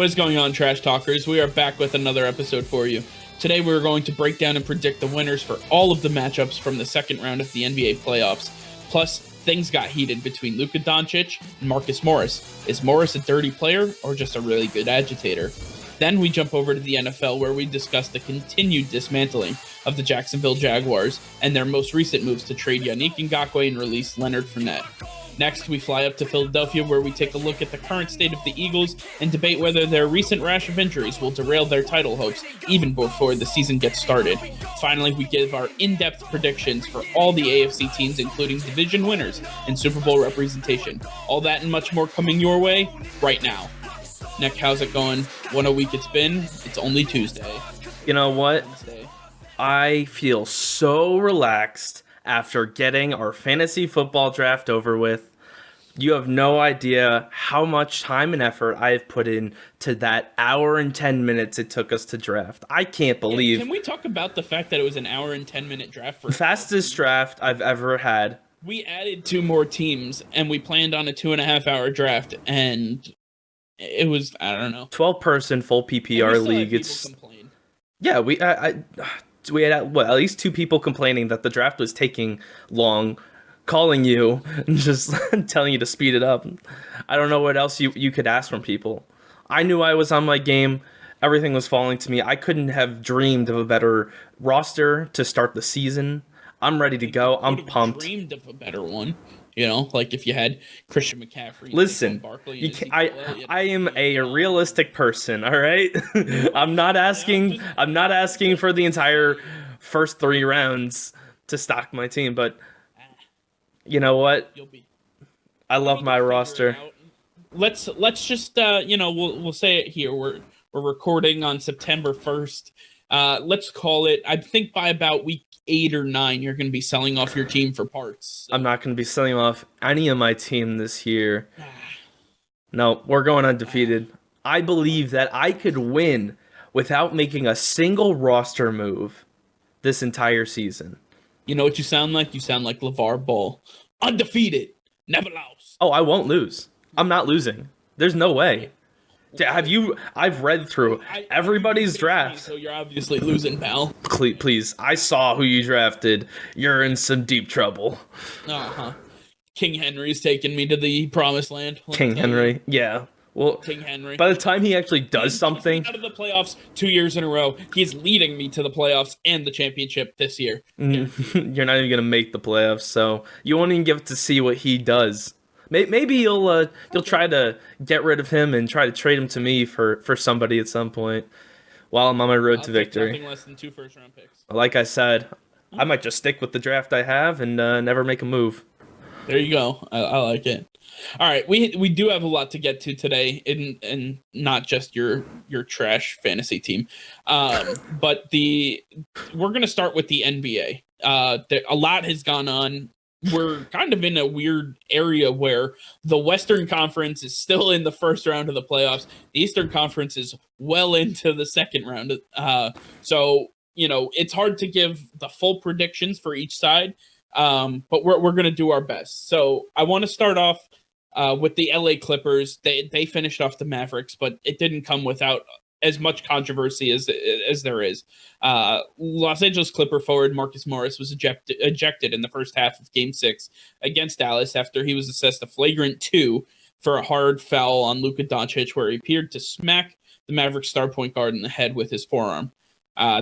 What is going on, Trash Talkers? We are back with another episode for you. Today we're going to break down and predict the winners for all of the matchups from the second round of the NBA playoffs. Plus, things got heated between Luka Doncic and Marcus Morris. Is Morris a dirty player or just a really good agitator? Then we jump over to the NFL where we discuss the continued dismantling of the Jacksonville Jaguars and their most recent moves to trade Yannick Ngakoue and release Leonard Fournette. Next, we fly up to Philadelphia where we take a look at the current state of the Eagles and debate whether their recent rash of injuries will derail their title hopes even before the season gets started. Finally, we give our in-depth predictions for all the AFC teams, including division winners and Super Bowl representation. All that and much more coming your way right now. Nick, how's it going? What a week it's been. It's only Tuesday. You know what? Wednesday. I feel so relaxed after getting our fantasy football draft over with. You have no idea how much time and effort I've put in to that hour and 10 minutes it took us to draft. I can't believe. Can we talk about the fact that it was an hour and 10-minute draft? For fastest draft I've ever had. We added 2 more teams, and we planned on a 2.5-hour draft, and it was, I don't know. 12-person full PPR league. It's complain. Yeah, we had at least 2 people complaining that the draft was taking long, calling you and just telling you to speed it up. I don't know what else you could ask from people. I knew I was on my game. Everything was falling to me. I couldn't have dreamed of a better roster to start the season. I'm ready to go. I'm pumped. Dreamed of a better one. You know, like if you had Christian McCaffrey. Listen, Barkley, I am a realistic person, all right? I'm not asking for the entire first 3 rounds to stock my team, but you know what? I love my roster. Let's just we'll say it here. We're recording on September 1st. Let's call it, I think by about week 8 or 9, you're going to be selling off your team for parts. So. I'm not going to be selling off any of my team this year. No, we're going undefeated. I believe that I could win without making a single roster move this entire season. You know what you sound like? You sound like LeVar Ball. Undefeated. Never lost. Oh, I won't lose. I'm not losing. There's no way. I've read through everybody's draft. So you're obviously losing, pal. Please, I saw who you drafted. You're in some deep trouble. Uh-huh. King Henry's taking me to the promised land. King Henry, yeah. Well, King Henry. By the time he actually does something... out of the playoffs 2 years in a row. He's leading me to the playoffs and the championship this year. Yeah. You're not even going to make the playoffs, so you won't even get to see what he does. Maybe you'll try to get rid of him and try to trade him to me for somebody at some point while I'm on my road to victory. Nothing less than 2 first-round picks. Like I said, I might just stick with the draft I have and never make a move. There you go. I like it. All right, we do have a lot to get to today, and not just your trash fantasy team, but we're gonna start with the NBA. A lot has gone on. We're kind of in a weird area where the Western Conference is still in the first round of the playoffs. The Eastern Conference is well into the second round. So, it's hard to give the full predictions for each side, but we're going to do our best. So I want to start off with the LA Clippers. They finished off the Mavericks, but it didn't come without as much controversy as there is. Los Angeles Clipper forward Marcus Morris was ejected in the first half of Game 6 against Dallas after he was assessed a flagrant 2 for a hard foul on Luka Doncic, where he appeared to smack the Mavericks star point guard in the head with his forearm.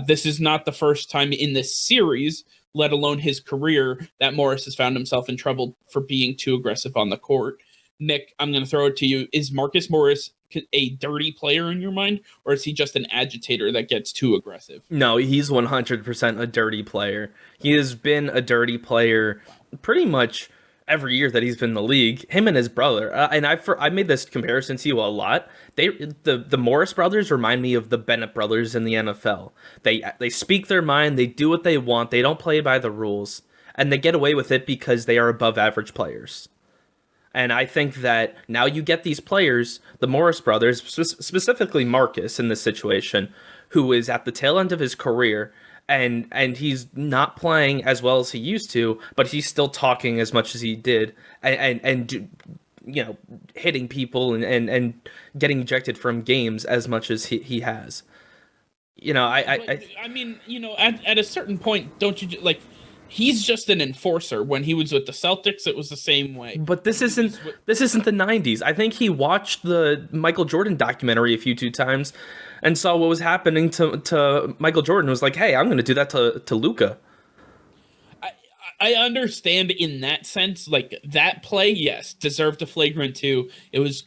This is not the first time in this series, let alone his career, that Morris has found himself in trouble for being too aggressive on the court. Nick, I'm going to throw it to you. Is Marcus Morris a dirty player in your mind, or is he just an agitator that gets too aggressive? No, he's 100% a dirty player. He has been a dirty player pretty much every year that he's been in the league. Him and his brother, and I made this comparison to you a lot. The Morris brothers remind me of the Bennett brothers in the NFL. They speak their mind. They do what they want. They don't play by the rules, and they get away with it because they are above average players. And I think that now you get these players, the Morris brothers, specifically Marcus in this situation, who is at the tail end of his career, and he's not playing as well as he used to, but he's still talking as much as he did, and hitting people and getting ejected from games as much as he has. I mean, at a certain point, don't you like? He's just an enforcer. When he was with the Celtics, it was the same way. But this isn't the 90s. I think he watched the Michael Jordan documentary a two times and saw what was happening to Michael Jordan and was like, hey, I'm going to do that to Luka. I understand in that sense, like that play, yes, deserved a flagrant 2. It was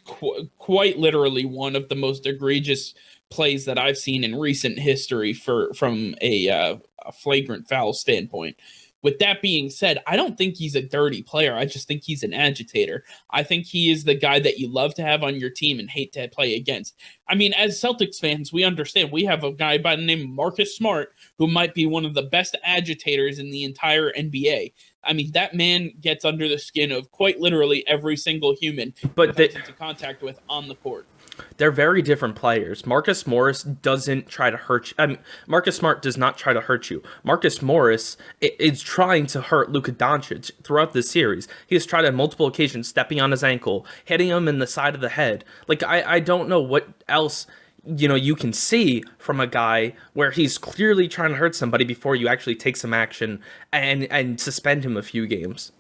quite literally one of the most egregious plays that I've seen in recent history from a flagrant foul standpoint. With that being said, I don't think he's a dirty player. I just think he's an agitator. I think he is the guy that you love to have on your team and hate to play against. I mean, as Celtics fans, we understand we have a guy by the name of Marcus Smart who might be one of the best agitators in the entire NBA. I mean, that man gets under the skin of quite literally every single human he comes into contact with on the court. They're very different players. Marcus Morris doesn't try to hurt you. I mean, Marcus Smart does not try to hurt you. Marcus Morris is trying to hurt Luka Doncic throughout this series. He has tried on multiple occasions, stepping on his ankle, hitting him in the side of the head. Like, I don't know what else you can see from a guy where he's clearly trying to hurt somebody before you actually take some action and suspend him a few games.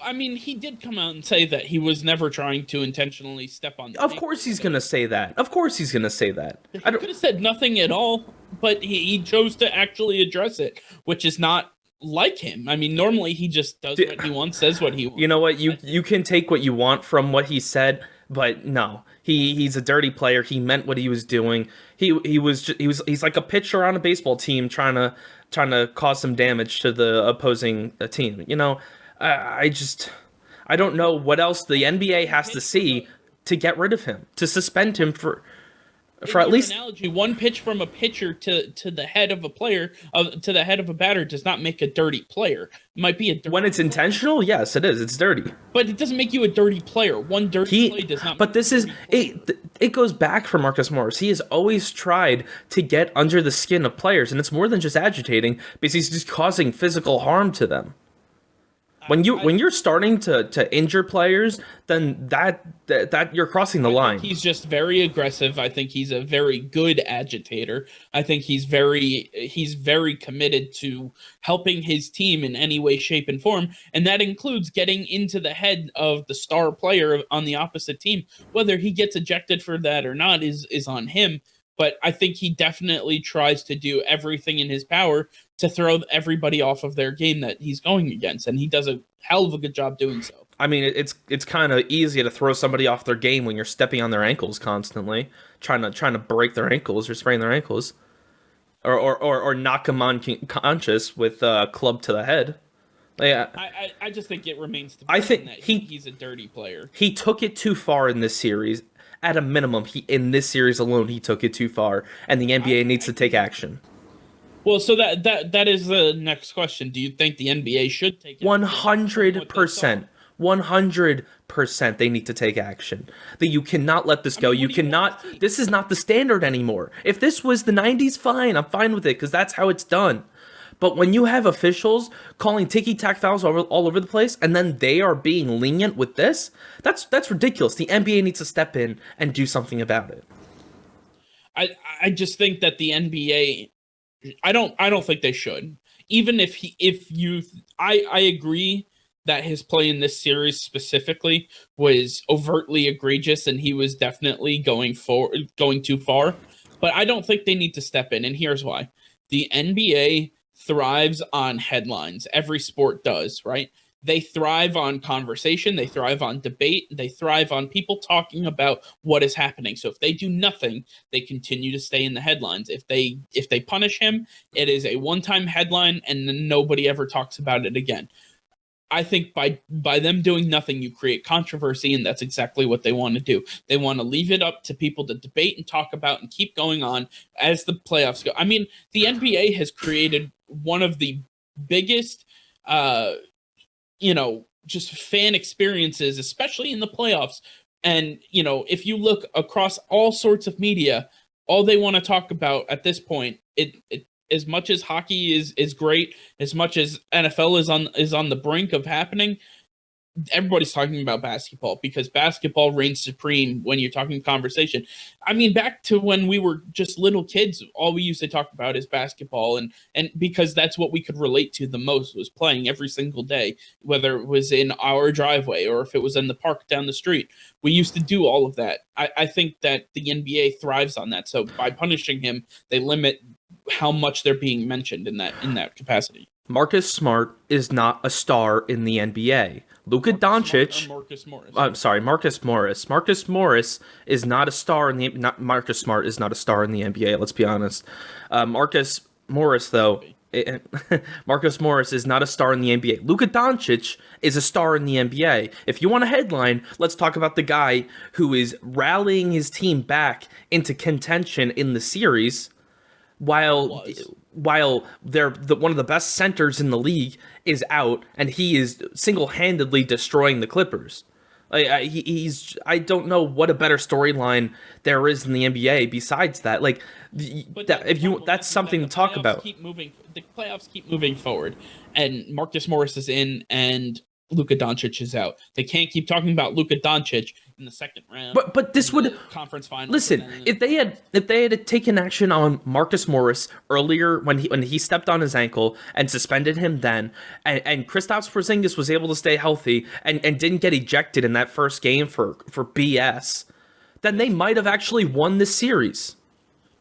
I mean, he did come out and say that he was never trying to intentionally step on the Of course he's going to say that. Of course he's going to say that. He could have said nothing at all, but he chose to actually address it, which is not like him. I mean, normally he just does what he wants, says what he wants. You know what? You can take what you want from what he said, but no. He's a dirty player. He meant what he was doing. He's like a pitcher on a baseball team trying to cause some damage to the opposing team. I don't know what else the NBA has to see to get rid of him, to suspend him for at least. Analogy, one pitch from a pitcher to the head of a player, to the head of a batter, does not make a dirty player. It might be a dirty when it's intentional. Yes, it is. It's dirty, but it doesn't make you a dirty player. One dirty play does not. But this is it goes back for Marcus Morris. He has always tried to get under the skin of players, and it's more than just agitating because he's just causing physical harm to them. When you're starting to injure players, then that you're crossing the line. He's just very aggressive. I think he's a very good agitator. I think he's very committed to helping his team in any way, shape, and form, and that includes getting into the head of the star player on the opposite team. Whether he gets ejected for that or not is on him. But I think he definitely tries to do everything in his power to throw everybody off of their game that he's going against, and he does a hell of a good job doing so. I mean, it's kind of easy to throw somebody off their game when you're stepping on their ankles constantly, trying to break their ankles or sprain their ankles, or knock them unconscious with a club to the head. Yeah, I just think it remains to be I think that he's a dirty player. He took it too far in this series. At a minimum, in this series alone, he took it too far, and the NBA needs to take action. Well, so that is the next question. Do you think the NBA should take action? 100%. 100% they need to take action. That you cannot let this go. You cannot. This is not the standard anymore. If this was the 90s, fine. I'm fine with it because that's how it's done. But when you have officials calling ticky-tack fouls all over the place, and then they are being lenient with this, that's ridiculous. The NBA needs to step in and do something about it. I just think that the NBA, I don't think they should. Even I agree that his play in this series specifically was overtly egregious, and he was definitely going too far. But I don't think they need to step in, and here's why: the NBA thrives on headlines. Every sport does, right? They thrive on conversation. They thrive on debate. They thrive on people talking about what is happening. So if they do nothing, they continue to stay in the headlines. If they punish him, it is a one-time headline, and then nobody ever talks about it again. I think by them doing nothing, you create controversy, and that's exactly what they want to do. They want to leave it up to people to debate and talk about and keep going on as the playoffs go. I mean, the NBA has created one of the biggest, just fan experiences, especially in the playoffs. And, if you look across all sorts of media, all they want to talk about at this point, as much as hockey is great, as much as NFL is on the brink of happening, everybody's talking about basketball because basketball reigns supreme when you're talking conversation. I mean, back to when we were just little kids, all we used to talk about is basketball, and because that's what we could relate to the most was playing every single day, whether it was in our driveway or if it was in the park down the street. We used to do all of that. I think that the NBA thrives on that. So by punishing him, they limit how much they're being mentioned in that capacity. Marcus Smart is not a star in the NBA. Luka Doncic. Marcus Morris. I'm sorry, Marcus Morris. Marcus Morris is not a star in the. Not Marcus Smart is not a star in the NBA. Let's be honest. Marcus Morris, though. Marcus Morris is not a star in the NBA. Luka Doncic is a star in the NBA. If you want a headline, let's talk about the guy who is rallying his team back into contention in the series, while they're one of the best centers in the league is out, and he is single-handedly destroying the Clippers. I don't know what a better storyline there is in the NBA besides that. Like, that's something to talk about. The playoffs keep moving forward, and Marcus Morris is in, and Luka Doncic is out. They can't keep talking about Luka Doncic in the second round. But this would conference final. Listen, if they had taken action on Marcus Morris earlier when he stepped on his ankle and suspended him then, and Kristaps Porzingis was able to stay healthy and didn't get ejected in that first game for BS, then they might have actually won this series.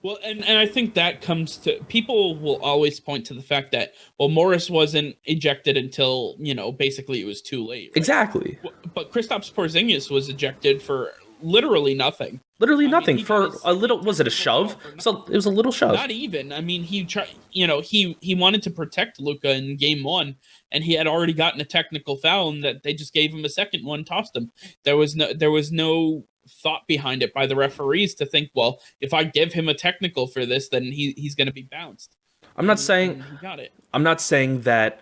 Well, and I think that comes to, people will always point to the fact that, well, Morris wasn't ejected until, basically it was too late. Right? Exactly. But Kristaps Porzingis was ejected for literally nothing. Literally nothing. For a little, was it a shove? So it was a little shove. Not even. I mean, he tried, he wanted to protect Luka in game one, and he had already gotten a technical foul, and that they just gave him a second one, tossed him. There was no thought behind it by the referees to think, well, if I give him a technical for this, then he's going to be bounced. I'm not saying he got it. I'm not saying that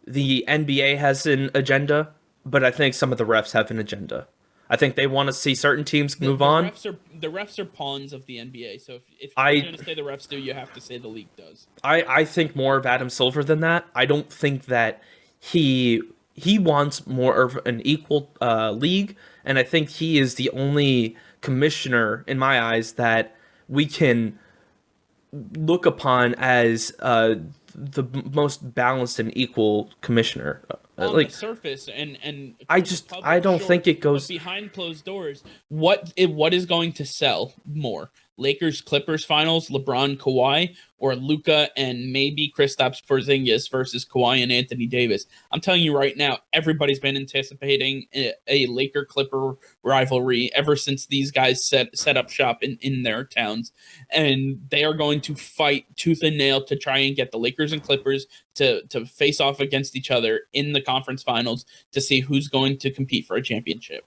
the NBA has an agenda, but I think some of the refs have an agenda. I think they want to see certain teams move on. The refs are pawns of the NBA. So if you're going to say the refs do, you have to say the league does. I think more of Adam Silver than that. I don't think that he wants more of an equal league, and I think he is the only commissioner, in my eyes, that we can look upon as the most balanced and equal commissioner. On the surface, and I don't think it goes behind closed doors. What is going to sell more? Lakers Clippers finals, LeBron Kawhi, or Luka and maybe Kristaps Porzingis versus Kawhi and Anthony Davis? I'm telling you right now, everybody's been anticipating a Laker Clipper rivalry ever since these guys set up shop in their towns, and they are going to fight tooth and nail to try and get the Lakers and Clippers to face off against each other in the conference finals to see who's going to compete for a championship.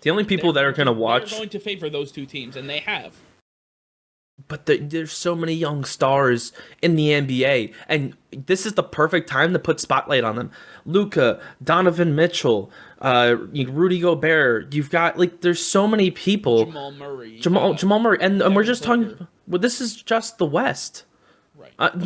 The only people that are going to watch, they're going to favor those two teams, and they have. But there's so many young stars in the NBA, and this is the perfect time to put spotlight on them. Luka, Donovan Mitchell, Rudy Gobert. You've got, there's so many people. Jamal Murray. Jamal Murray, and we're just talking. Well, this is just the West. Right.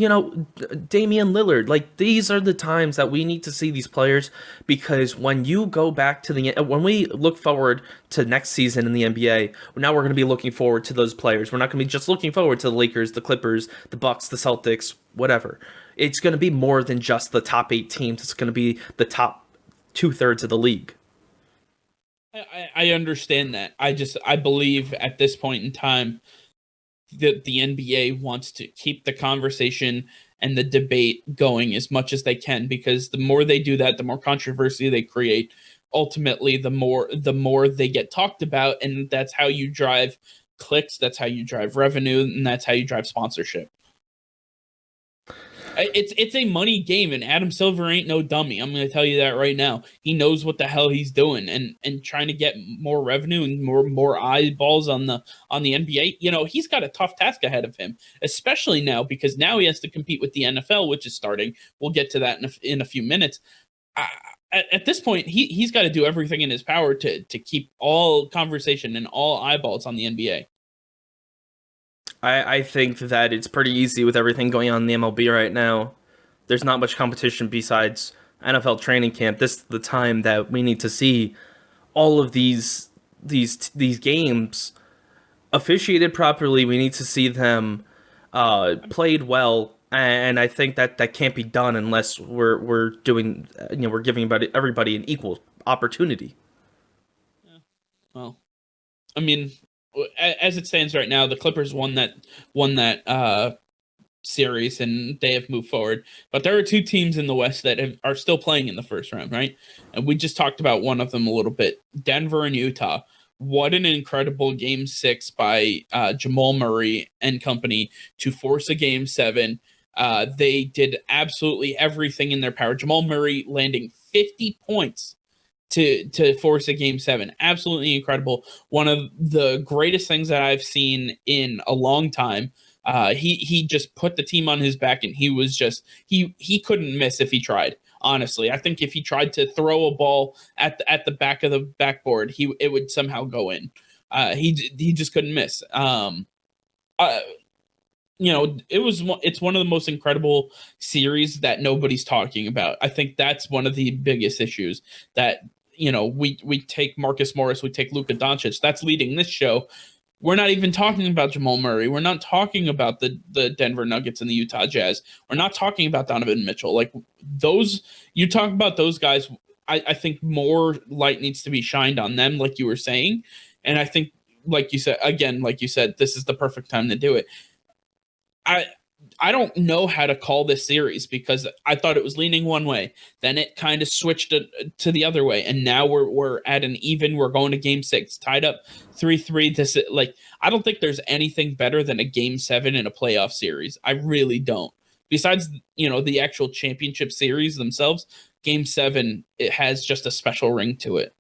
Damian Lillard. These are the times that we need to see these players, because when you go back to when we look forward to next season in the NBA, now we're going to be looking forward to those players. We're not going to be just looking forward to the Lakers, the Clippers, the Bucks, the Celtics, whatever. It's going to be more than just the top 8 teams. It's going to be the top 2/3 of the league. I understand that. I believe at this point in time, the NBA wants to keep the conversation and the debate going as much as they can, because the more they do that, the more controversy they create. Ultimately, the more they get talked about, and that's how you drive clicks, that's how you drive revenue, and that's how you drive sponsorship. It's a money game, and Adam Silver ain't no dummy. I'm going to tell you that right now. He knows what the hell he's doing, and trying to get more revenue and more eyeballs on the NBA. He's got a tough task ahead of him, especially now, because now he has to compete with the NFL, which is starting. We'll get to that in a few minutes. At this point, he's got to do everything in his power to keep all conversation and all eyeballs on the NBA. I think that it's pretty easy with everything going on in the MLB right now. There's not much competition besides NFL training camp. This is the time that we need to see all of these games officiated properly. We need to see them played well, and I think that can't be done unless we're doing we're giving everybody an equal opportunity. Yeah. Well, I mean, as it stands right now, the Clippers won that series and they have moved forward. But there are two teams in the West that are still playing in the first round, right? And we just talked about one of them a little bit, Denver and Utah. What an incredible Game 6 by Jamal Murray and company to force a Game 7. They did absolutely everything in their power. Jamal Murray landing 50 points to force a Game 7. Absolutely incredible. One of the greatest things that I've seen in a long time. He just put the team on his back, and he was just he couldn't miss if he tried. Honestly, I think if he tried to throw a ball at the back of the backboard, it would somehow go in. He just couldn't miss. It's one of the most incredible series that nobody's talking about. I think that's one of the biggest issues that we take Marcus Morris, we take Luka Doncic. That's leading this show. We're not even talking about Jamal Murray. We're not talking about the Denver Nuggets and the Utah Jazz. We're not talking about Donovan Mitchell. Like you talk about those guys, I think more light needs to be shined on them, like you were saying. And I think, like you said, this is the perfect time to do it. I don't know how to call this series because I thought it was leaning one way. Then it kind of switched to the other way. And now we're at an even. We're going to Game 6, tied up 3-3. I don't think there's anything better than a Game 7 in a playoff series. I really don't. Besides, the actual championship series themselves, Game 7, it has just a special ring to it.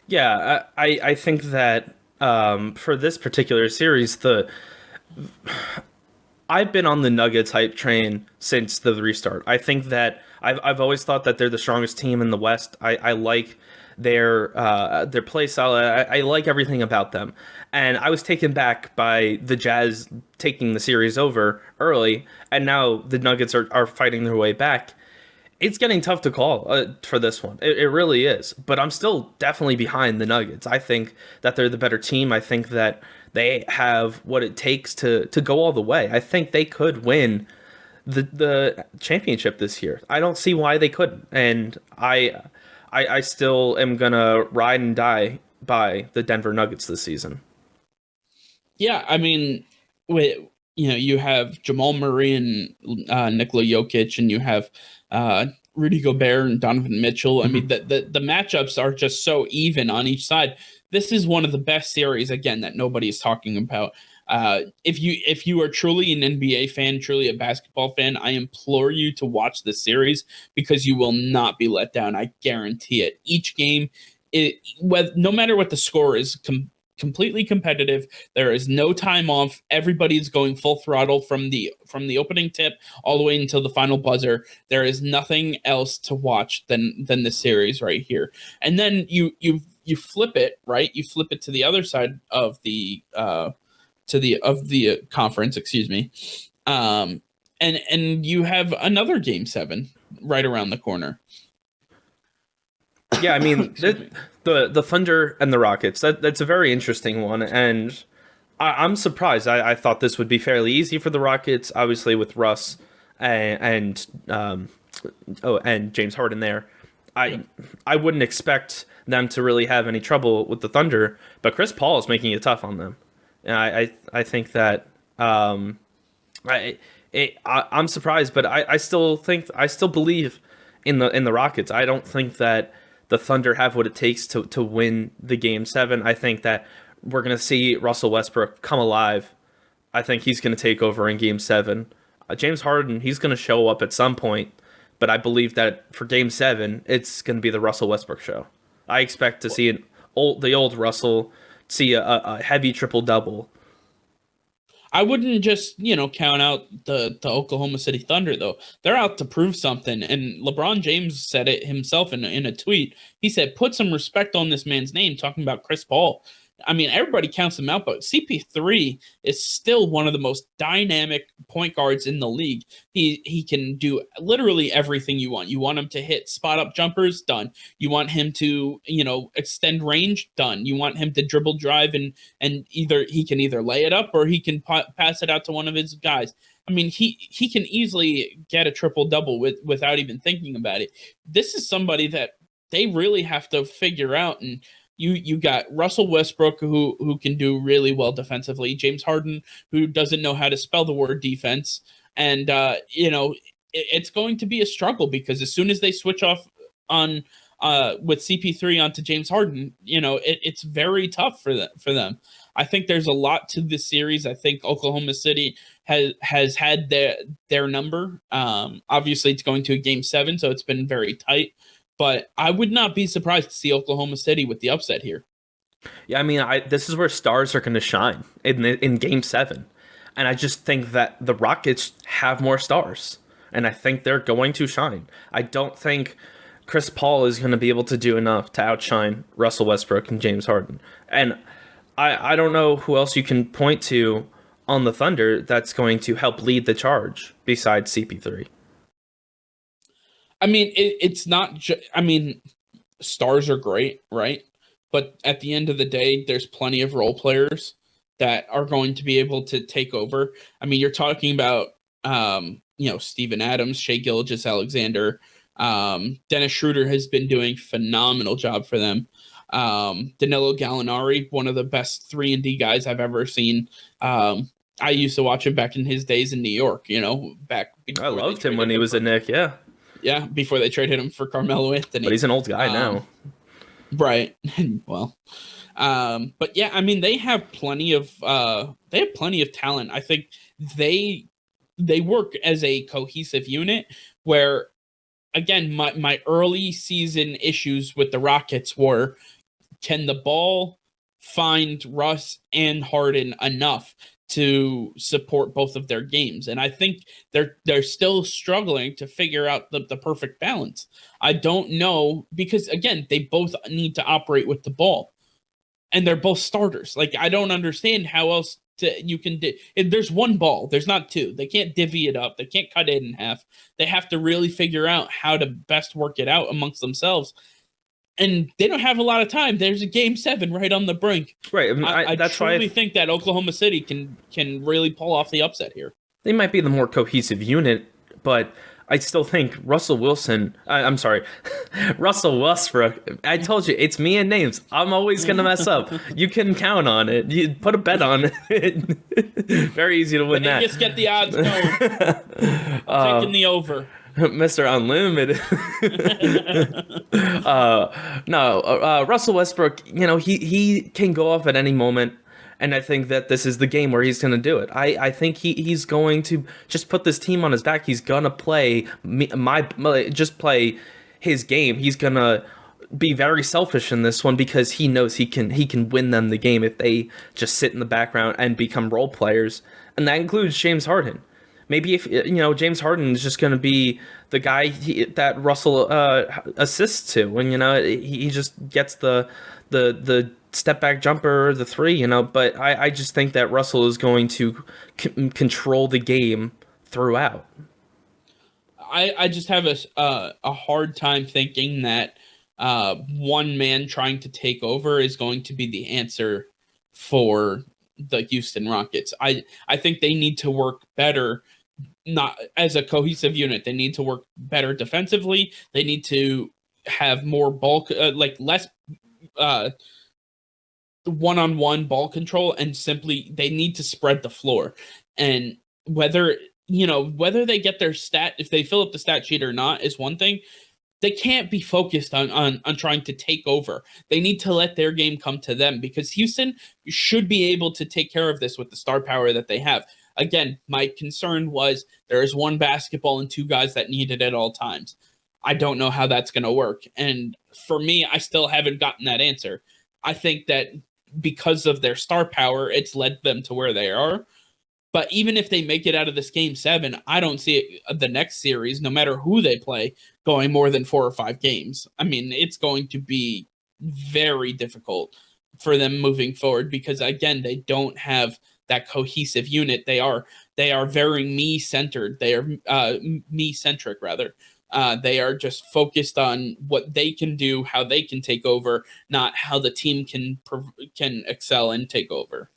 Yeah, I think that for this particular series, I've been on the Nuggets hype train since the restart. I think that I've always thought that they're the strongest team in the West. I like their play style. I like everything about them. And I was taken back by the Jazz taking the series over early, and now the Nuggets are fighting their way back. It's getting tough to call for this one. It really is. But I'm still definitely behind the Nuggets. I think that they're the better team. I think that they have what it takes to go all the way. I think they could win the championship this year. I don't see why they couldn't. And I still am gonna ride and die by the Denver Nuggets this season. Yeah, I mean, you have Jamal Murray and Nikola Jokic, and you have Rudy Gobert and Donovan Mitchell. I mean, the matchups are just so even on each side. This is one of the best series, again, that nobody is talking about. If you are truly an NBA fan, truly a basketball fan, I implore you to watch this series because you will not be let down. I guarantee it. Each game, no matter what the score is, completely competitive. There is no time off. Everybody's going full throttle from the opening tip all the way until the final buzzer. There is nothing else to watch than the series right here. And then you flip it, right? You flip it to the other side of the conference, excuse me. And you have another Game 7 right around the corner. Yeah, I mean, the Thunder and the Rockets, that's a very interesting one, and I'm surprised. I thought this would be fairly easy for the Rockets, obviously with Russ and James Harden there. I wouldn't expect them to really have any trouble with the Thunder, but Chris Paul is making it tough on them. And I think that I'm surprised, but I still believe in the Rockets. I don't think that the Thunder have what it takes to win the Game 7. I think that we're going to see Russell Westbrook come alive. I think he's going to take over in Game 7. James Harden, he's going to show up at some point, but I believe that for Game 7, it's going to be the Russell Westbrook show. I expect to see the old Russell see a heavy triple-double. I wouldn't just, count out the Oklahoma City Thunder, though. They're out to prove something. And LeBron James said it himself in a tweet. He said, put some respect on this man's name, talking about Chris Paul. I mean, everybody counts him out, but CP3 is still one of the most dynamic point guards in the league. He can do literally everything you want. You want him to hit spot up jumpers, done. You want him to, extend range, done. You want him to dribble drive and either he can either lay it up or he can pass it out to one of his guys. I mean, he can easily get a triple double without even thinking about it. This is somebody that they really have to figure out. And you got Russell Westbrook who can do really well defensively, James Harden who doesn't know how to spell the word defense, and it's going to be a struggle because as soon as they switch off on with CP3 onto James Harden, it's very tough for them. I think there's a lot to this series. I think Oklahoma City has had their number. Obviously, it's going to a game 7, so it's been very tight. But I would not be surprised to see Oklahoma City with the upset here. Yeah, I mean, this is where stars are going to shine in Game 7. And I just think that the Rockets have more stars. And I think they're going to shine. I don't think Chris Paul is going to be able to do enough to outshine Russell Westbrook and James Harden. And I don't know who else you can point to on the Thunder that's going to help lead the charge besides CP3. I mean, it's not stars are great, right? But at the end of the day, there's plenty of role players that are going to be able to take over. I mean, you're talking about, Steven Adams, Shai Gilgeous-Alexander, Dennis Schroeder has been doing phenomenal job for them. Danilo Gallinari, one of the best 3-and-D guys I've ever seen. I used to watch him back in his days in New York, back. I loved him when he was a Knick, yeah. Yeah, before they traded him for Carmelo Anthony. But he's an old guy now. Right. Well, but yeah, I mean, they have plenty of talent. I think they work as a cohesive unit where, again, my early season issues with the Rockets were, can the ball find Russ and Harden enough to support both of their games? And I think they're still struggling to figure out the perfect balance. I don't know, because again, they both need to operate with the ball and they're both starters. Like, I don't understand how else you can there's one ball, there's not two. They can't divvy it up, they can't cut it in half. They have to really figure out how to best work it out amongst themselves. And they don't have a lot of time. There's a game 7 right on the brink. Right. I mean, I truly think that Oklahoma City can really pull off the upset here. They might be the more cohesive unit, but I still think Russell Westbrook. I told you, it's me and names. I'm always going to mess up. You can count on it. You put a bet on it. Very easy to win that. Just get the odds going. Taking the over. Mr. Unlimited. Russell Westbrook, he can go off at any moment, and I think that this is the game where he's going to do it. I think he's going to just put this team on his back. He's going to play play his game. He's going to be very selfish in this one because he knows he can win them the game if they just sit in the background and become role players, and that includes James Harden. Maybe if James Harden is just going to be the guy that Russell assists to, and he just gets the step back jumper, the 3, But I just think that Russell is going to control the game throughout. I just have a hard time thinking that one man trying to take over is going to be the answer for the Houston Rockets. I think they need to work better, not as a cohesive unit. They need to work better defensively. They need to have more ball, less one-on-one ball control, and simply they need to spread the floor. And whether they get their if they fill up the stat sheet or not is one thing. They can't be focused on trying to take over. They need to let their game come to them, because Houston should be able to take care of this with the star power that they have. Again, my concern was there is one basketball and 2 guys that need it at all times. I don't know how that's going to work. And for me, I still haven't gotten that answer. I think that because of their star power, it's led them to where they are. But even if they make it out of this game 7, I don't see the next series, no matter who they play, going more than 4 or 5 games. I mean, it's going to be very difficult for them moving forward, because again, they don't have that cohesive unit. They are very me-centered. They are me-centric rather. They are just focused on what they can do, how they can take over, not how the team can excel and take over.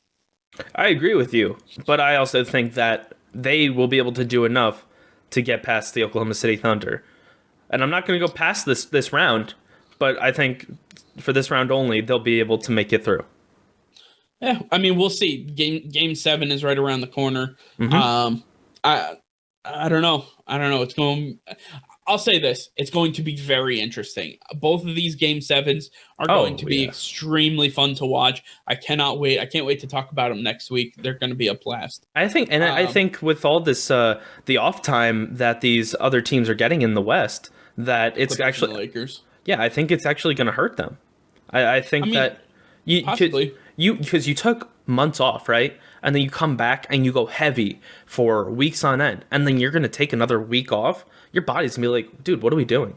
I agree with you, but I also think that they will be able to do enough to get past the Oklahoma City Thunder. And I'm not going to go past this round, but I think for this round only, they'll be able to make it through. Yeah, I mean, we'll see. Game 7 is right around the corner. Mm-hmm. I don't know. It's going. I'll say this: it's going to be very interesting. Both of these Game 7s are going to be extremely fun to watch. I cannot wait. I can't wait to talk about them next week. They're going to be a blast. I think with all this the off time that these other teams are getting in the West, that it's actually the Lakers. Yeah, I think it's actually going to hurt them. I think that possibly. Because you took months off, right? And then you come back and you go heavy for weeks on end, and then you're going to take another week off. Your body's going to be like, dude, what are we doing?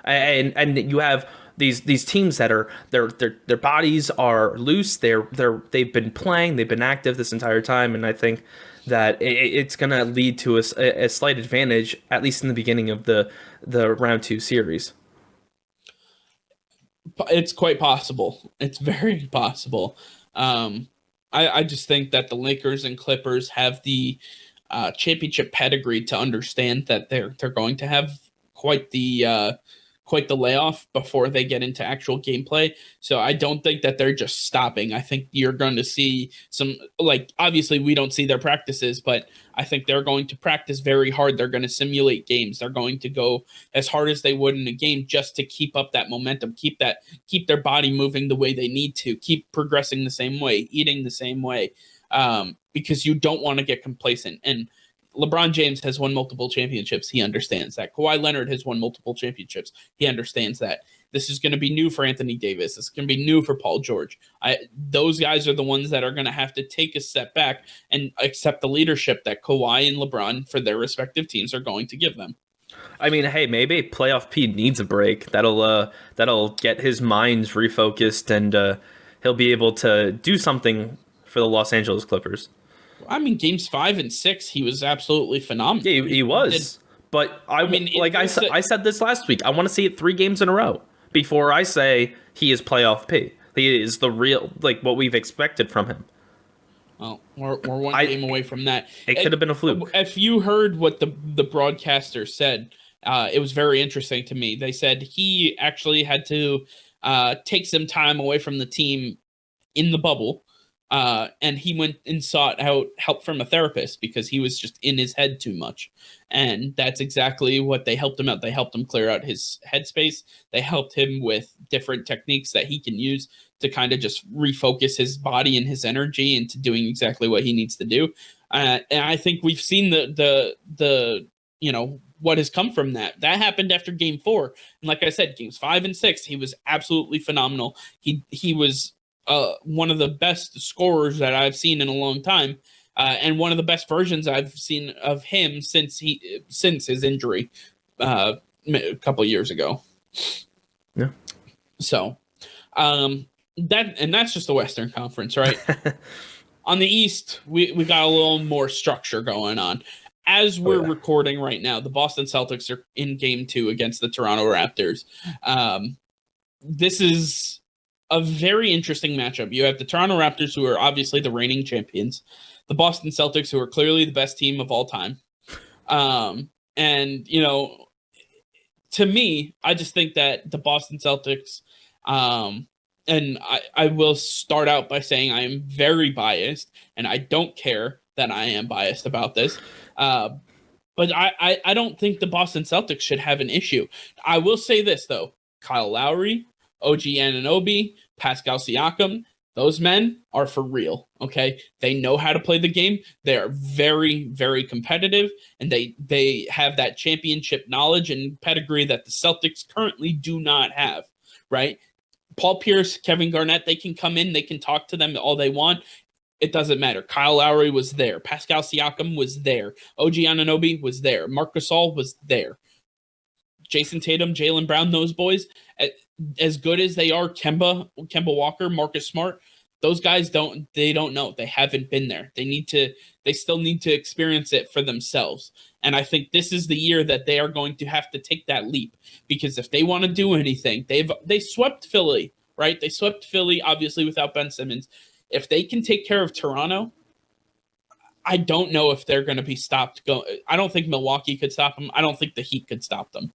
And you have these teams that are their bodies are loose. They've been playing, they've been active this entire time, and I think that it's going to lead to a slight advantage, at least in the beginning of the round 2 series. It's quite possible. It's very possible. I just think that the Lakers and Clippers have the championship pedigree to understand that they're going to have quite the layoff before they get into actual gameplay. So I don't think that they're just stopping. I think you're going to see some, like, obviously we don't see their practices, but I think they're going to practice very hard. They're going to simulate games. They're going to go as hard as they would in a game just to keep up that momentum, keep their body moving the way they need to, keep progressing the same way, eating the same way, because you don't want to get complacent. And LeBron James has won multiple championships. He understands that. Kawhi Leonard has won multiple championships. He understands that. This is going to be new for Anthony Davis. This is going to be new for Paul George. Those guys are the ones that are going to have to take a step back and accept the leadership that Kawhi and LeBron for their respective teams are going to give them. I mean, hey, maybe Playoff P needs a break. That'll get his mind refocused, and he'll be able to do something for the Los Angeles Clippers. I mean, games 5 and 6, he was absolutely phenomenal. Yeah, he was. But I said this last week. I want to see it 3 games in a row before I say he is playoff P. He is the real, like, what we've expected from him. Well, we're one game away from that. It could have been a fluke. If you heard what the broadcaster said, it was very interesting to me. They said he actually had to take some time away from the team in the bubble. And he went and sought out help from a therapist because he was just in his head too much. And that's exactly what they helped him out. They helped him clear out his headspace. They helped him with different techniques that he can use to kind of just refocus his body and his energy into doing exactly what he needs to do. And I think we've seen the what has come from that. That happened after game 4. And like I said, games 5 and 6, he was absolutely phenomenal. He was one of the best scorers that I've seen in a long time, and one of the best versions I've seen of him since his injury a couple of years ago. Yeah. So that's just the Western Conference, right? On the East, we got a little more structure going on. As we're recording right now, the Boston Celtics are in game 2 against the Toronto Raptors. This is a very interesting matchup. You have the Toronto Raptors, who are obviously the reigning champions, the Boston Celtics, who are clearly the best team of all time. And, to me, I just think that the Boston Celtics, and I will start out by saying I am very biased, and I don't care that I am biased about this. But I don't think the Boston Celtics should have an issue. I will say this, though. Kyle Lowry, OG Anunoby, Pascal Siakam, those men are for real, okay? They know how to play the game. They are very, very competitive, and they have that championship knowledge and pedigree that the Celtics currently do not have, right? Paul Pierce, Kevin Garnett, they can come in, they can talk to them all they want. It doesn't matter. Kyle Lowry was there. Pascal Siakam was there. OG Anunoby was there. Marc Gasol was there. Jason Tatum, Jaylen Brown, those boys, as good as they are, Kemba Walker, Marcus Smart, those guys don't know. They haven't been there. They still need to experience it for themselves. And I think this is the year that they are going to have to take that leap, because if they want to do anything, they swept Philly, right? They swept Philly, obviously without Ben Simmons. If they can take care of Toronto, I don't know if they're going to be stopped. I don't think Milwaukee could stop them. I don't think the Heat could stop them.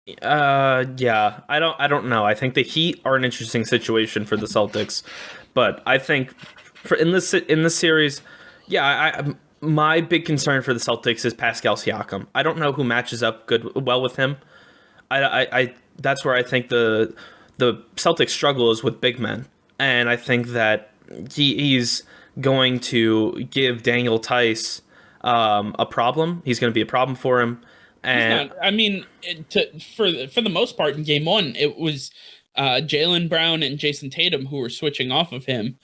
Yeah, I don't know. I think the Heat are an interesting situation for the Celtics, but I think in this series, yeah, my big concern for the Celtics is Pascal Siakam. I don't know who matches up well with him. I that's where I think the Celtics struggle is with big men, and I think that he's going to give Daniel Tice a problem. He's going to be a problem for him. And I mean, for the most part in game one, it was Jaylen Brown and Jason Tatum who were switching off of him,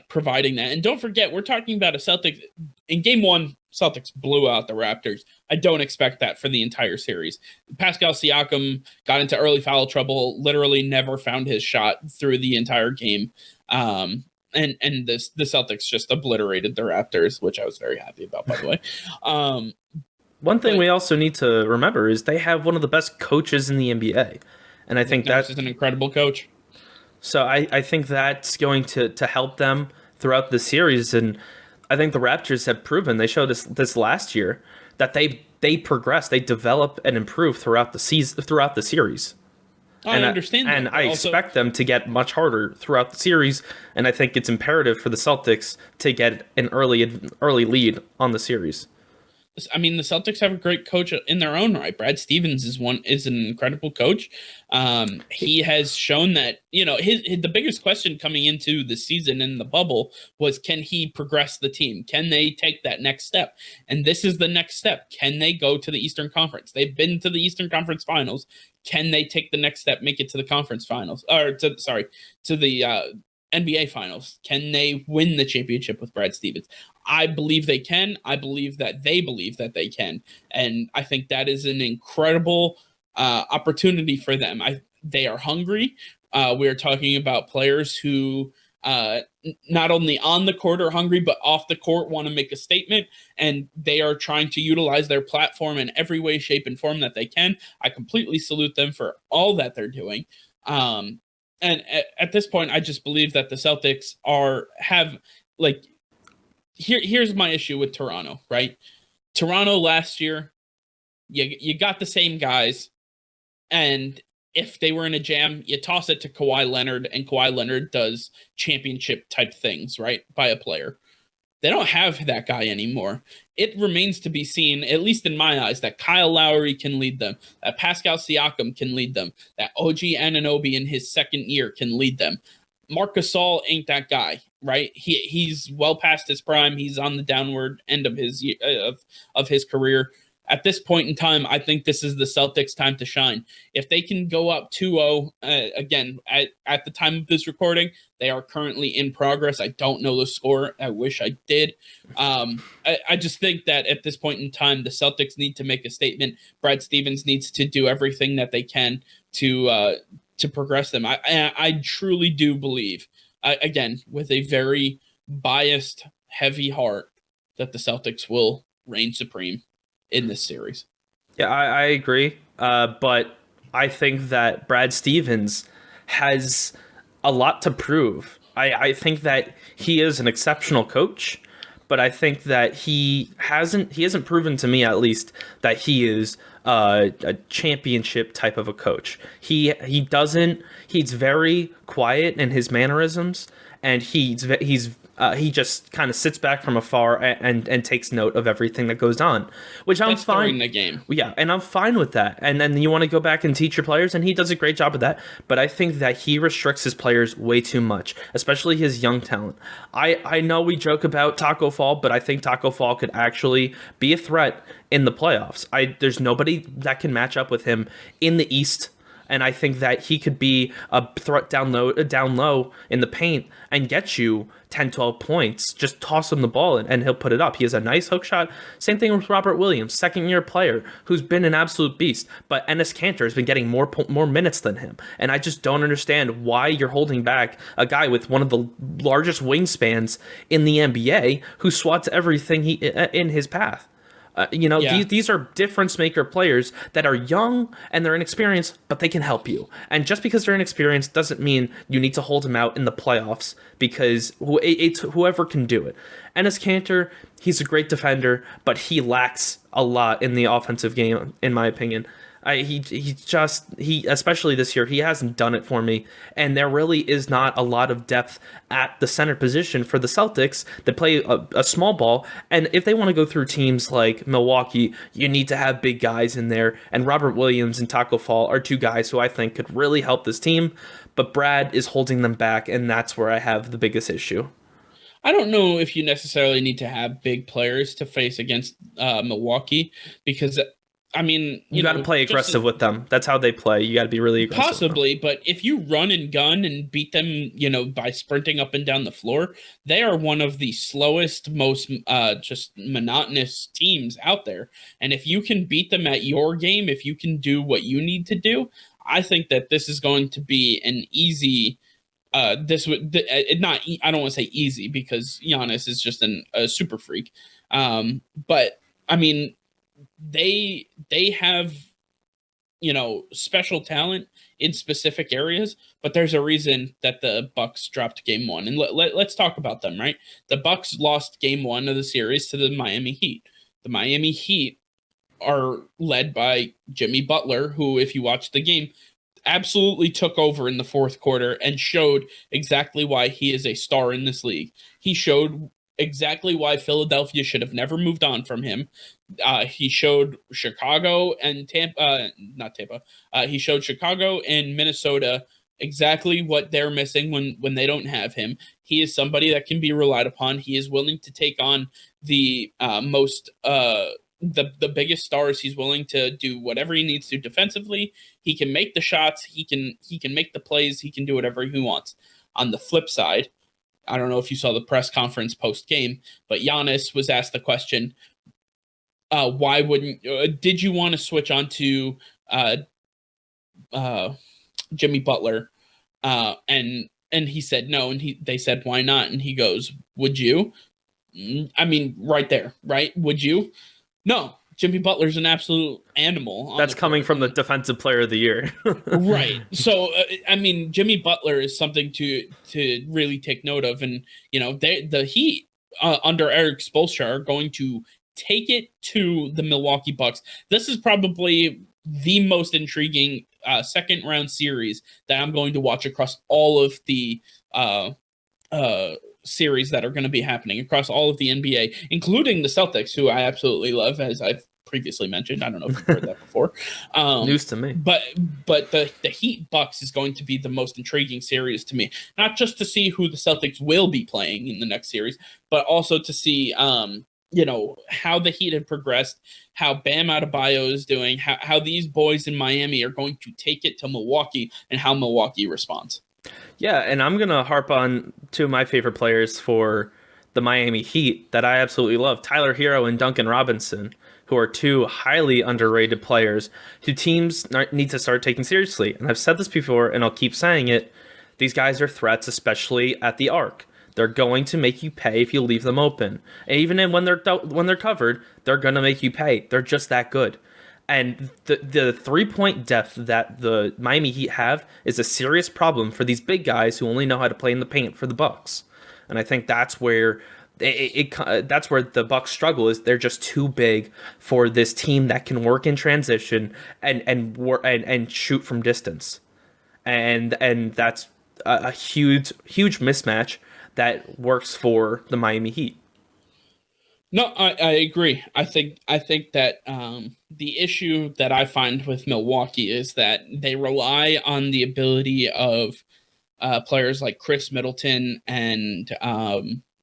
providing that. And don't forget, we're talking about a Celtics in game one. Celtics blew out the Raptors. I don't expect that for the entire series. Pascal Siakam got into early foul trouble, literally never found his shot through the entire game. And the Celtics just obliterated the Raptors, which I was very happy about, by the way. One thing we also need to remember is they have one of the best coaches in the NBA. And I think that is an incredible coach. So I think that's going to help them throughout the series. And I think the Raptors have proven, they showed us this last year, that they progress, they develop and improve throughout the series. I understand that. And I expect them to get much harder throughout the series. And I think it's imperative for the Celtics to get an early lead on the series. I mean, the Celtics have a great coach in their own right. Brad Stevens is an incredible coach. He has shown that, the biggest question coming into the season in the bubble was, can he progress the team? Can they take that next step? And this is the next step. Can they go to the Eastern Conference? They've been to the Eastern Conference Finals. Can they take the next step, make it to the conference finals, to the NBA Finals? Can they win the championship with Brad Stevens? I believe they can. I believe that they believe that they can. And I think that is an incredible opportunity for them. They are hungry. We are talking about players who not only on the court are hungry, but off the court want to make a statement. And they are trying to utilize their platform in every way, shape, and form that they can. I completely salute them for all that they're doing. And at this point, I just believe that the Celtics here's my issue with Toronto, right? Toronto last year, you got the same guys, and if they were in a jam, you toss it to Kawhi Leonard, and Kawhi Leonard does championship type things, right, by a player. They don't have that guy anymore. It remains to be seen, at least in my eyes, that Kyle Lowry can lead them, that Pascal Siakam can lead them, that OG Anunoby in his second year can lead them. Marc Gasol ain't that guy, right? He's well past his prime. He's on the downward end of his career. At this point in time, I think this is the Celtics' time to shine. If they can go up 2-0, again, at the time of this recording, they are currently in progress. I don't know the score. I wish I did. I just think that at this point in time, the Celtics need to make a statement. Brad Stevens needs to do everything that they can to progress them. I truly do believe, again, with a very biased, heavy heart, that the Celtics will reign supreme in this series. Yeah, I agree. But I think that Brad Stevens has a lot to prove. I think that he is an exceptional coach, but I think that he hasn't proven to me, at least, that he is a championship type of a coach. He's very quiet in his mannerisms, and he just kind of sits back from afar and takes note of everything that goes on, which I'm fine. During the game. Yeah, and I'm fine with that. And then you want to go back and teach your players, and he does a great job of that. But I think that he restricts his players way too much, especially his young talent. I know we joke about Taco Fall, but I think Taco Fall could actually be a threat in the playoffs. There's nobody that can match up with him in the East. And I think that he could be a threat down low in the paint and get you 10, 12 points. Just toss him the ball and he'll put it up. He has a nice hook shot. Same thing with Robert Williams, second-year player who's been an absolute beast. But Enes Kanter has been getting more minutes than him. And I just don't understand why you're holding back a guy with one of the largest wingspans in the NBA who swats everything in his path. These are difference maker players that are young and they're inexperienced, but they can help you. And just because they're inexperienced doesn't mean you need to hold them out in the playoffs, because it's whoever can do it. Enes Kanter, he's a great defender, but he lacks a lot in the offensive game, in my opinion. He especially this year, he hasn't done it for me, and there really is not a lot of depth at the center position for the Celtics that play a small ball. And if they want to go through teams like Milwaukee, you need to have big guys in there, and Robert Williams and Taco Fall are two guys who I think could really help this team, but Brad is holding them back, and that's where I have the biggest issue. I don't know if you necessarily need to have big players to face against Milwaukee, because I mean, you got to play aggressive with them. That's how they play. You got to be really aggressive. Possibly, but if you run and gun and beat them, by sprinting up and down the floor, they are one of the slowest, most just monotonous teams out there. And if you can beat them at your game, if you can do what you need to do, I think that this is going to be an easy. I don't want to say easy, because Giannis is just a super freak. But I mean, they have special talent in specific areas, but there's a reason that the Bucks dropped game one, and let's talk about them. Right, the Bucks lost game one of the series to the Miami Heat. The Miami Heat are led by Jimmy Butler, who, if you watch the game, absolutely took over in the fourth quarter and showed exactly why he is a star in this league. He showed exactly why Philadelphia should have never moved on from him. He showed Chicago and not Tampa. He showed Chicago and Minnesota exactly what they're missing when they don't have him. He is somebody that can be relied upon. He is willing to take on the the biggest stars. He's willing to do whatever he needs to defensively. He can make the shots. He can make the plays. He can do whatever he wants. On the flip side, I don't know if you saw the press conference post-game, but Giannis was asked the question, why wouldn't did you want to switch on to Jimmy Butler? And he said no, and they said, why not? And he goes, would you? I mean, right there, right? Would you? No. Jimmy Butler's an absolute animal. That's coming from the defensive player of the year. Right. So, I mean, Jimmy Butler is something to really take note of. And, the Heat under Eric Spoelstra are going to take it to the Milwaukee Bucks. This is probably the most intriguing second round series that I'm going to watch across all of the series that are going to be happening across all of the NBA, including the Celtics, who I absolutely love, as I've previously mentioned. I don't know if you've heard that before. News to me. But the Heat Bucks is going to be the most intriguing series to me, not just to see who the Celtics will be playing in the next series, but also to see how the Heat have progressed, how Bam Adebayo is doing, how these boys in Miami are going to take it to Milwaukee, and how Milwaukee responds. Yeah, and I'm going to harp on two of my favorite players for the Miami Heat that I absolutely love, Tyler Hero and Duncan Robinson, who are two highly underrated players who teams need to start taking seriously. And I've said this before, and I'll keep saying it. These guys are threats, especially at the arc. They're going to make you pay if you leave them open. And even when they're covered, they're going to make you pay. They're just that good. And the 3-point depth that the Miami Heat have is a serious problem for these big guys who only know how to play in the paint for the Bucks. And I think that's where that's where the Bucks struggle, is they're just too big for this team that can work in transition and shoot from distance. And that's a huge mismatch that works for the Miami Heat. No, I agree. I think that the issue that I find with Milwaukee is that they rely on the ability of players like Chris Middleton and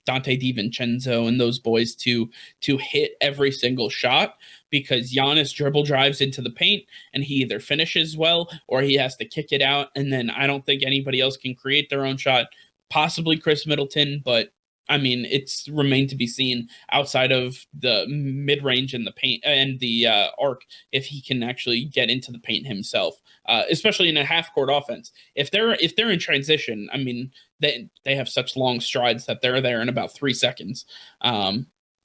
Dante DiVincenzo and those boys to hit every single shot. because Giannis dribble drives into the paint and he either finishes well or he has to kick it out. And then I don't think anybody else can create their own shot. Possibly Chris Middleton, but I mean, it's remained to be seen outside of the mid range and the paint and the arc if he can actually get into the paint himself, especially in a half court offense. If they're in transition, I mean, they have such long strides that they're there in about 3 seconds.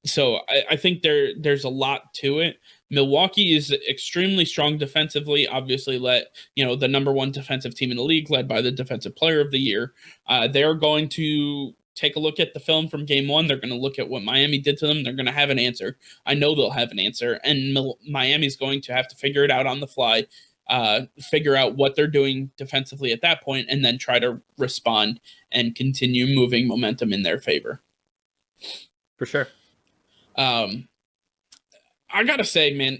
So I think there's a lot to it. Milwaukee is extremely strong defensively. Obviously, the number one defensive team in the league, led by the Defensive Player of the Year. They're going to take a look at the film from game one. They're going to look at what Miami did to them. They're going to have an answer. I know they'll have an answer, and Miami's going to have to figure it out on the fly, figure out what they're doing defensively at that point, and then try to respond and continue moving momentum in their favor. For sure. I gotta say, man,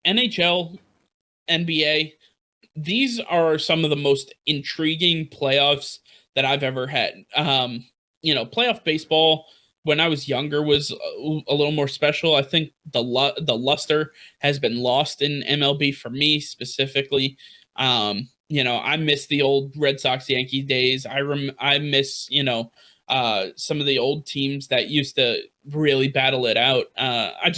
NHL, NBA, these are some of the most intriguing playoffs that I've ever had. Playoff baseball when I was younger was a little more special. I think the luster has been lost in MLB for me specifically. I miss the old Red Sox Yankee days. I miss some of the old teams that used to really battle it out. I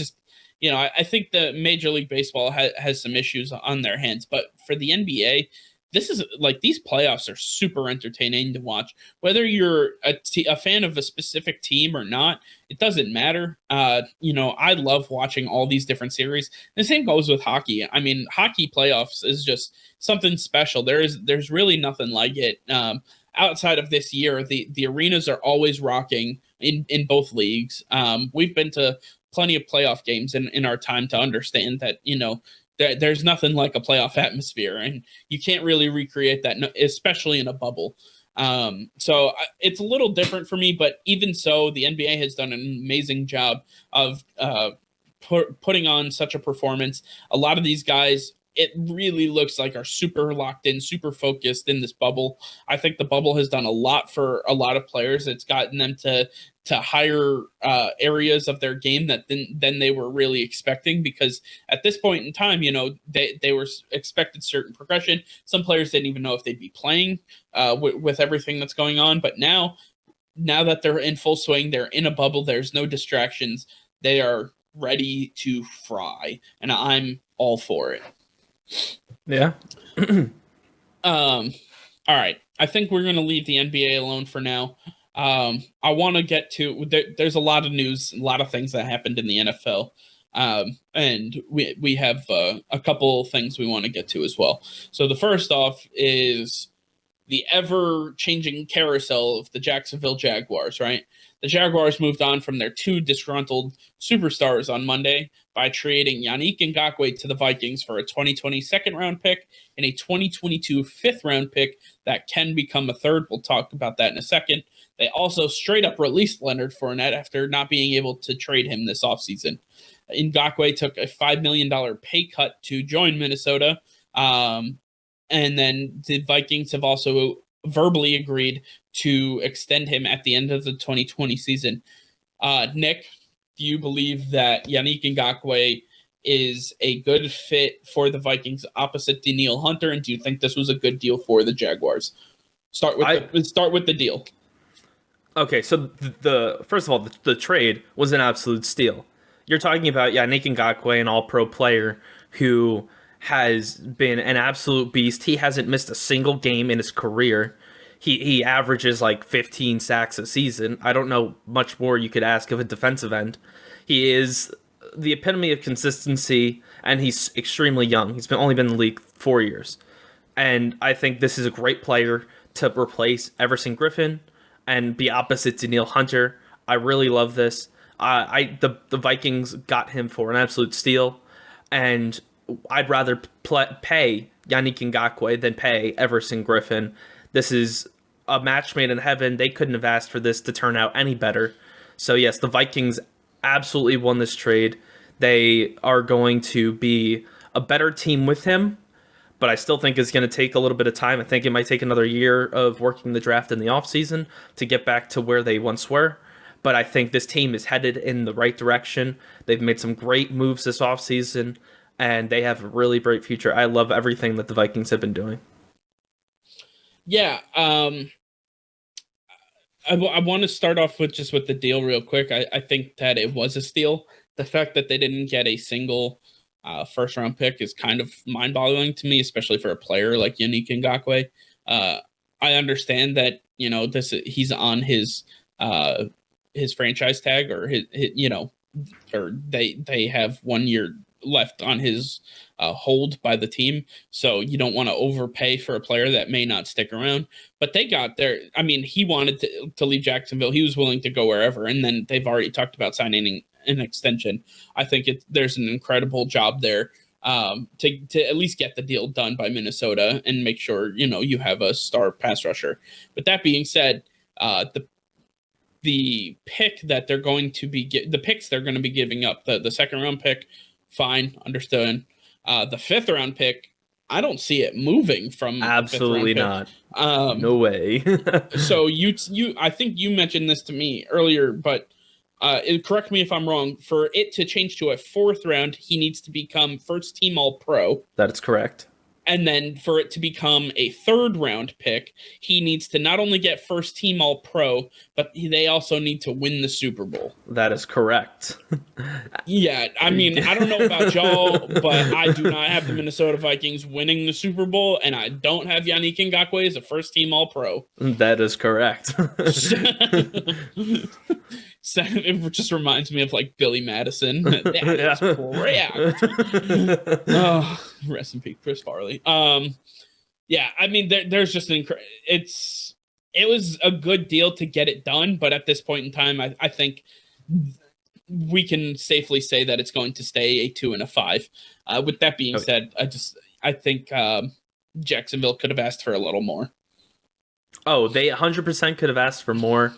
think the Major League Baseball has some issues on their hands, but for the NBA, this is these playoffs are super entertaining to watch. Whether you're a fan of a specific team or not, it doesn't matter. I love watching all these different series. The same goes with hockey. I mean, hockey playoffs is just something special. There's really nothing like it. Outside of this year, the arenas are always rocking in both leagues. We've been to plenty of playoff games in our time to understand that, there's nothing like a playoff atmosphere, and you can't really recreate that, especially in a bubble. So it's a little different for me, but even so, the NBA has done an amazing job of putting on such a performance. A lot of these guys, it really looks like are super locked in, super focused in this bubble. I think the bubble has done a lot for a lot of players. It's gotten them to higher areas of their game than they were really expecting, because at this point in time, they were expected certain progression. Some players didn't even know if they'd be playing with everything that's going on. But now that they're in full swing, they're in a bubble, there's no distractions. They are ready to fry, and I'm all for it. Yeah. All right. I think we're going to leave the NBA alone for now. I want to get to there's a lot of news, a lot of things that happened in the NFL. And we have a couple things we want to get to as well. So the first off is the ever-changing carousel of the Jacksonville Jaguars, right? The Jaguars moved on from their two disgruntled superstars on Monday by trading Yannick Ngakoue to the Vikings for a 2020 second-round pick and a 2022 fifth-round pick that can become a third. We'll talk about that in a second. They also straight-up released Leonard Fournette after not being able to trade him this offseason. Ngakoue took a $5 million pay cut to join Minnesota, and then the Vikings have also verbally agreed to extend him at the end of the 2020 season. Nick, do you believe that Yannick Ngakoue is a good fit for the Vikings opposite Danielle Hunter? And do you think this was a good deal for the Jaguars? Start with the deal. Okay, so first of all, the trade was an absolute steal. You're talking about Yannick Ngakoue, an all-pro player who has been an absolute beast. He hasn't missed a single game in his career. He averages like 15 sacks a season. I don't know much more you could ask of a defensive end. He is the epitome of consistency, and he's extremely young. He's only been in the league 4 years. And I think this is a great player to replace Everson Griffin and be opposite Danielle Hunter. I really love this. The Vikings got him for an absolute steal, and I'd rather pay Yannick Ngakoue than pay Everson Griffin. This is a match made in heaven. They couldn't have asked for this to turn out any better. So yes, the Vikings absolutely won this trade. They are going to be a better team with him, but I still think it's going to take a little bit of time. I think it might take another year of working the draft in the offseason to get back to where they once were. but I think this team is headed in the right direction. They've made some great moves this offseason, and they have a really bright future. I love everything that the Vikings have been doing. Yeah, I want to start off with the deal real quick. I think that it was a steal. The fact that they didn't get a single first round pick is kind of mind boggling to me, especially for a player like Yannick Ngakoue. I understand that he's on his franchise tag, or his or they have 1 year left on his hold by the team. So you don't want to overpay for a player that may not stick around. But they got there. I mean, he wanted to leave Jacksonville. He was willing to go wherever. And then they've already talked about signing an extension. I think there's an incredible job there to at least get the deal done by Minnesota and make sure, you have a star pass rusher. But that being said, the pick that they're going to be the picks they're going to be giving up, the second round pick, fine, understood. The fifth round pick, I don't see it moving from absolutely not. No way. So I think you mentioned this to me earlier, but correct me if I'm wrong. For it to change to a fourth round, he needs to become first team All Pro. That is correct. And then for it to become a third round pick, he needs to not only get first team All Pro, but they also need to win the Super Bowl. That is correct. Yeah, I mean, I don't know about y'all, but I do not have the Minnesota Vikings winning the Super Bowl, and I don't have Yannick Ngakoue as a first team All Pro. That is correct. So it just reminds me of like Billy Madison. That is correct. Oh, rest in peace, Chris Farley. Yeah, I mean, there's just it was a good deal to get it done, but at this point in time, I think we can safely say that it's going to stay a 2 and a 5. With that being said, I think Jacksonville could have asked for a little more. Oh, they 100% could have asked for more.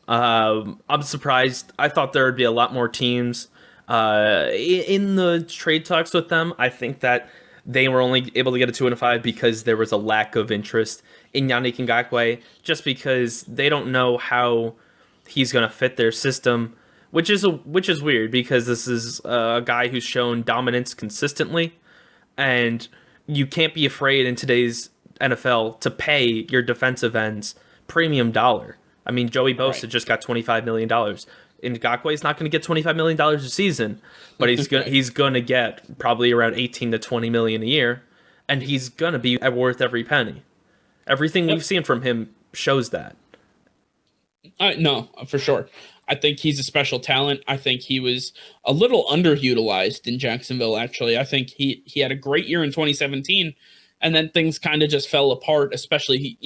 I'm surprised. I thought there would be a lot more teams in the trade talks with them. I think that they were only able to get a 2 and a 5 because there was a lack of interest in Yannick Ngakoue, just because they don't know how he's going to fit their system, which is weird, because this is a guy who's shown dominance consistently, and you can't be afraid in today's NFL to pay your defensive ends premium dollar. I mean, Joey Bosa just got $25 million. Ngakoue is not going to get $25 million a season, but he's going to get probably around 18 to 20 million a year, and he's going to be worth every penny. Everything we've seen from him shows that. No, for sure. I think he's a special talent. I think he was a little underutilized in Jacksonville, actually. I think he had a great year in 2017, and then things kind of just fell apart, especially,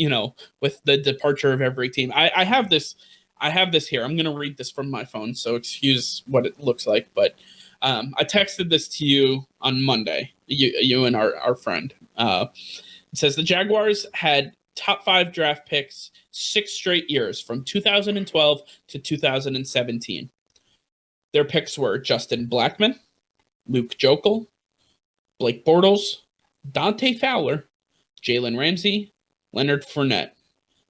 with the departure of every team. I have this here. I'm going to read this from my phone, so excuse what it looks like. But I texted this to you on Monday, you and our friend. It says the Jaguars had top 5 draft picks 6 straight years from 2012 to 2017. Their picks were Justin Blackmon, Luke Joeckel, Blake Bortles, Dante Fowler, Jalen Ramsey, Leonard Fournette,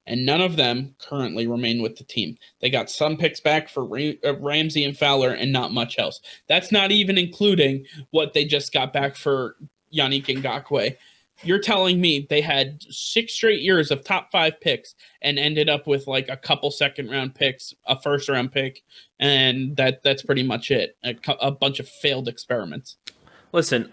and none of them currently remain with the team. They got some picks back for Ramsey and Fowler and not much else. That's not even including what they just got back for Yannick Ngakoue. You're telling me they had 6 straight years of top 5 picks and ended up with like a couple second-round picks, a first-round pick, and that's pretty much it. A bunch of failed experiments. Listen,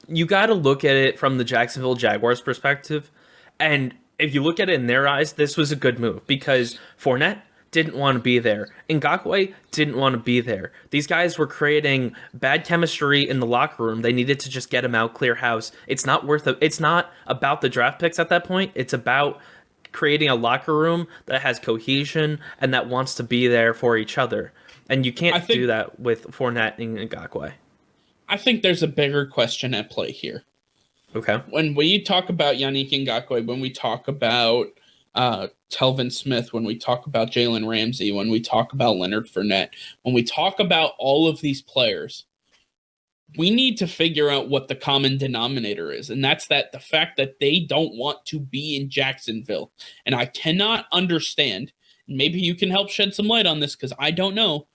you got to look at it from the Jacksonville Jaguars perspective, and if you look at it in their eyes, this was a good move because Fournette didn't want to be there. Ngakoue didn't want to be there. These guys were creating bad chemistry in the locker room. They needed to just get him out, clear house. It's not about the draft picks at that point. It's about creating a locker room that has cohesion and that wants to be there for each other. And you can't do that with Fournette and Ngakoue. I think there's a bigger question at play here. Okay. When we talk about Yannick Ngakoue, when we talk about Telvin Smith, when we talk about Jalen Ramsey, when we talk about Leonard Fournette, when we talk about all of these players, we need to figure out what the common denominator is. And that's the fact that they don't want to be in Jacksonville. And I cannot understand maybe you can help shed some light on this because I don't know.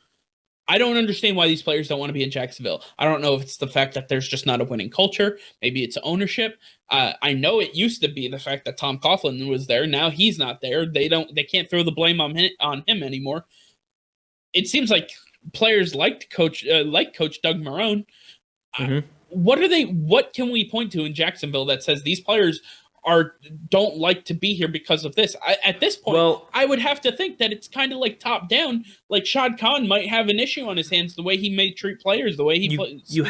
I don't understand why these players don't want to be in Jacksonville. I don't know if it's the fact that there's just not a winning culture. Maybe it's ownership. I know it used to be the fact that Tom Coughlin was there. Now he's not there. They can't throw the blame on him anymore. It seems like players like Coach Doug Marrone. Mm-hmm. What can we point to in Jacksonville that says these players don't like to be here because of this? At this point, I would have to think that it's kind of like top down. Like Shad Khan might have an issue on his hands the way he may treat players, the way he you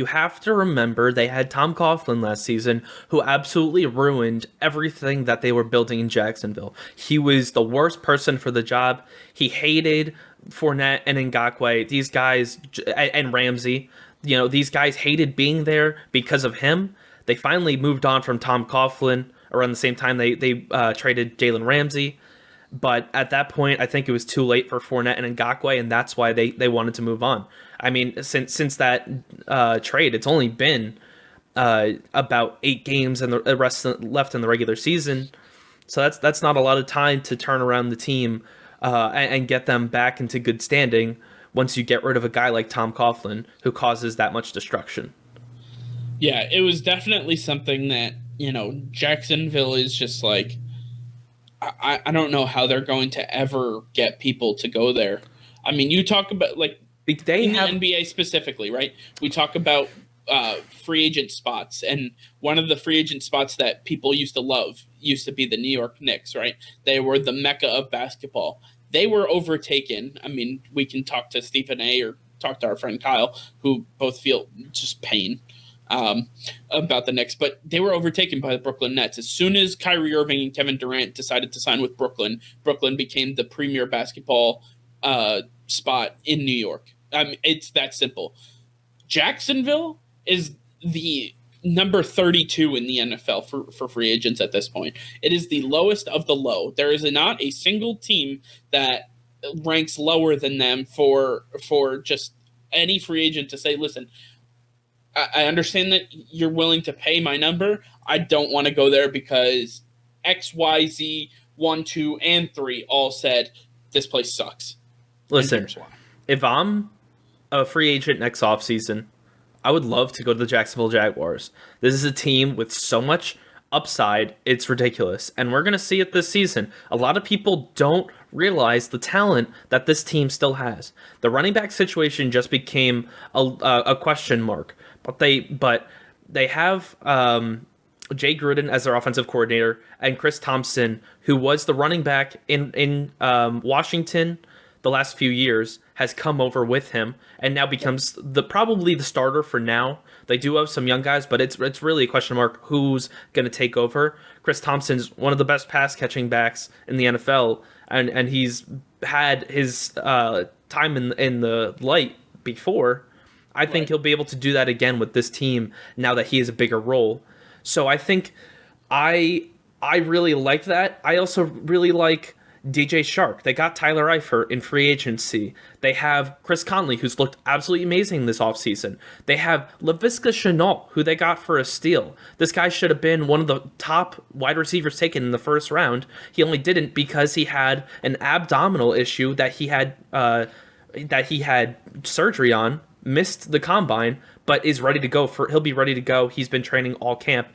have to remember they had Tom Coughlin last season, who absolutely ruined everything that they were building in Jacksonville. He was the worst person for the job. He hated Fournette and Ngakoue. These guys and Ramsey. These guys hated being there because of him. They finally moved on from Tom Coughlin around the same time they traded Jalen Ramsey. But at that point, I think it was too late for Fournette and Ngakoue, and that's why they wanted to move on. I mean, since that trade, it's only been about 8 games and the rest left in the regular season. So that's not a lot of time to turn around the team and get them back into good standing once you get rid of a guy like Tom Coughlin who causes that much destruction. Yeah, it was definitely something that, Jacksonville is just like, I don't know how they're going to ever get people to go there. I mean, you talk about, like, the NBA specifically, right? We talk about free agent spots, and one of the free agent spots that people used to love used to be the New York Knicks, right? They were the mecca of basketball. They were overtaken. I mean, we can talk to Stephen A. or talk to our friend Kyle, who both feel just pain about the Knicks, but they were overtaken by the Brooklyn Nets. As soon as Kyrie Irving and Kevin Durant decided to sign with Brooklyn became the premier basketball spot in New York. It's that simple. Jacksonville is the number 32 in the NFL for free agents at this point. It is the lowest of the low. There is not a single team that ranks lower than them for just any free agent to say, listen, I understand that you're willing to pay my number. I don't want to go there because X, Y, Z, 1, 2, and 3 all said this place sucks. Listen, if I'm a free agent next offseason, I would love to go to the Jacksonville Jaguars. This is a team with so much upside, it's ridiculous. And we're going to see it this season. A lot of people don't realize the talent that this team still has. The running back situation just became a question mark. But they have Jay Gruden as their offensive coordinator and Chris Thompson, who was the running back in Washington the last few years, has come over with him and now becomes probably the starter for now. They do have some young guys, but it's really a question mark who's going to take over. Chris Thompson's one of the best pass catching backs in the NFL, and he's had his time in the light before. I think he'll be able to do that again with this team now that he has a bigger role. So I think I really like that. I also really like DJ Shark. They got Tyler Eifert in free agency. They have Chris Conley, who's looked absolutely amazing this offseason. They have Laviska Shenault, who they got for a steal. This guy should have been one of the top wide receivers taken in the first round. He only didn't because he had an abdominal issue that he had surgery on, missed the combine, but is ready to go. He'll be ready to go. He's been training all camp.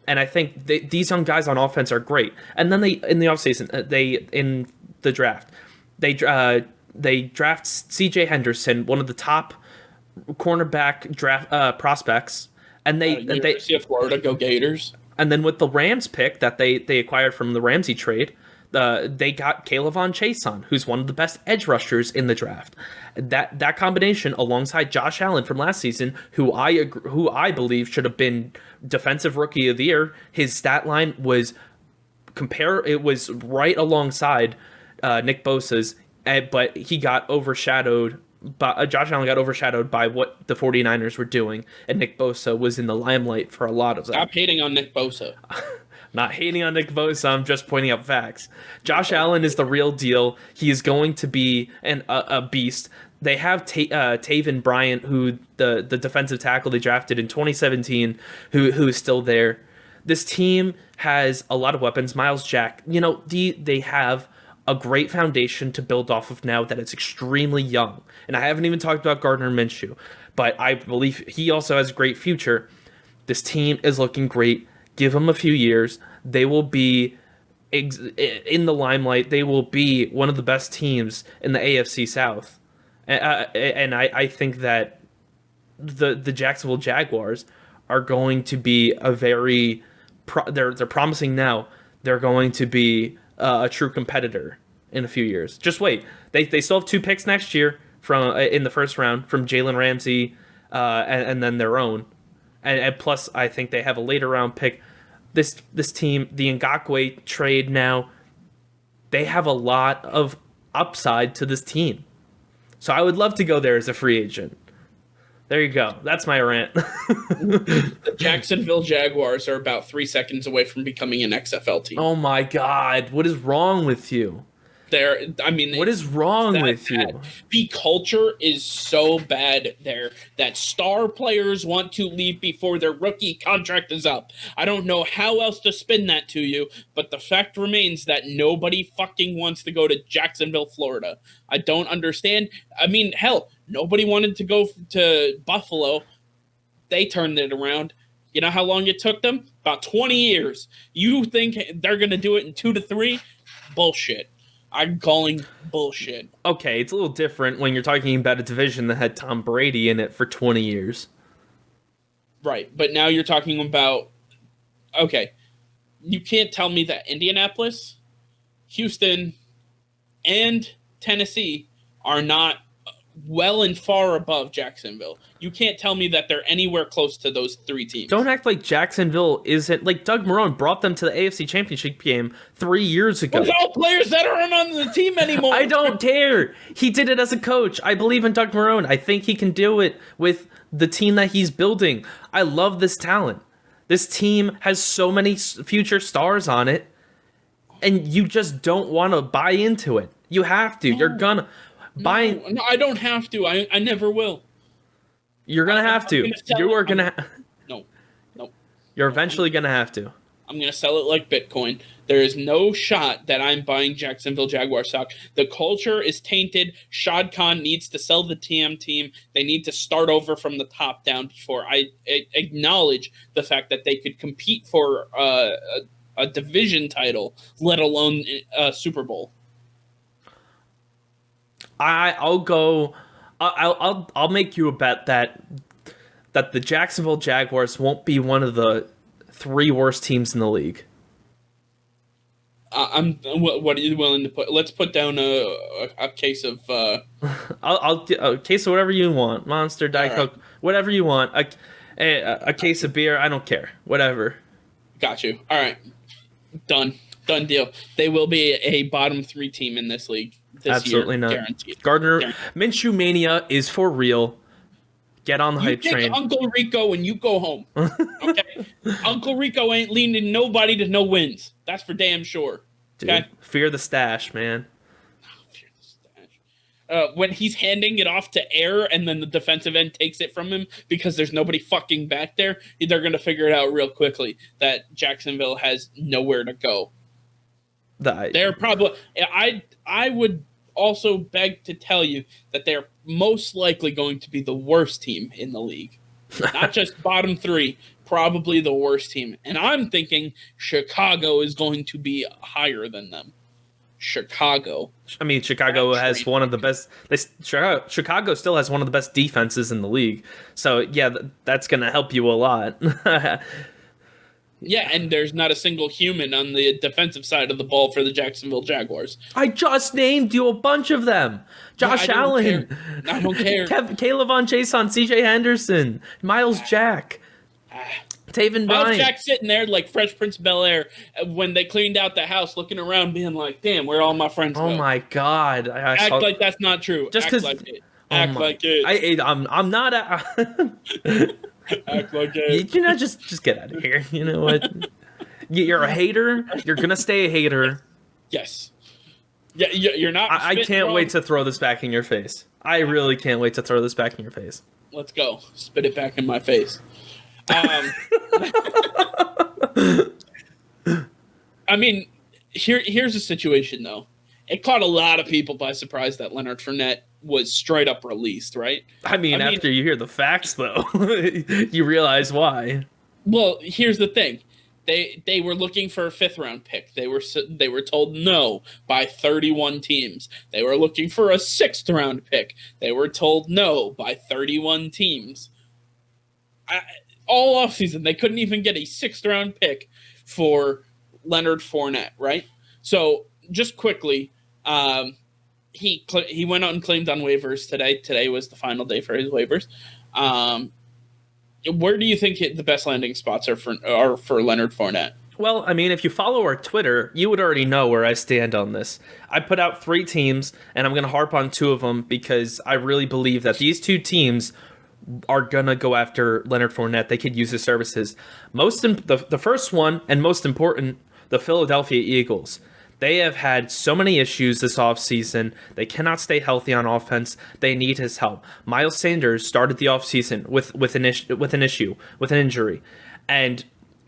And I think these young guys on offense are great. And then in the offseason, in the draft, they draft C.J. Henderson, one of the top cornerback draft prospects. And University of Florida, go Gators. And then with the Rams pick that they acquired from the Ramsey trade, they got Kayvon Chason, who's one of the best edge rushers in the draft. That combination, alongside Josh Allen from last season, who I believe should have been Defensive Rookie of the Year. His stat line was right alongside Nick Bosa's, but he got overshadowed. Josh Allen got overshadowed by what the 49ers were doing, and Nick Bosa was in the limelight for a lot of that. Stop hating on Nick Bosa. Not hating on Nick Bosa, I'm just pointing out facts. Josh Allen is the real deal. He is going to be a beast. They have Taven Bryant, who the defensive tackle they drafted in 2017, who is still there. This team has a lot of weapons. Miles Jack, they have a great foundation to build off of now that it's extremely young. And I haven't even talked about Gardner Minshew, but I believe he also has a great future. This team is looking great. Give them a few years. They will be in the limelight. They will be one of the best teams in the AFC South. And I think that the Jacksonville Jaguars are going to be a very they're promising now. They're going to be a true competitor in a few years. Just wait. They still have 2 picks next year from in the first round from Jalen Ramsey and then their own. And plus, I think they have a later round pick. This team, the Ngakoue trade now, they have a lot of upside to this team. So I would love to go there as a free agent. There you go. That's my rant. The Jacksonville Jaguars are about 3 seconds away from becoming an XFL team. Oh my God. What is wrong with you? What is wrong with you? The culture is so bad there that star players want to leave before their rookie contract is up. I don't know how else to spin that to you, but the fact remains that nobody fucking wants to go to Jacksonville, Florida. I don't understand. I mean, hell, nobody wanted to go to Buffalo. They turned it around. You know how long it took them? About 20 years. You think they're going to do it in 2 to 3? Bullshit. I'm calling bullshit. Okay, it's a little different when you're talking about a division that had Tom Brady in it for 20 years. Right, but now you're talking about... Okay, you can't tell me that Indianapolis, Houston, and Tennessee are not well and far above Jacksonville. You can't tell me that they're anywhere close to those 3 teams. Don't act like Jacksonville isn't... Like, Doug Marrone brought them to the AFC Championship game 3 years ago. Those are all players that aren't on the team anymore. I don't care. He did it as a coach. I believe in Doug Marrone. I think he can do it with the team that he's building. I love this talent. This team has so many future stars on it, and you just don't want to buy into it. You have to. You're gonna... No, I don't have to. I never will. You're gonna have to. You are gonna. No. You're eventually gonna have to. I'm gonna sell it like Bitcoin. There is no shot that I'm buying Jacksonville Jaguar stock. The culture is tainted. Shad Khan needs to sell the TM team. They need to start over from the top down before I acknowledge the fact that they could compete for a division title, let alone a Super Bowl. I'll go. I'll make you a bet that the Jacksonville Jaguars won't be one of the 3 worst teams in the league. What are you willing to put? Let's put down a case of. I'll a case of whatever you want. Monster, Diet Coke, whatever you want. A case of beer. I don't care. Whatever. Got you. All right. Done deal. They will be a bottom 3 team in this league. Absolutely year, not. Guaranteed. Gardner Minshew mania is for real. Get on the hype train. You take Uncle Rico and you go home. Okay? Uncle Rico ain't leading nobody to no wins. That's for damn sure. Okay? Dude, fear the stash, man. Fear the stash. When he's handing it off to Air and then the defensive end takes it from him because there's nobody fucking back there, they're going to figure it out real quickly that Jacksonville has nowhere to go. They're probably... I would also beg to tell you that they're most likely going to be the worst team in the league. Not just bottom 3, probably the worst team. And I'm thinking Chicago is going to be higher than them. Chicago. I mean, Chicago has one of the best... Chicago still has one of the best defenses in the league. So, yeah, that's going to help you a lot. Yeah, and there's not a single human on the defensive side of the ball for the Jacksonville Jaguars. I just named you a bunch of them. Josh Allen. I don't care. Caleb Von Jason, CJ Henderson, Miles Jack, Taven Bryan. Miles Jack sitting there like Fresh Prince of Bel-Air when they cleaned out the house, looking around being like, damn, where all my friends go? Oh, my God. Act like that's not true. Act like it. Act like it. I'm not... Act like it. You know, just get out of here. You know what? You're a hater. You're gonna stay a hater. Yes. Yeah, you're not. I can't wait to throw this back in your face. I really can't wait to throw this back in your face. Let's go. Spit it back in my face. I mean, here's the situation though. it caught a lot of people by surprise that Leonard Fournette was straight up released, right? I mean, after you hear the facts, though, you realize why. Well, here's the thing. They were looking for a 5th-round pick. They were told no by 31 teams. They were looking for a 6th-round pick. They were told no by 31 teams. All offseason, they couldn't even get a 6th-round pick for Leonard Fournette, right? So, just quickly, he went out and claimed on waivers today. Today was the final day for his waivers. Where do you think the best landing spots are for Leonard Fournette? Well, I mean, if you follow our Twitter, you would already know where I stand on this. I put out 3 teams, and I'm going to harp on 2 of them because I really believe that these 2 teams are going to go after Leonard Fournette. They could use his services. The first one, and most important, the Philadelphia Eagles. They have had so many issues this offseason. They cannot stay healthy on offense. They need his help. Miles Sanders started the offseason with an injury. And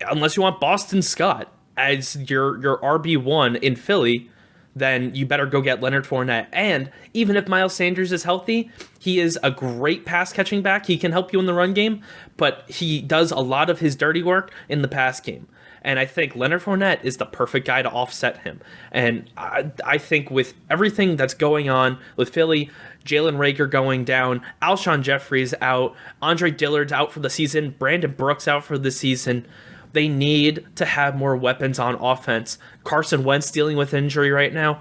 unless you want Boston Scott as your RB1 in Philly, then you better go get Leonard Fournette. And even if Miles Sanders is healthy, he is a great pass-catching back. He can help you in the run game, but he does a lot of his dirty work in the pass game. And I think Leonard Fournette is the perfect guy to offset him. And I think with everything that's going on with Philly, Jalen Reagor going down, Alshon Jeffrey's out, Andre Dillard's out for the season, Brandon Brooks out for the season, they need to have more weapons on offense. Carson Wentz dealing with injury right now.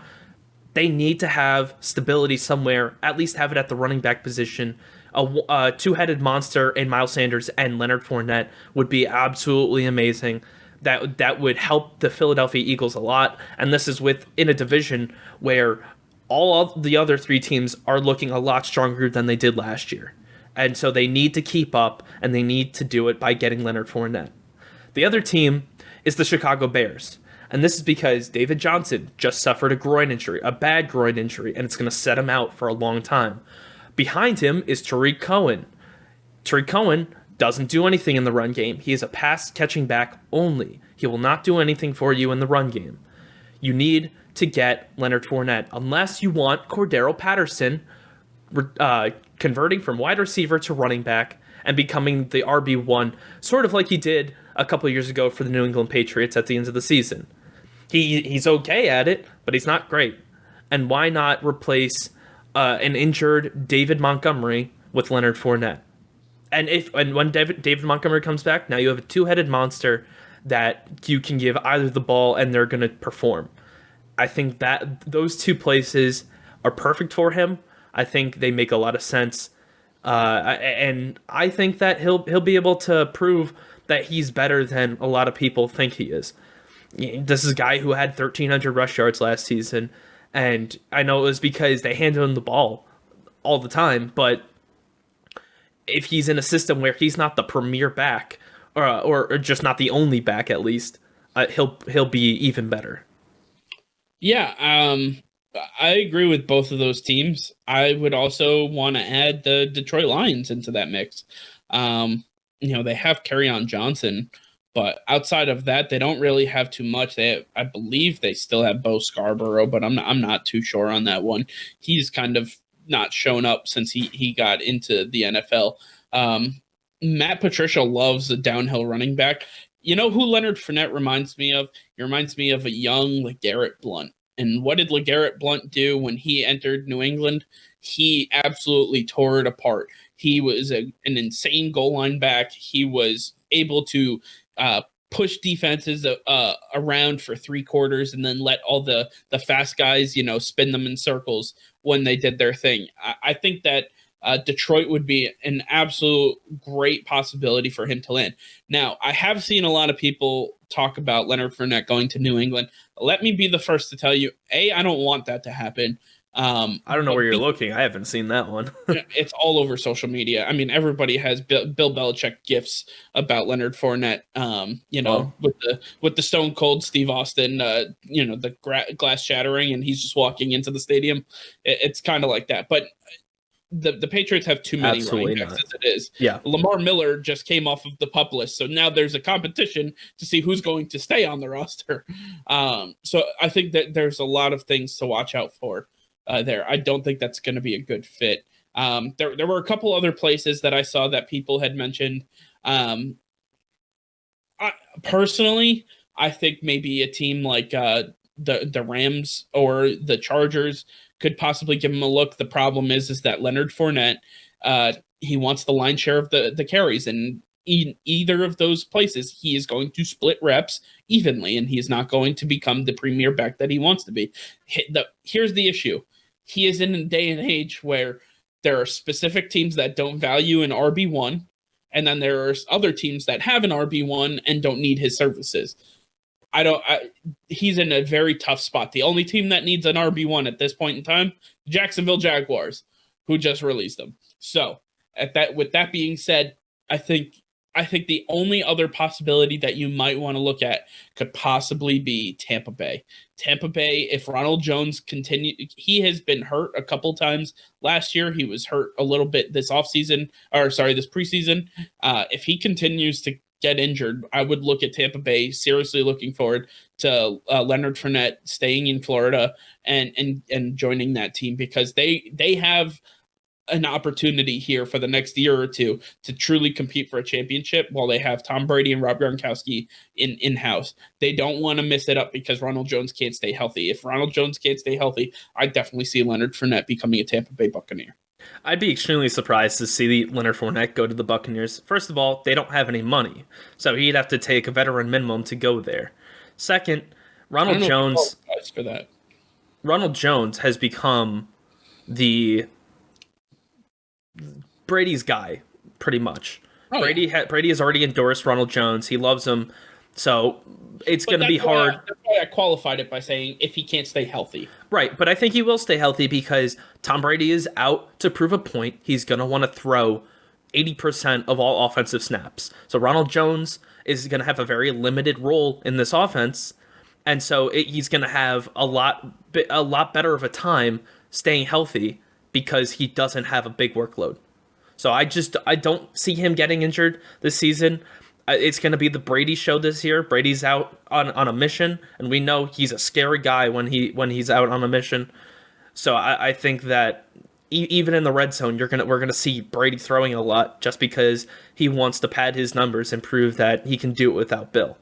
They need to have stability somewhere, at least have it at the running back position. A 2-headed monster in Miles Sanders and Leonard Fournette would be absolutely amazing. That would help the Philadelphia Eagles a lot. And this is in a division where all of the other 3 teams are looking a lot stronger than they did last year. And so they need to keep up, and they need to do it by getting Leonard Fournette. The other team is the Chicago Bears. And this is because David Johnson just suffered a bad groin injury, and it's going to set him out for a long time. Behind him is Tariq Cohen. Tariq Cohen doesn't do anything in the run game. He is a pass-catching back only. He will not do anything for you in the run game. You need to get Leonard Fournette, unless you want Cordero Patterson converting from wide receiver to running back and becoming the RB1, sort of like he did a couple years ago for the New England Patriots at the end of the season. He's okay at it, but he's not great. And why not replace an injured David Montgomery with Leonard Fournette? And when David Montgomery comes back, now you have a 2-headed monster that you can give either the ball and they're going to perform. I think that those 2 places are perfect for him. I think they make a lot of sense. And I think that he'll be able to prove that he's better than a lot of people think he is. This is a guy who had 1,300 rush yards last season. And I know it was because they handed him the ball all the time, but if he's in a system where he's not the premier back, or just not the only back at least, he'll be even better. Yeah, I agree with both of those teams. I would also want to add the Detroit Lions into that mix. They have Kerryon Johnson, but outside of that, they don't really have too much. I believe they still have Bo Scarborough, but I'm not too sure on that one. He's kind of not shown up since he got into the NFL. Matt Patricia loves a downhill running back. You know who Leonard Fournette reminds me of? He reminds me of a young LeGarrette Blount. And what did LeGarrette Blount do when he entered New England? He absolutely tore it apart. He was an insane goal line back. He was able to push defenses around for 3 quarters and then let all the fast guys, spin them in circles when they did their thing. I think that Detroit would be an absolute great possibility for him to land. Now, I have seen a lot of people talk about Leonard Fournette going to New England. Let me be the first to tell you, I don't want that to happen. I don't know where you're looking. I haven't seen that one. It's all over social media. I mean, everybody has Bill Belichick gifs about Leonard Fournette. With the Stone Cold Steve Austin, the glass shattering, and he's just walking into the stadium. It's kind of like that. But the Patriots have too many Absolutely running backs not. as it is. Yeah. Lamar Miller just came off of the PUP list, so now there's a competition to see who's going to stay on the roster. So I think that there's a lot of things to watch out for there. I don't think that's going to be a good fit. There were a couple other places that I saw that people had mentioned. Personally, I think maybe a team like the Rams or the Chargers could possibly give him a look. The problem is that Leonard Fournette, he wants the line share of the carries, and in either of those places, he is going to split reps evenly, and he is not going to become the premier back that he wants to be. Here's the issue. He is in a day and age where there are specific teams that don't value an RB1, and then there are other teams that have an RB1 and don't need his services. He's in a very tough spot. The only team that needs an RB1 at this point in time, Jacksonville Jaguars, who just released them. So, with that being said, I think the only other possibility that you might want to look at could possibly be Tampa Bay. Tampa Bay, if Ronald Jones he has been hurt a couple times last year. He was hurt a little bit this preseason. If he continues to get injured, I would look at Tampa Bay seriously looking forward to Leonard Fournette staying in Florida and joining that team, because they have an opportunity here for the next year or two to truly compete for a championship while they have Tom Brady and Rob Gronkowski in-house. They don't want to miss it up because Ronald Jones can't stay healthy. If Ronald Jones can't stay healthy, I definitely see Leonard Fournette becoming a Tampa Bay Buccaneer. I'd be extremely surprised to see Leonard Fournette go to the Buccaneers. First of all, they don't have any money, so he'd have to take a veteran minimum to go there. Second, Ronald Jones has become the Brady's guy, pretty much. Brady has already endorsed Ronald Jones. He loves him. So it's going to be hard. That's why I qualified it by saying if he can't stay healthy. Right, but I think he will stay healthy because Tom Brady is out to prove a point. He's going to want to throw 80% of all offensive snaps. So Ronald Jones is going to have a very limited role in this offense, and so he's going to have a lot better of a time staying healthy because he doesn't have a big workload. So I don't see him getting injured this season. It's going to be the Brady show this year. Brady's out on a mission, and we know he's a scary guy when he's out on a mission. So I think that even in the red zone, we're gonna see Brady throwing a lot just because he wants to pad his numbers and prove that he can do it without Bill.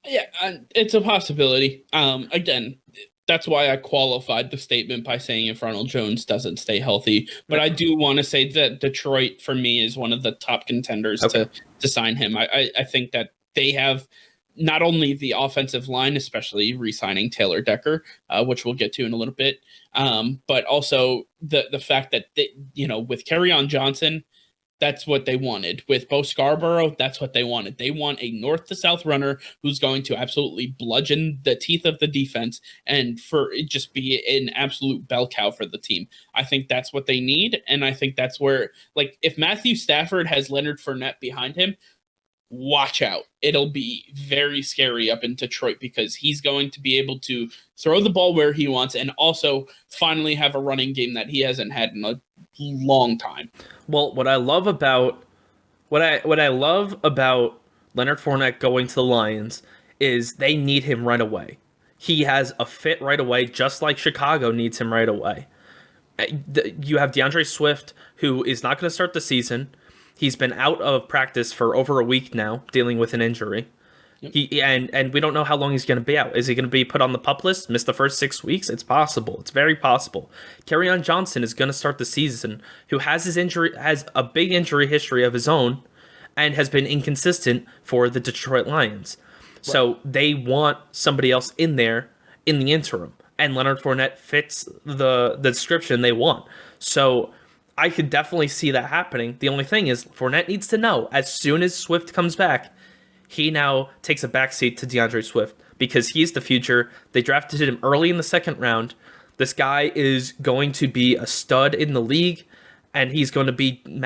Yeah, it's a possibility. Again, that's why I qualified the statement by saying if Ronald Jones doesn't stay healthy. But I do want to say that Detroit, for me, is one of the top contenders to sign him. I think that they have not only the offensive line, especially re-signing Taylor Decker, which we'll get to in a little bit, but also the fact that with Kerryon Johnson, that's what they wanted. With Bo Scarborough, that's what they wanted. They want a north to south runner who's going to absolutely bludgeon the teeth of the defense and just be an absolute bell cow for the team. I think that's what they need, and I think that's where, if Matthew Stafford has Leonard Fournette behind him, watch out. It'll be very scary up in Detroit because he's going to be able to throw the ball where he wants and also finally have a running game that he hasn't had in a long time. Well, what I love about Leonard Fournette going to the Lions is they need him right away. He has a fit right away, just like Chicago needs him right away. You have DeAndre Swift, who is not going to start the season. He's been out of practice for over a week now, dealing with an injury. Yep. And we don't know how long he's going to be out. Is he going to be put on the PUP list, miss the first 6 weeks? It's possible. It's very possible. Kerryon Johnson is going to start the season, who has a big injury history of his own, and has been inconsistent for the Detroit Lions. Right. So they want somebody else in there in the interim, and Leonard Fournette fits the description they want. So I could definitely see that happening. The only thing is, Fournette needs to know, as soon as Swift comes back, he now takes a backseat to DeAndre Swift because he's the future. They drafted him early in the second round. This guy is going to be a stud in the league, and he's going to be one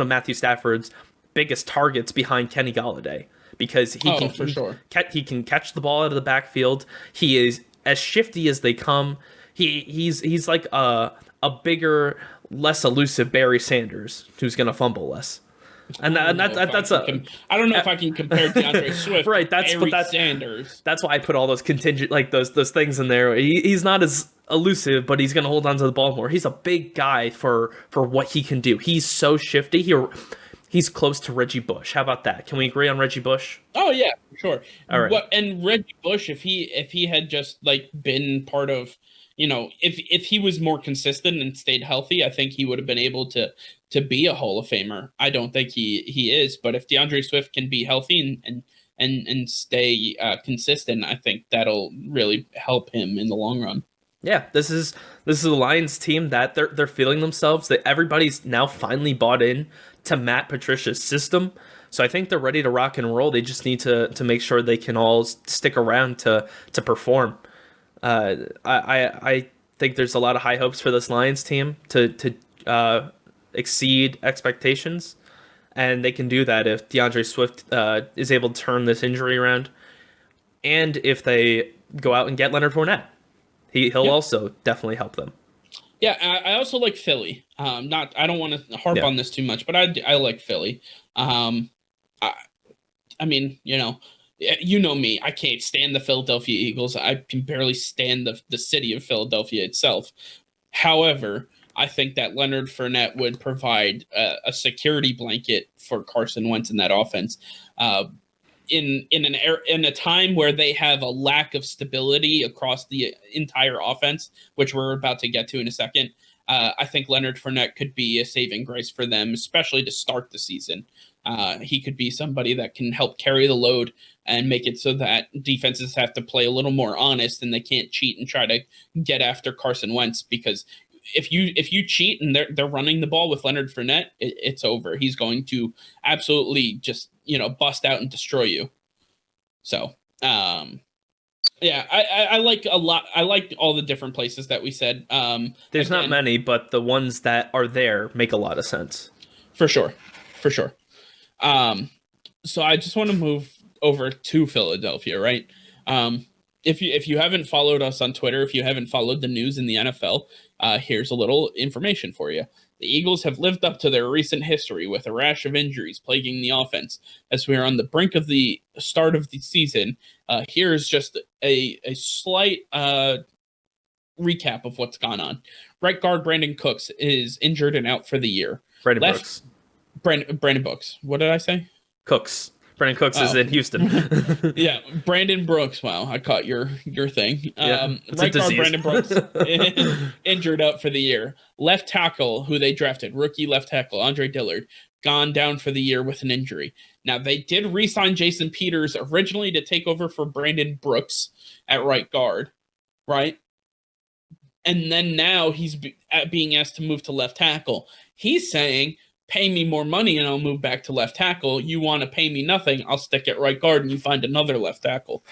of Matthew Stafford's biggest targets behind Kenny Golladay because he can catch the ball out of the backfield. He is as shifty as they come. He's like a a bigger, less elusive Barry Sanders who's going to fumble less. And I don't know if I can compare DeAndre Swift right. to Sanders. That's why I put all those contingent, like those things in there. He's not as elusive, but he's going to hold on to the ball more. He's a big guy for what he can do. He's so shifty. He's close to Reggie Bush. How about that? Can we agree on Reggie Bush? Oh yeah, for sure. All right. And Reggie Bush, if he had just like been part of, if he was more consistent and stayed healthy, I think he would have been able to be a Hall of Famer. I don't think he is, but if DeAndre Swift can be healthy and stay consistent, I think that'll really help him in the long run. Yeah, this is a Lions team that they're feeling themselves. That everybody's now finally bought in to Matt Patricia's system. So I think they're ready to rock and roll. They just need to make sure they can all stick around to perform. I think there's a lot of high hopes for this Lions team to exceed expectations, and they can do that if DeAndre Swift is able to turn this injury around, and if they go out and get Leonard Fournette. He'll also definitely help them. Yeah, I also like Philly. I don't want to harp on this too much, but I like Philly. I mean, you know me. I can't stand the Philadelphia Eagles. I can barely stand the city of Philadelphia itself. However, I think that Leonard Fournette would provide a security blanket for Carson Wentz in that offense. In a time where they have a lack of stability across the entire offense, which we're about to get to in a second, I think Leonard Fournette could be a saving grace for them, especially to start the season. He could be somebody that can help carry the load and make it so that defenses have to play a little more honest and they can't cheat and try to get after Carson Wentz, because if you cheat and they're running the ball with Leonard Fournette, it's over. He's going to absolutely just bust out and destroy you. So yeah, I like a lot. I like all the different places that we said. There's not many, but the ones that are there make a lot of sense. For sure. So I just want to move over to Philadelphia, right? If you haven't followed us on Twitter, if you haven't followed the news in the NFL, here's a little information for you. The Eagles have lived up to their recent history with a rash of injuries plaguing the offense. As we are on the brink of the start of the season, here's just a slight recap of what's gone on. Right guard Brandon Cooks is injured and out for the year. Brandon Brooks. What did I say? Cooks. Brandon Cooks is in Houston. Yeah, Brandon Brooks. Wow, I caught your thing. Yeah, right guard Brandon Brooks injured out for the year. Left tackle, who they drafted, rookie left tackle Andre Dillard, gone down for the year with an injury. Now, they did re-sign Jason Peters originally to take over for Brandon Brooks at right guard, right? And then now he's being asked to move to left tackle. He's saying, pay me more money and I'll move back to left tackle. You want to pay me nothing, I'll stick at right guard and you find another left tackle.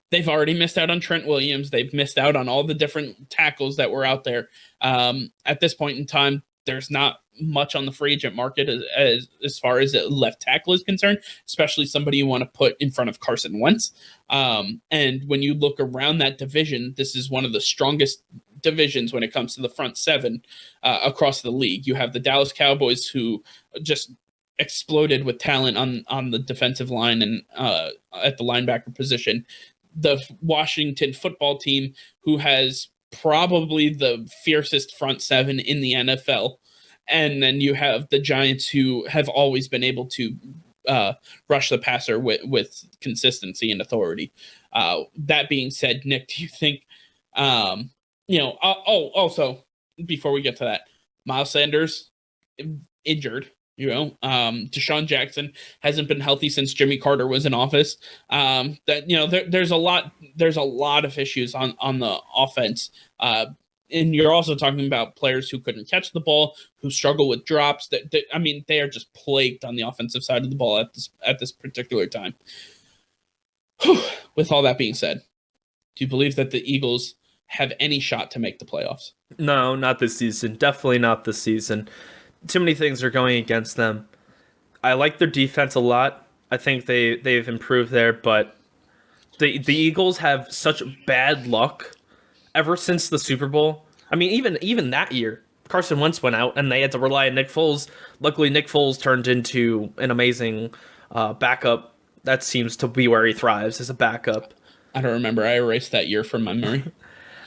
They've already missed out on Trent Williams. They've missed out on all the different tackles that were out there. At this point in time, there's not much on the free agent market as far as a left tackle is concerned, especially somebody you want to put in front of Carson Wentz. And when you look around that division, this is one of the strongest divisions when it comes to the front seven across the league. You have the Dallas Cowboys, who just exploded with talent on the defensive line and at the linebacker position. The Washington football team, who has probably the fiercest front seven in the NFL. And then you have the Giants, who have always been able to rush the passer with consistency and authority. That being said, Nick, do you think, also, before we get to that, Miles Sanders injured, Deshaun Jackson hasn't been healthy since Jimmy Carter was in office. There's a lot of issues on the offense. And you're also talking about players who couldn't catch the ball, who struggle with drops. They are just plagued on the offensive side of the ball at this particular time. With all that being said, do you believe that the Eagles have any shot to make the playoffs? No, not this season. Definitely not this season. Too many things are going against them. I like their defense a lot. I think they've improved there, but the Eagles have such bad luck ever since the Super Bowl. I mean, even that year, Carson Wentz went out, and they had to rely on Nick Foles. Luckily, Nick Foles turned into an amazing backup. That seems to be where he thrives, as a backup. I don't remember. I erased that year from memory.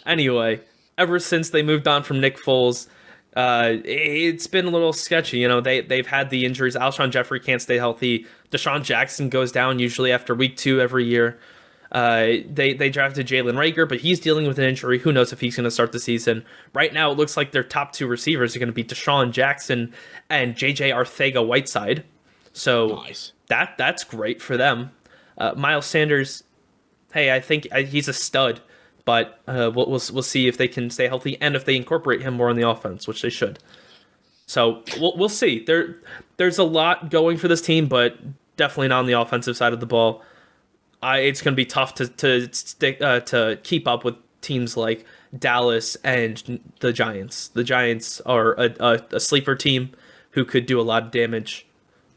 Anyway, ever since they moved on from Nick Foles, it's been a little sketchy. You know, they've had the injuries. Alshon Jeffrey can't stay healthy. Deshaun Jackson goes down usually after week 2 every year. They drafted Jalen Reagor, but he's dealing with an injury. Who knows if he's going to start the season? Right now, it looks like their top 2 receivers are going to be Deshaun Jackson and JJ Arcega-Whiteside. So Nice. That's great for them. Miles Sanders, hey, I think he's a stud, but we'll see if they can stay healthy and if they incorporate him more on the offense, which they should. So we'll see. There's a lot going for this team, but definitely not on the offensive side of the ball. It's going to be tough to keep up with teams like Dallas and the Giants. The Giants are a sleeper team who could do a lot of damage.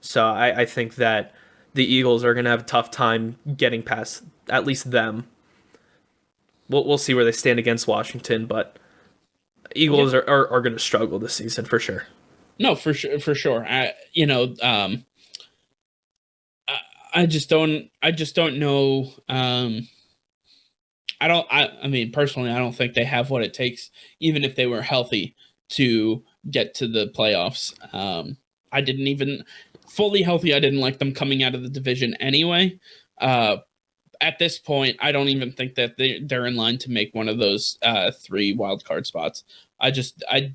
So I think that the Eagles are going to have a tough time getting past at least them. We'll see where they stand against Washington, but Eagles are going to struggle this season for sure. No, for sure. I just don't know. I mean, personally, I don't think they have what it takes, even if they were healthy, to get to the playoffs. I didn't even fully healthy. I didn't like them coming out of the division anyway. At this point, I don't even think that they're in line to make one of those 3 wild card spots. I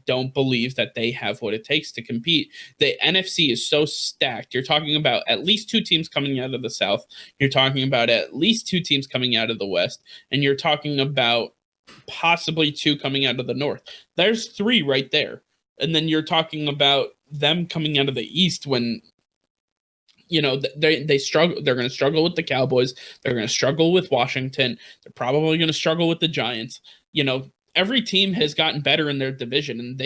don't believe that they have what it takes to compete. The NFC is so stacked. You're talking about at least 2 teams coming out of the South. You're talking about at least 2 teams coming out of the West. And you're talking about possibly 2 coming out of the North. There's 3 right there. And then you're talking about them coming out of the East when, you know, they struggle. They're going to struggle with the Cowboys. They're going to struggle with Washington. They're probably going to struggle with the Giants. You know, every team has gotten better in their division, and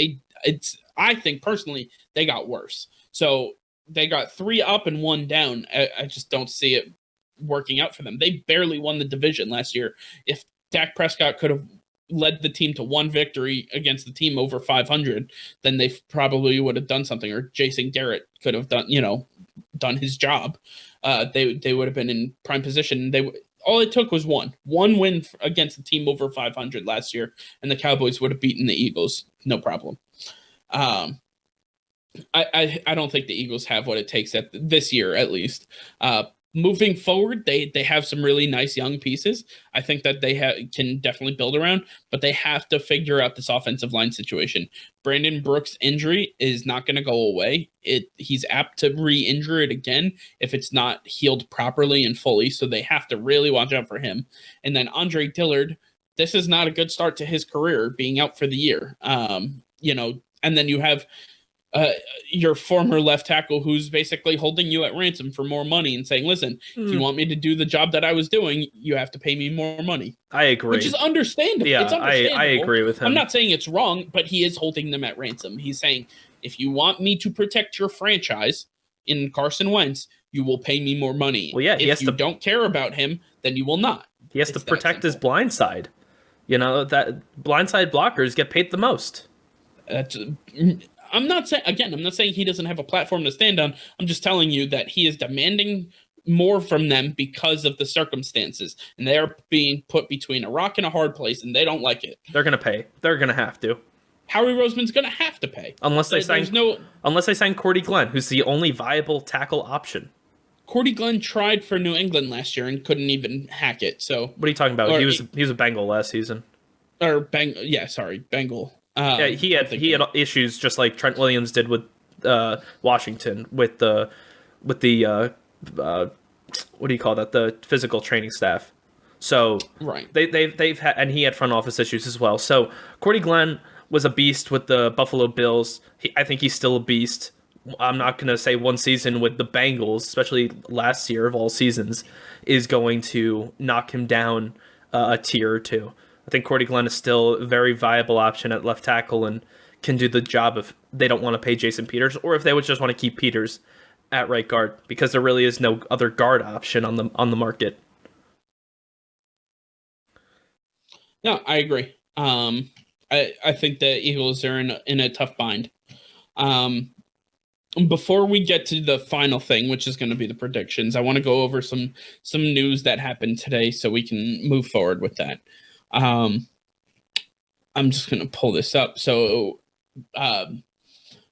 I think personally they got worse. So they got 3 up and 1 down. I just don't see it working out for them. They barely won the division last year. If Dak Prescott could have led the team to 1 victory against the team over 500, then they probably would have done something, or Jason Garrett could have done his job. They would have been in prime position. All it took was one win against the team over 500 last year, and the Cowboys would have beaten the Eagles, no problem. I don't think the Eagles have what it takes this year, at least. Moving forward, they have some really nice young pieces. I think that they can definitely build around, but they have to figure out this offensive line situation. Brandon Brooks' injury is not going to go away. He's apt to re-injure it again if it's not healed properly and fully, so they have to really watch out for him. And then Andre Dillard, this is not a good start to his career, being out for the year. And then you have your former left tackle who's basically holding you at ransom for more money and saying, listen, if you want me to do the job that I was doing, you have to pay me more money. I agree. Which is understandable. Yeah, it's understandable. I agree with him. I'm not saying it's wrong, but he is holding them at ransom. He's saying, if you want me to protect your franchise in Carson Wentz, you will pay me more money. Well, yeah, if you don't care about him, then you will not. He has to protect his blind side. You know, that blindside blockers get paid the most. I'm not saying he doesn't have a platform to stand on. I'm just telling you that he is demanding more from them because of the circumstances, and they're being put between a rock and a hard place, and they don't like it. They're going to pay. They're going to have to. Howie Roseman's going to have to pay. Unless they sign Cordy Glenn, who's the only viable tackle option. Cordy Glenn tried for New England last year and couldn't even hack it. So what are you talking about? He was a Bengal last season. Bengal. Yeah, he had issues just like Trent Williams did with Washington with the what do you call that, the physical training staff. So right, they've had, and he had front office issues as well. So Cordy Glenn was a beast with the Buffalo Bills. I think he's still a beast. I'm not going to say one season with the Bengals, especially last year of all seasons, is going to knock him down a tier or 2. I think Cordy Glenn is still a very viable option at left tackle and can do the job if they don't want to pay Jason Peters, or if they would just want to keep Peters at right guard, because there really is no other guard option on the market. No, I agree. I think the Eagles are in a tough bind. Before we get to the final thing, which is going to be the predictions, I want to go over some news that happened today so we can move forward with that. I'm just going to pull this up. So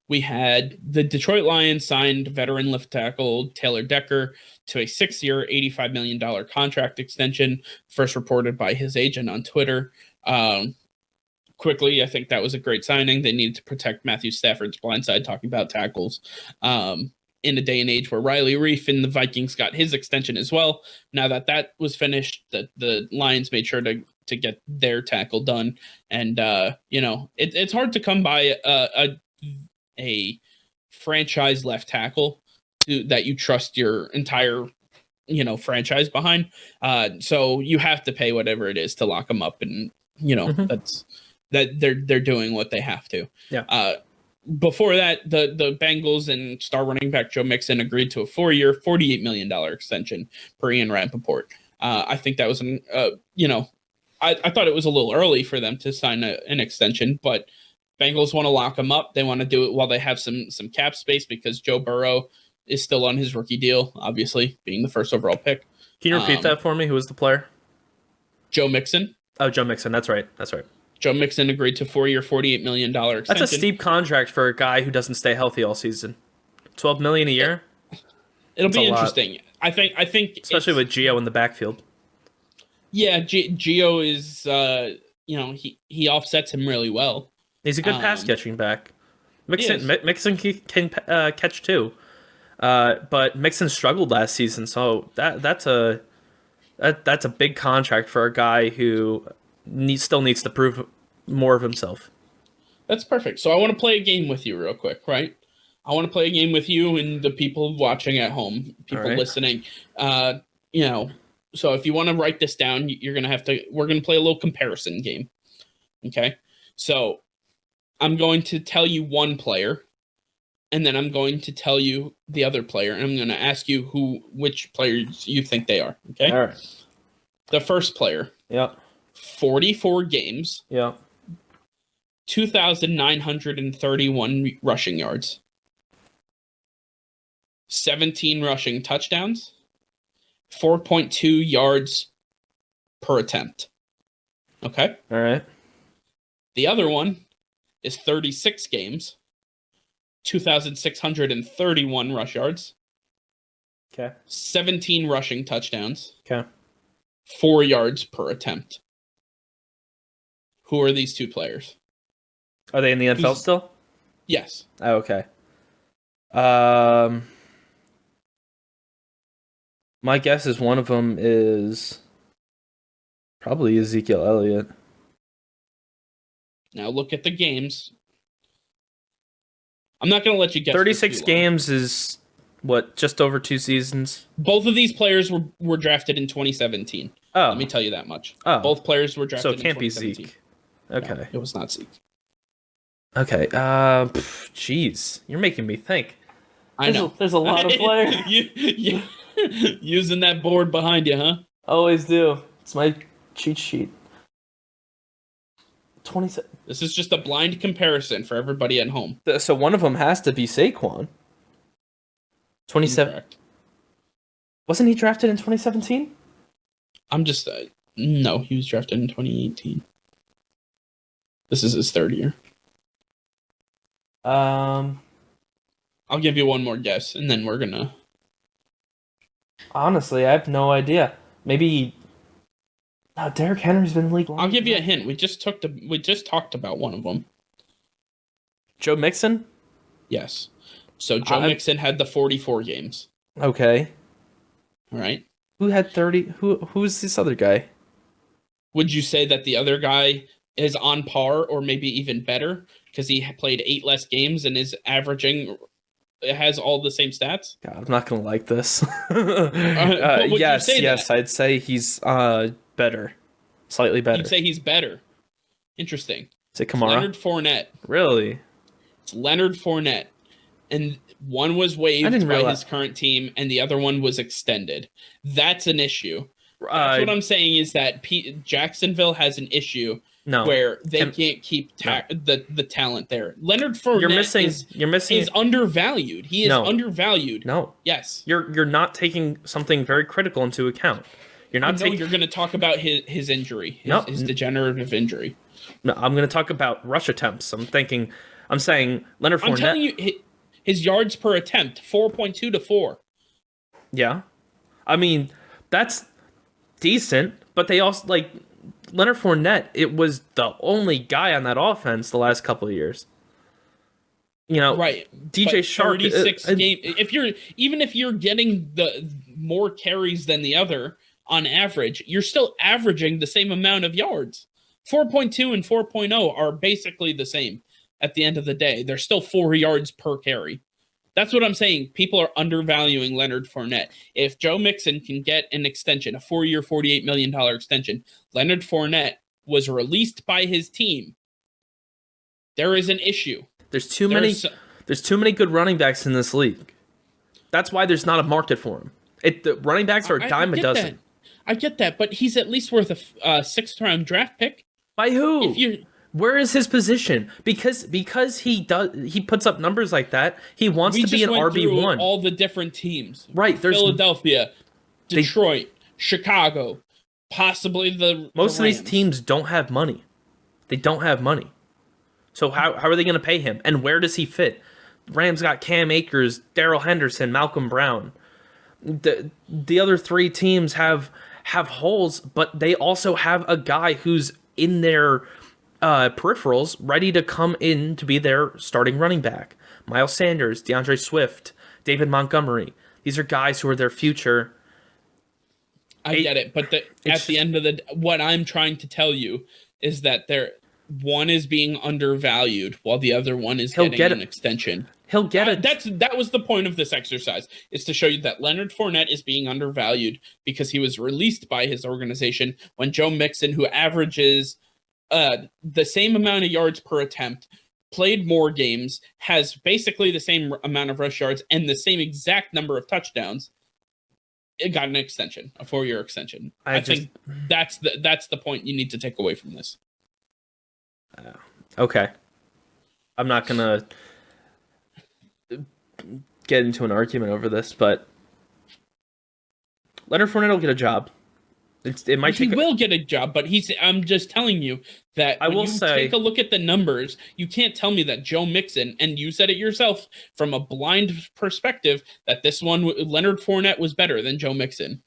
we had the Detroit Lions signed veteran left tackle Taylor Decker to a 6-year, $85 million contract extension, first reported by his agent on Twitter. Quickly, I think that was a great signing. They needed to protect Matthew Stafford's blindside, talking about tackles. In a day and age where Riley Reif and the Vikings got his extension as well. Now that was finished, the Lions made sure to get their tackle done. And, it's hard to come by a franchise left tackle that you trust your entire, franchise behind. So you have to pay whatever it is to lock them up. And, that they're doing what they have to. Yeah. Before that, the Bengals and star running back Joe Mixon agreed to a 4-year, $48 million extension per Ian Rappaport. I think that was I thought it was a little early for them to sign an extension, but Bengals want to lock him up. They want to do it while they have some cap space because Joe Burrow is still on his rookie deal, obviously being the first overall pick. Can you repeat that for me? Who was the player? Joe Mixon. Oh, Joe Mixon. That's right. Joe Mixon agreed to 4-year, $48 million extension. That's a steep contract for a guy who doesn't stay healthy all season. $12 million a year. It'll be interesting. I think, especially with Gio in the backfield. Yeah, Gio is, he offsets him really well. He's a good pass catching back. Mixon can catch too, but Mixon struggled last season, so that's a big contract for a guy who still needs to prove more of himself. That's perfect. So I want to play a game with you real quick, right? I want to play a game with you and the people watching at home, people listening. So if you want to write this down, we're going to play a little comparison game. Okay. So I'm going to tell you one player and then I'm going to tell you the other player. And I'm going to ask you which players you think they are. Okay. All right. The first player. Yep. 44 games. Yeah. 2,931 rushing yards. 17 rushing touchdowns. 4.2 yards per attempt. Okay? All right. The other one is 36 games. 2,631 rush yards. Okay. 17 rushing touchdowns. Okay. 4 yards per attempt. Who are these two players? Are they in the NFL still? Yes. Oh, okay. My guess is one of them is probably Ezekiel Elliott. Now look at the games. I'm not going to let you guess. 36 games is what, just over 2 seasons? Both of these players were drafted in 2017. Oh. Let me tell you that much. Oh. Both players were drafted in 2017. So it can't be Zeke. Okay. No, it was not Zeke. Okay. Jeez. You're making me think. I know. There's a lot of players. you using that board behind you, huh? Always do. It's my cheat sheet. 27. This is just a blind comparison for everybody at home. So one of them has to be Saquon. 27. Incorrect. Wasn't he drafted in 2017? I'm just... no, he was drafted in 2018. This is his 3rd year. I'll give you one more guess, and then we're gonna... Honestly, I have no idea. Maybe... No, Derrick Henry's been in the league long. I'll give you a hint. We just talked about one of them. Joe Mixon? Yes. So Joe Mixon had the 44 games. Okay. All right. Who had 30? Who's this other guy? Would you say that the other guy is on par or maybe even better because he played 8 less games and is averaging, has all the same stats? God, I'm not going to like this. Yes, I'd say he's better. Slightly better. You'd say he's better. Interesting. Say Kamara? Leonard Fournette. Really? It's Leonard Fournette. And one was waived by his current team and the other one was extended. That's an issue That's what I'm saying is that Jacksonville has an issue where they can't keep the talent there. Leonard Fournette is undervalued. He is undervalued. No. Yes. You're not taking something very critical into account. You're not taking. You're going to talk about his injury, his degenerative injury. No, I'm going to talk about rush attempts. I'm saying Leonard Fournette. I'm telling you, his yards per attempt, 4.2 to 4. Yeah. I mean, that's decent, but they also, like, Leonard Fournette, it was the only guy on that offense the last couple of years. You know, right? DJ Shark, 36 game. If you're getting the more carries than the other on average, you're still averaging the same amount of yards. 4.2 and 4.0 are basically the same at the end of the day. They're still 4 yards per carry. That's what I'm saying. People are undervaluing Leonard Fournette. If Joe Mixon can get an extension, a 4-year, $48 million extension, Leonard Fournette was released by his team. There is an issue. There's too many good running backs in this league. That's why there's not a market for him. The running backs are a dime a dozen. I get that, but he's at least worth a 6th-round draft pick. By who? Where is his position? Because he puts up numbers like that. He wants to be an RB1. All the different teams, right? There's Philadelphia, Detroit, Chicago, possibly the most Rams. Of these teams don't have money. They don't have money. So how are they going to pay him? And where does he fit? Rams got Cam Akers, Darrell Henderson, Malcolm Brown. The other 3 teams have holes, but they also have a guy who's in their peripherals ready to come in to be their starting running back. Miles Sanders, DeAndre Swift, David Montgomery. These are guys who are their future. I get it, but at the end of what I'm trying to tell you is that one is being undervalued while the other one is getting an extension. He'll get it. That was the point of this exercise, is to show you that Leonard Fournette is being undervalued because he was released by his organization when Joe Mixon, who averages the same amount of yards per attempt, played more games, has basically the same amount of rush yards and the same exact number of touchdowns, it got an extension, a 4-year extension. I think that's the point you need to take away from this. Okay. I'm not going to get into an argument over this, but Leonard Fournette will get a job. He will get a job, but I'm just telling you that take a look at the numbers, you can't tell me that Joe Mixon, and you said it yourself from a blind perspective, that this one, Leonard Fournette, was better than Joe Mixon.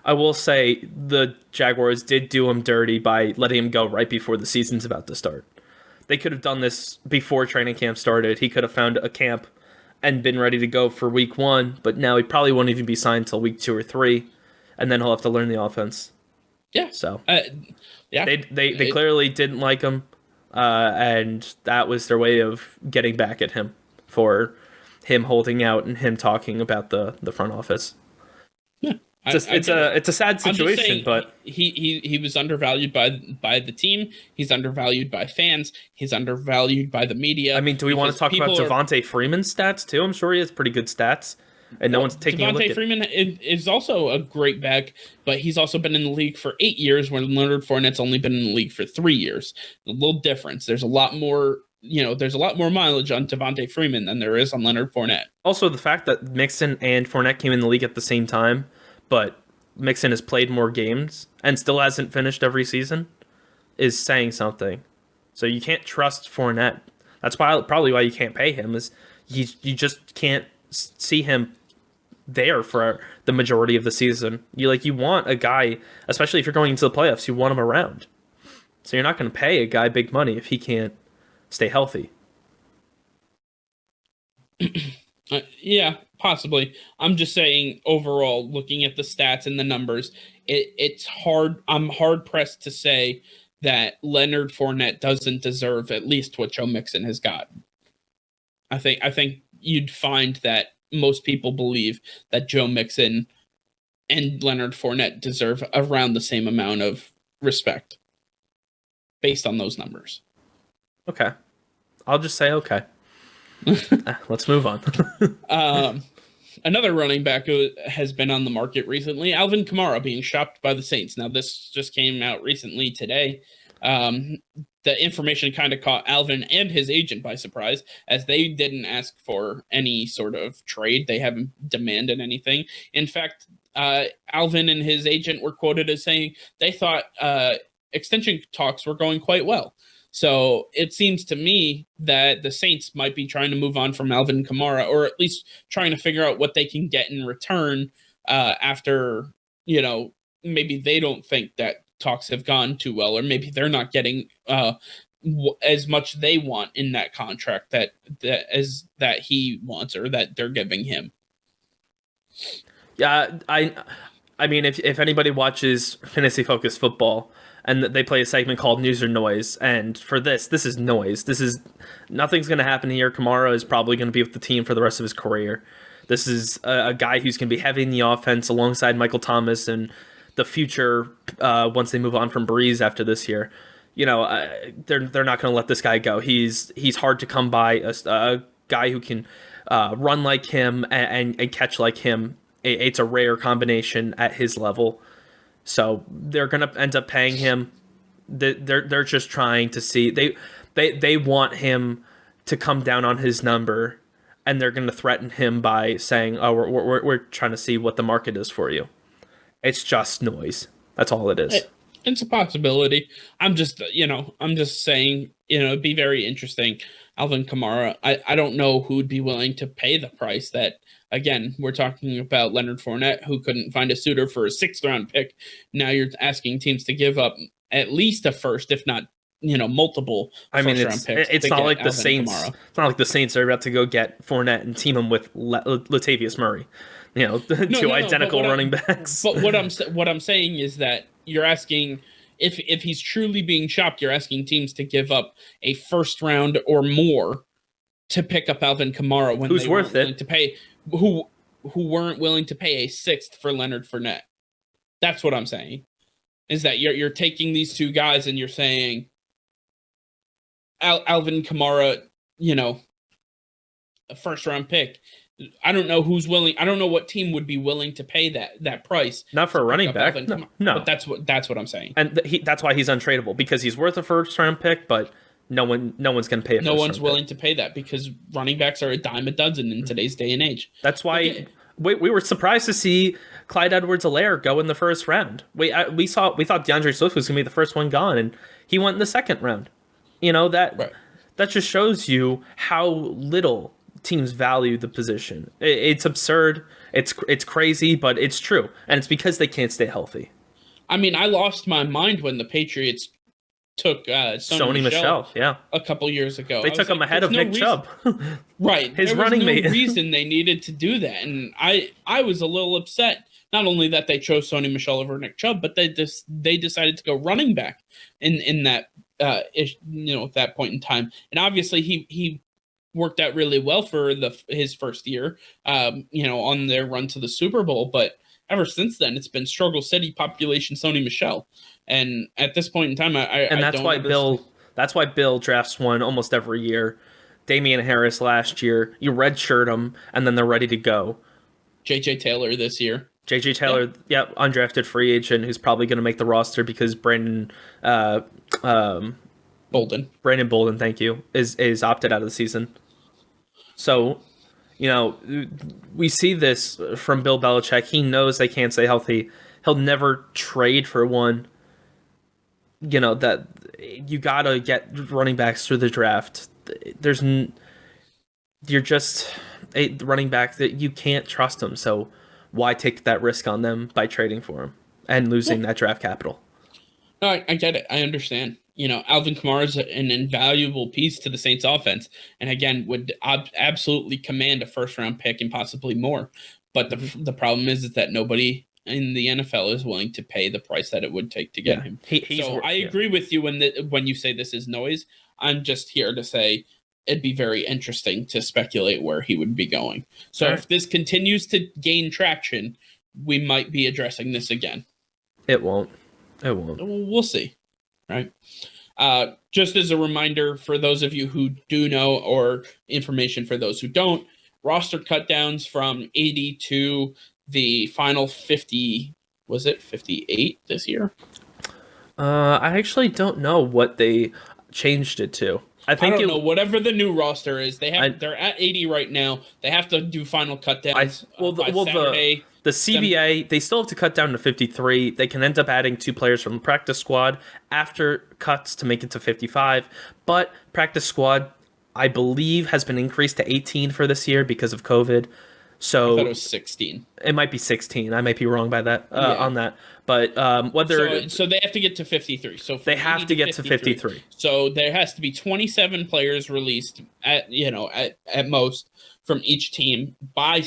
I will say the Jaguars did do him dirty by letting him go right before the season's about to start. They could have done this before training camp started. He could have found a camp and been ready to go for week 1, but now he probably won't even be signed until week 2 or 3. And then he'll have to learn the offense. Yeah. So yeah, they clearly didn't like him, and that was their way of getting back at him for him holding out and him talking about the front office. Yeah, it's a sad situation, but he was undervalued by the team. He's undervalued by fans. He's undervalued by the media. I mean, do we want to talk about Devontae Freeman's stats too? I'm sure he has pretty good stats. And no one's taking a look at. Devontae Freeman is also a great back, but he's also been in the league for 8 years, when Leonard Fournette's only been in the league for 3 years. A little difference. There's a lot more, there's a lot more mileage on Devontae Freeman than there is on Leonard Fournette. Also, the fact that Mixon and Fournette came in the league at the same time, but Mixon has played more games and still hasn't finished every season, is saying something. So you can't trust Fournette. That's probably why you can't pay him, is you just can't see him there for the majority of the season. You want a guy, especially if you're going into the playoffs, you want him around. So you're not going to pay a guy big money if he can't stay healthy. Yeah, possibly. I'm just saying, overall, looking at the stats and the numbers, it's hard. I'm hard pressed to say that Leonard Fournette doesn't deserve at least what Joe Mixon has got. I think you'd find that most people believe that Joe Mixon and Leonard Fournette deserve around the same amount of respect based on those numbers. Okay. I'll just say okay. Let's move on. Another running back who has been on the market recently, Alvin Kamara, being shopped by the Saints. Now, this just came out recently today. The information kind of caught Alvin and his agent by surprise, as they didn't ask for any sort of trade. They haven't demanded anything. In fact, Alvin and his agent were quoted as saying they thought extension talks were going quite well. So it seems to me that the Saints might be trying to move on from Alvin Kamara, or at least trying to figure out what they can get in return after, maybe they don't think that talks have gone too well, or maybe they're not getting as much they want in that contract that he wants, or that they're giving him. Yeah, I mean, if anybody watches Fantasy Focus Football, and they play a segment called News or Noise, and for this is noise. This is nothing's going to happen here. Kamara is probably going to be with the team for the rest of his career. This is a guy who's going to be heavy in the offense alongside Michael Thomas and the future once they move on from Breeze after this year. They're not going to let this guy go. He's hard to come by. A guy who can run like him and catch like him. It's a rare combination at his level. So they're going to end up paying him. They're just trying to see. They want him to come down on his number, and they're going to threaten him by saying, "Oh, we're trying to see what the market is for you." It's just noise. That's all it is. It's a possibility. I'm just saying, it'd be very interesting. Alvin Kamara, I don't know who'd be willing to pay the price that, again, we're talking about Leonard Fournette, who couldn't find a suitor for a 6th-round pick. Now you're asking teams to give up at least a first, if not, multiple first-round picks. It's not like the Saints. Kamara. It's not like the Saints are about to go get Fournette and team him with Latavius Murray. Two identical running backs. But what I'm saying is that you're asking, if he's truly being shopped, you're asking teams to give up a 1st round or more to pick up Alvin Kamara when who's worth it to pay. Who weren't willing to pay a 6th for Leonard Fournette. That's what I'm saying. Is that you're taking these two guys and you're saying Alvin Kamara, a 1st-round pick. I don't know who's willing. I don't know what team would be willing to pay that price. Not for a running back. No. But that's what I'm saying. And that's why he's untradeable, because he's worth a 1st-round pick, but no one's going to pay. No one's willing to pay that, because running backs are a dime a dozen in today's day and age. That's why we were surprised to see Clyde Edwards-Helaire go in the 1st round. We thought DeAndre Swift was going to be the first one gone, and he went in the 2nd round. That just shows you how little teams value the position. It's absurd. It's crazy, but it's true, and it's because they can't stay healthy. I mean, I lost my mind when the Patriots took Sony Michel a couple years ago. They took him ahead of Nick Chubb. Right. His running mate. There was no reason they needed to do that. And I was a little upset, not only that they chose Sony Michel over Nick Chubb, but they decided to go running back in that at that point in time. And obviously he worked out really well for his first year, on their run to the Super Bowl, but ever since then, it's been struggle city population Sony Michel, and at this point in time, that's why Bill drafts one almost every year. Damian Harris last year, you redshirt them, and then they're ready to go. JJ Taylor this year. JJ Taylor, undrafted free agent who's probably going to make the roster because Brandon Bolden, thank you, is opted out of the season. So, we see this from Bill Belichick. He knows they can't stay healthy. He'll never trade for one. That you gotta get running backs through the draft. You're just a running back that you can't trust them. So why take that risk on them by trading for him and losing that draft capital? No, I get it. I understand. Alvin Kamara is an invaluable piece to the Saints offense, and again, would absolutely command a 1st-round pick and possibly more. But the problem is that nobody in the NFL is willing to pay the price that it would take to get him. I agree with you when you say this is noise. I'm just here to say it'd be very interesting to speculate where he would be going. So if this continues to gain traction, we might be addressing this again. It won't. We'll see. Right. Just as a reminder for those of you who do know, or information for those who don't, roster cut downs from 80 to the final 50. Was it 58 this year? I actually don't know what they changed it to. I don't know. Whatever the new roster is, they're at 80 right now. They have to do final cut downs by Saturday. The CBA, they still have to cut down to 53. They can end up adding 2 players from the practice squad after cuts to make it to 55. But practice squad, I believe, has been increased to 18 for this year because of COVID. So I thought it was 16. It might be 16. I might be wrong by that on that. But so they have to get to 53. So they have to get to 53. So there has to be 27 players released at most from each team by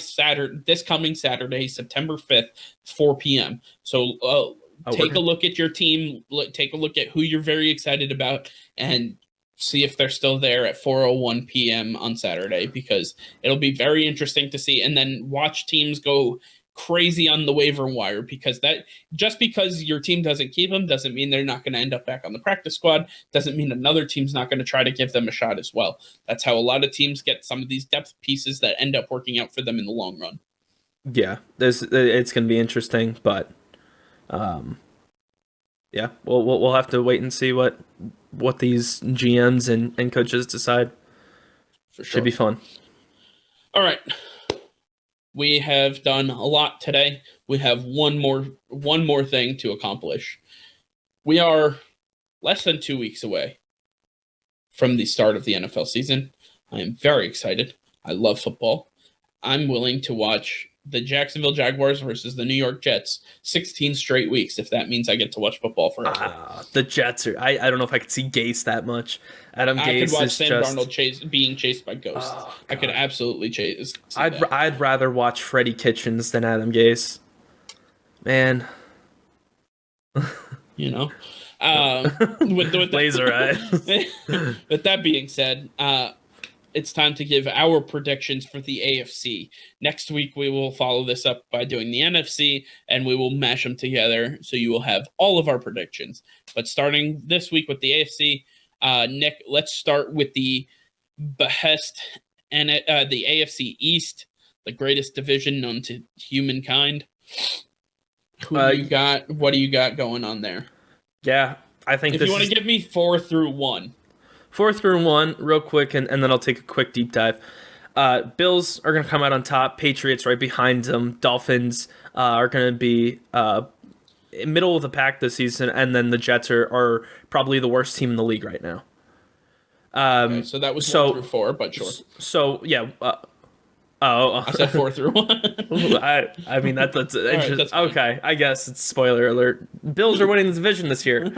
this coming Saturday, September 5th, 4 p.m. So take a look at your team, take a look at who you're very excited about, and see if they're still there at 4:01 p.m. on Saturday, because it'll be very interesting to see. And then watch teams go crazy on the waiver wire, because that just because your team doesn't keep them doesn't mean they're not going to end up back on the practice squad. Doesn't mean another team's not going to try to give them a shot as well. That's how a lot of teams get some of these depth pieces that end up working out for them in the long run. Yeah, it's going to be interesting, but yeah, we'll have to wait and see what these GMs and coaches decide. For sure. Should be fun. All right. We have done a lot today. We have one more thing to accomplish. We are less than 2 weeks away from the start of the NFL season. I am very excited. I love football. I'm willing to watch the Jacksonville Jaguars versus the New York Jets 16 straight weeks, if that means I get to watch football forever. The Jets are... I don't know if I could see Gase that much. Adam Gase I could watch is Sam just... Darnold being chased by ghosts. I could absolutely chase. I'd rather watch Freddie Kitchens than Adam Gase. Man. With laser eye. With that being said, it's time to give our predictions for the AFC. Next week, we will follow this up by doing the NFC, and we will mash them together, so you will have all of our predictions. But starting this week with the AFC, Nick, let's start with the behest and the AFC East, the greatest division known to humankind. Who do you got? What do you got going on there? Yeah, I think if you want to give me 4 through 1. 4 through 1, real quick, and then I'll take a quick deep dive. Bills are going to come out on top. Patriots right behind them. Dolphins are going to be middle of the pack this season, and then the Jets are probably the worst team in the league right now. Okay, so that was 1 through 4, but sure. So yeah. I said 4 through 1. I mean that's interesting. Right, okay. I guess it's spoiler alert. Bills are winning the division this year.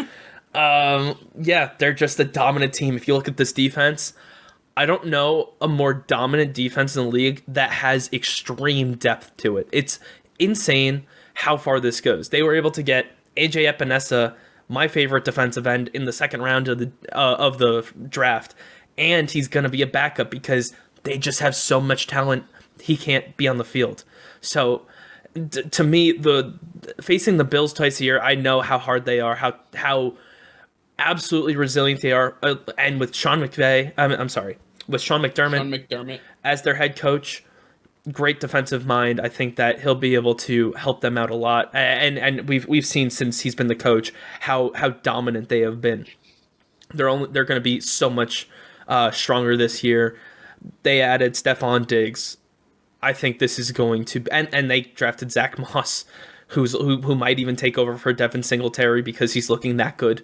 Yeah, they're just a dominant team. If you look at this defense, I don't know a more dominant defense in the league that has extreme depth to it. It's insane how far this goes. They were able to get AJ Epinesa, my favorite defensive end, in the second round of the draft, and he's going to be a backup because they just have so much talent. He can't be on the field. So to me, facing the Bills twice a year, I know how hard they are, how absolutely resilient they are, and with Sean McDermott as their head coach, great defensive mind. I think that he'll be able to help them out a lot, and we've seen since he's been the coach how dominant they have been. They're going to be so much stronger this year. They added Stephon Diggs. I think this is going to, and they drafted Zach Moss, who might even take over for Devin Singletary because he's looking that good.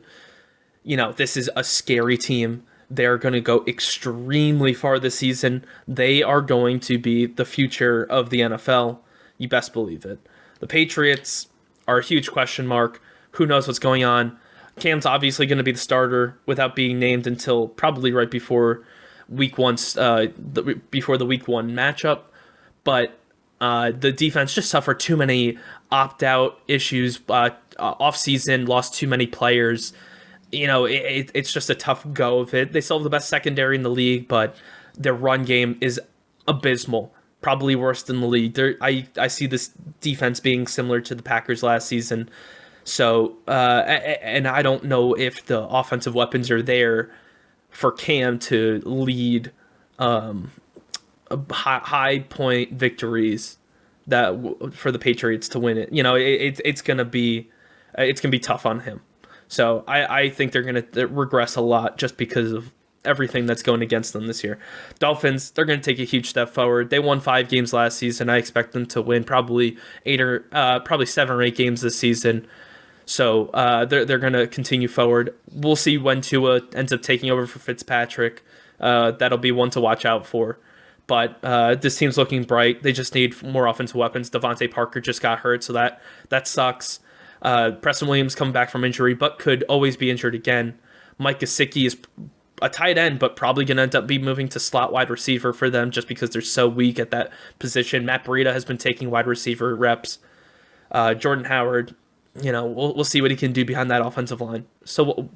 This is a scary team. They're going to go extremely far this season. They are going to be the future of the NFL. You best believe it. The Patriots are a huge question mark. Who knows what's going on? Cam's obviously going to be the starter without being named until probably right before week one, before the week 1 matchup. But the defense just suffered too many opt-out issues. Off-season, lost too many players. It's just a tough go of it. They still have the best secondary in the league, but their run game is abysmal. Probably worse than the league. I see this defense being similar to the Packers last season. So, and I don't know if the offensive weapons are there for Cam to lead high point victories for the Patriots to win it. It's gonna be tough on him. So I think they're gonna regress a lot just because of everything that's going against them this year. Dolphins, they're gonna take a huge step forward. They won 5 games last season. I expect them to win probably 7 or 8 games this season. So they're going to continue forward. We'll see when Tua ends up taking over for Fitzpatrick. That'll be one to watch out for. But this team's looking bright. They just need more offensive weapons. Devontae Parker just got hurt, so that sucks. Preston Williams coming back from injury, but could always be injured again. Mike Gesicki is a tight end, but probably going to end up be moving to slot wide receiver for them just because they're so weak at that position. Matt Breida has been taking wide receiver reps. Jordan Howard, we'll see what he can do behind that offensive line. So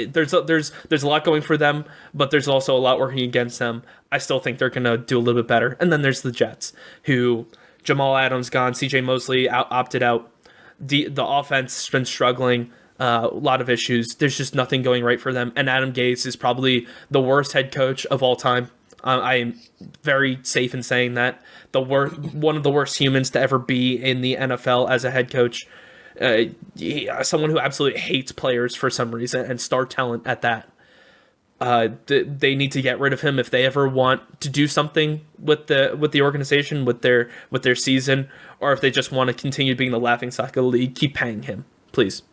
there's a lot going for them, but there's also a lot working against them. I still think they're going to do a little bit better. And then there's the Jets, who Jamal Adams gone, CJ Mosley opted out. The offense has been struggling, a lot of issues. There's just nothing going right for them. And Adam Gase is probably the worst head coach of all time. I am very safe in saying that. One of the worst humans to ever be in the NFL as a head coach. Someone who absolutely hates players for some reason, and star talent at that. They need to get rid of him if they ever want to do something with the organization, with their season, or if they just want to continue being the laughingstock of the league. Keep paying him, please.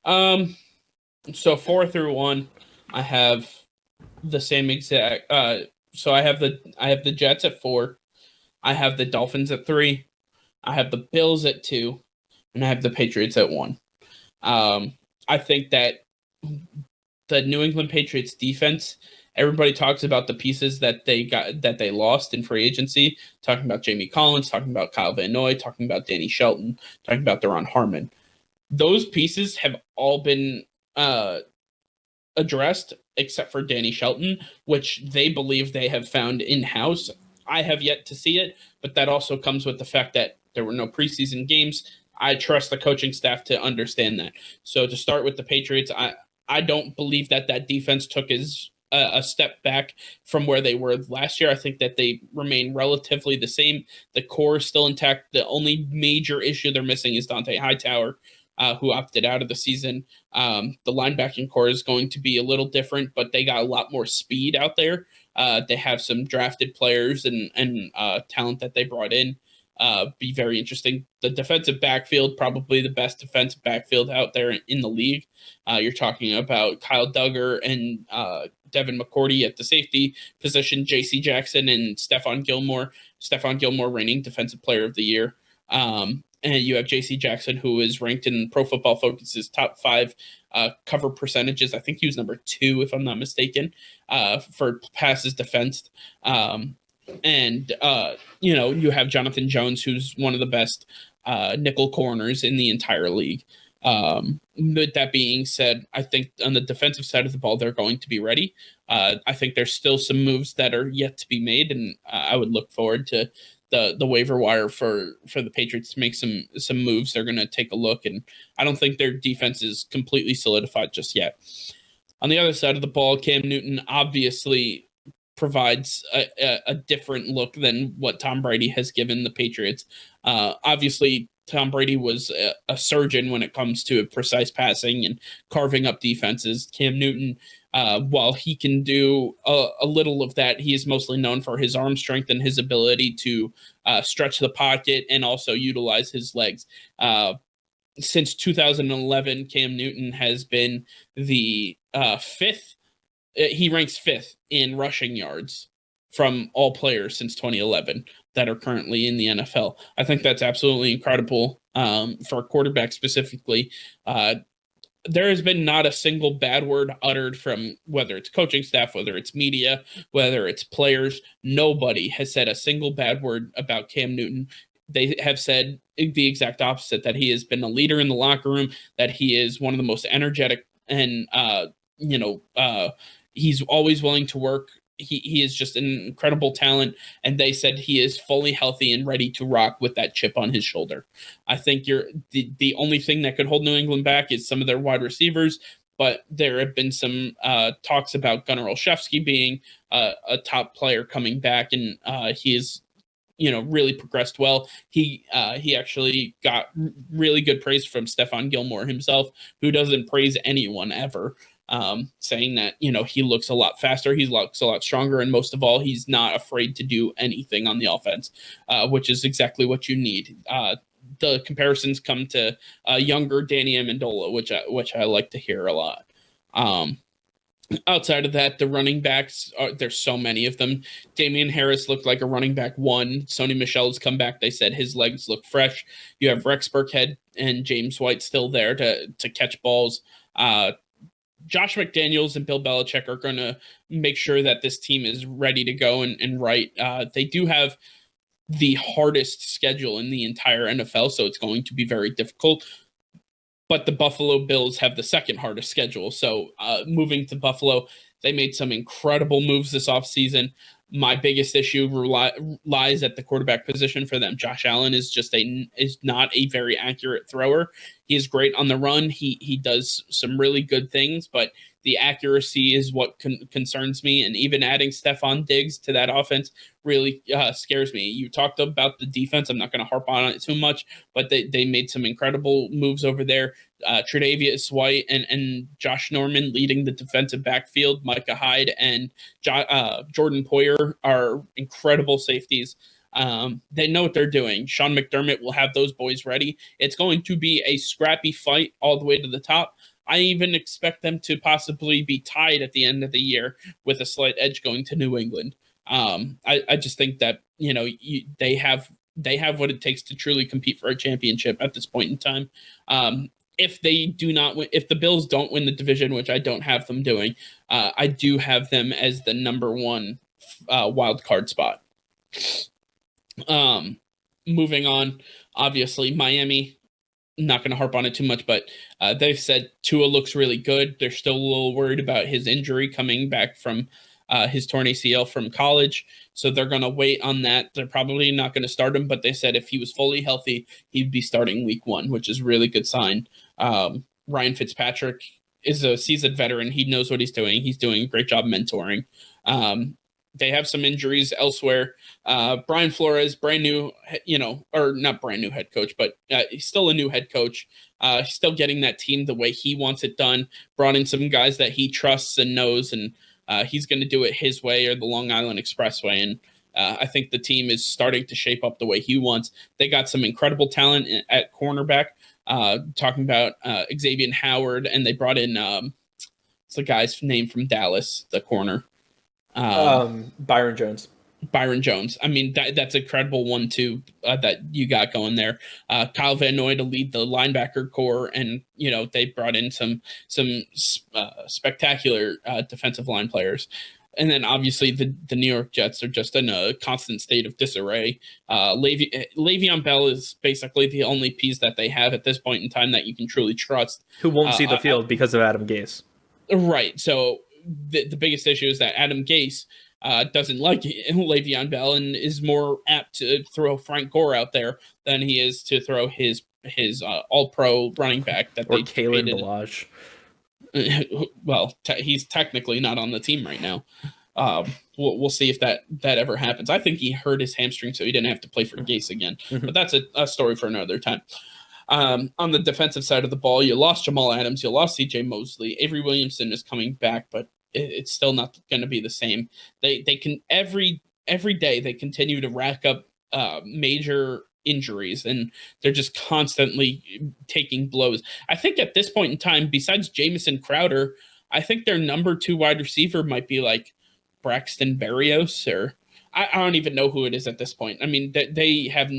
So 4 through 1, I have the same exact. So I have the Jets at 4, I have the Dolphins at 3. I have the Bills at 2, and I have the Patriots at 1. I think that the New England Patriots defense, everybody talks about the pieces that they lost in free agency, talking about Jamie Collins, talking about Kyle Van Noy, talking about Danny Shelton, talking about Deron Harmon. Those pieces have all been addressed except for Danny Shelton, which they believe they have found in-house. I have yet to see it, but that also comes with the fact that there were no preseason games. I trust the coaching staff to understand that. So to start with the Patriots, I don't believe that defense took a step back from where they were last year. I think that they remain relatively the same. The core is still intact. The only major issue they're missing is Dante Hightower, who opted out of the season. The linebacking core is going to be a little different, but they got a lot more speed out there. They have some drafted players and talent that they brought in. Be very interesting. The defensive backfield, probably the best defensive backfield out there in the league. You're talking about Kyle Duggar and Devin McCourty at the safety position, J.C. Jackson and Stephon Gilmore. Stephon Gilmore reigning Defensive Player of the Year. And you have J.C. Jackson, who is ranked in Pro Football Focus's top 5 cover percentages. I think he was number 2, if I'm not mistaken, for passes defensed. And you have Jonathan Jones, who's one of the best nickel corners in the entire league. With that being said, I think on the defensive side of the ball, they're going to be ready. I think there's still some moves that are yet to be made, and I would look forward to the waiver wire for the Patriots to make some moves. They're going to take a look, and I don't think their defense is completely solidified just yet. On the other side of the ball, Cam Newton obviously provides a different look than what Tom Brady has given the Patriots. Obviously, Tom Brady was a surgeon when it comes to precise passing and carving up defenses. Cam Newton, while he can do a little of that, he is mostly known for his arm strength and his ability to stretch the pocket and also utilize his legs. Since 2011, Cam Newton has been the 5th. He ranks 5th in rushing yards from all players since 2011 that are currently in the NFL. I think that's absolutely incredible for a quarterback specifically. There has been not a single bad word uttered from whether it's coaching staff, whether it's media, whether it's players. Nobody has said a single bad word about Cam Newton. They have said the exact opposite, that he has been a leader in the locker room, that he is one of the most energetic and, he's always willing to work. He is just an incredible talent, and they said he is fully healthy and ready to rock with that chip on his shoulder. I think the only thing that could hold New England back is some of their wide receivers, but there have been some talks about Gunnar Olszewski being a top player coming back, and he is, really progressed well. He actually got really good praise from Stephon Gilmore himself, who doesn't praise anyone ever, saying that, he looks a lot faster, he looks a lot stronger, and most of all, he's not afraid to do anything on the offense, which is exactly what you need. The comparisons come to younger Danny Amendola, which I like to hear a lot. Outside of that, the running backs, there's so many of them. Damian Harris looked like a running back one. Sony Michel's come back. They said his legs look fresh. You have Rex Burkhead and James White still there to catch balls. Josh McDaniels and Bill Belichick are going to make sure that this team is ready to go and right. They do have the hardest schedule in the entire NFL, so it's going to be very difficult. But the Buffalo Bills have the second hardest schedule. So moving to Buffalo, they made some incredible moves this offseason. My biggest issue lies at the quarterback position for them. Josh Allen is not a very accurate thrower. He is great on the run. He does some really good things, but the accuracy is what concerns me. And even adding Stephon Diggs to that offense really scares me. You talked about the defense. I'm not going to harp on it too much, but they made some incredible moves over there. Tre'Davious White and Josh Norman leading the defensive backfield. Micah Hyde and Jordan Poyer are incredible safeties. They know what they're doing. Sean McDermott will have those boys ready. It's going to be a scrappy fight all the way to the top. I even expect them to possibly be tied at the end of the year with a slight edge going to New England. I just think that, they have what it takes to truly compete for a championship at this point in time. If they do not win, if the Bills don't win the division, which I don't have them doing, I do have them as the number one wild card spot. Moving on, obviously Miami, not going to harp on it too much, but they've said Tua looks really good. They're still a little worried about his injury coming back from his torn ACL from college. So they're going to wait on that. They're probably not going to start him, but they said if he was fully healthy, he'd be starting week 1, which is a really good sign. Ryan Fitzpatrick is a seasoned veteran. He knows what he's doing. He's doing a great job mentoring. They have some injuries elsewhere. Brian Flores, brand new, or not brand new head coach, but he's still a new head coach. He's still getting that team the way he wants it done. Brought in some guys that he trusts and knows, and he's going to do it his way or the Long Island Expressway. And I think the team is starting to shape up the way he wants. They got some incredible talent at cornerback, talking about Xavier Howard, and they brought in what's the guy's name from Dallas, the corner? Byron Jones. I mean, that's a credible one too, that you got going there. Kyle Van Noy to lead the linebacker core, and they brought in some spectacular defensive line players. And then obviously the New York Jets are just in a constant state of disarray. Le'Veon Bell is basically the only piece that they have at this point in time that you can truly trust. Who won't see the field because of Adam Gase. Right. So the biggest issue is that Adam Gase doesn't like Le'Veon Bell and is more apt to throw Frank Gore out there than he is to throw his all-pro running back that or they Kalen traded. Balazs. Well, he's technically not on the team right now. We'll see if that ever happens. I think he hurt his hamstring, so he didn't have to play for Gase again. But that's a story for another time. On the defensive side of the ball, you lost Jamal Adams, you lost C.J. Mosley. Avery Williamson is coming back, but it's still not going to be the same. They can every day they continue to rack up major injuries, and they're just constantly taking blows. I think at this point in time, besides Jamison Crowder, I think their number 2 wide receiver might be like Braxton Berrios, or I don't even know who it is at this point. I mean, they have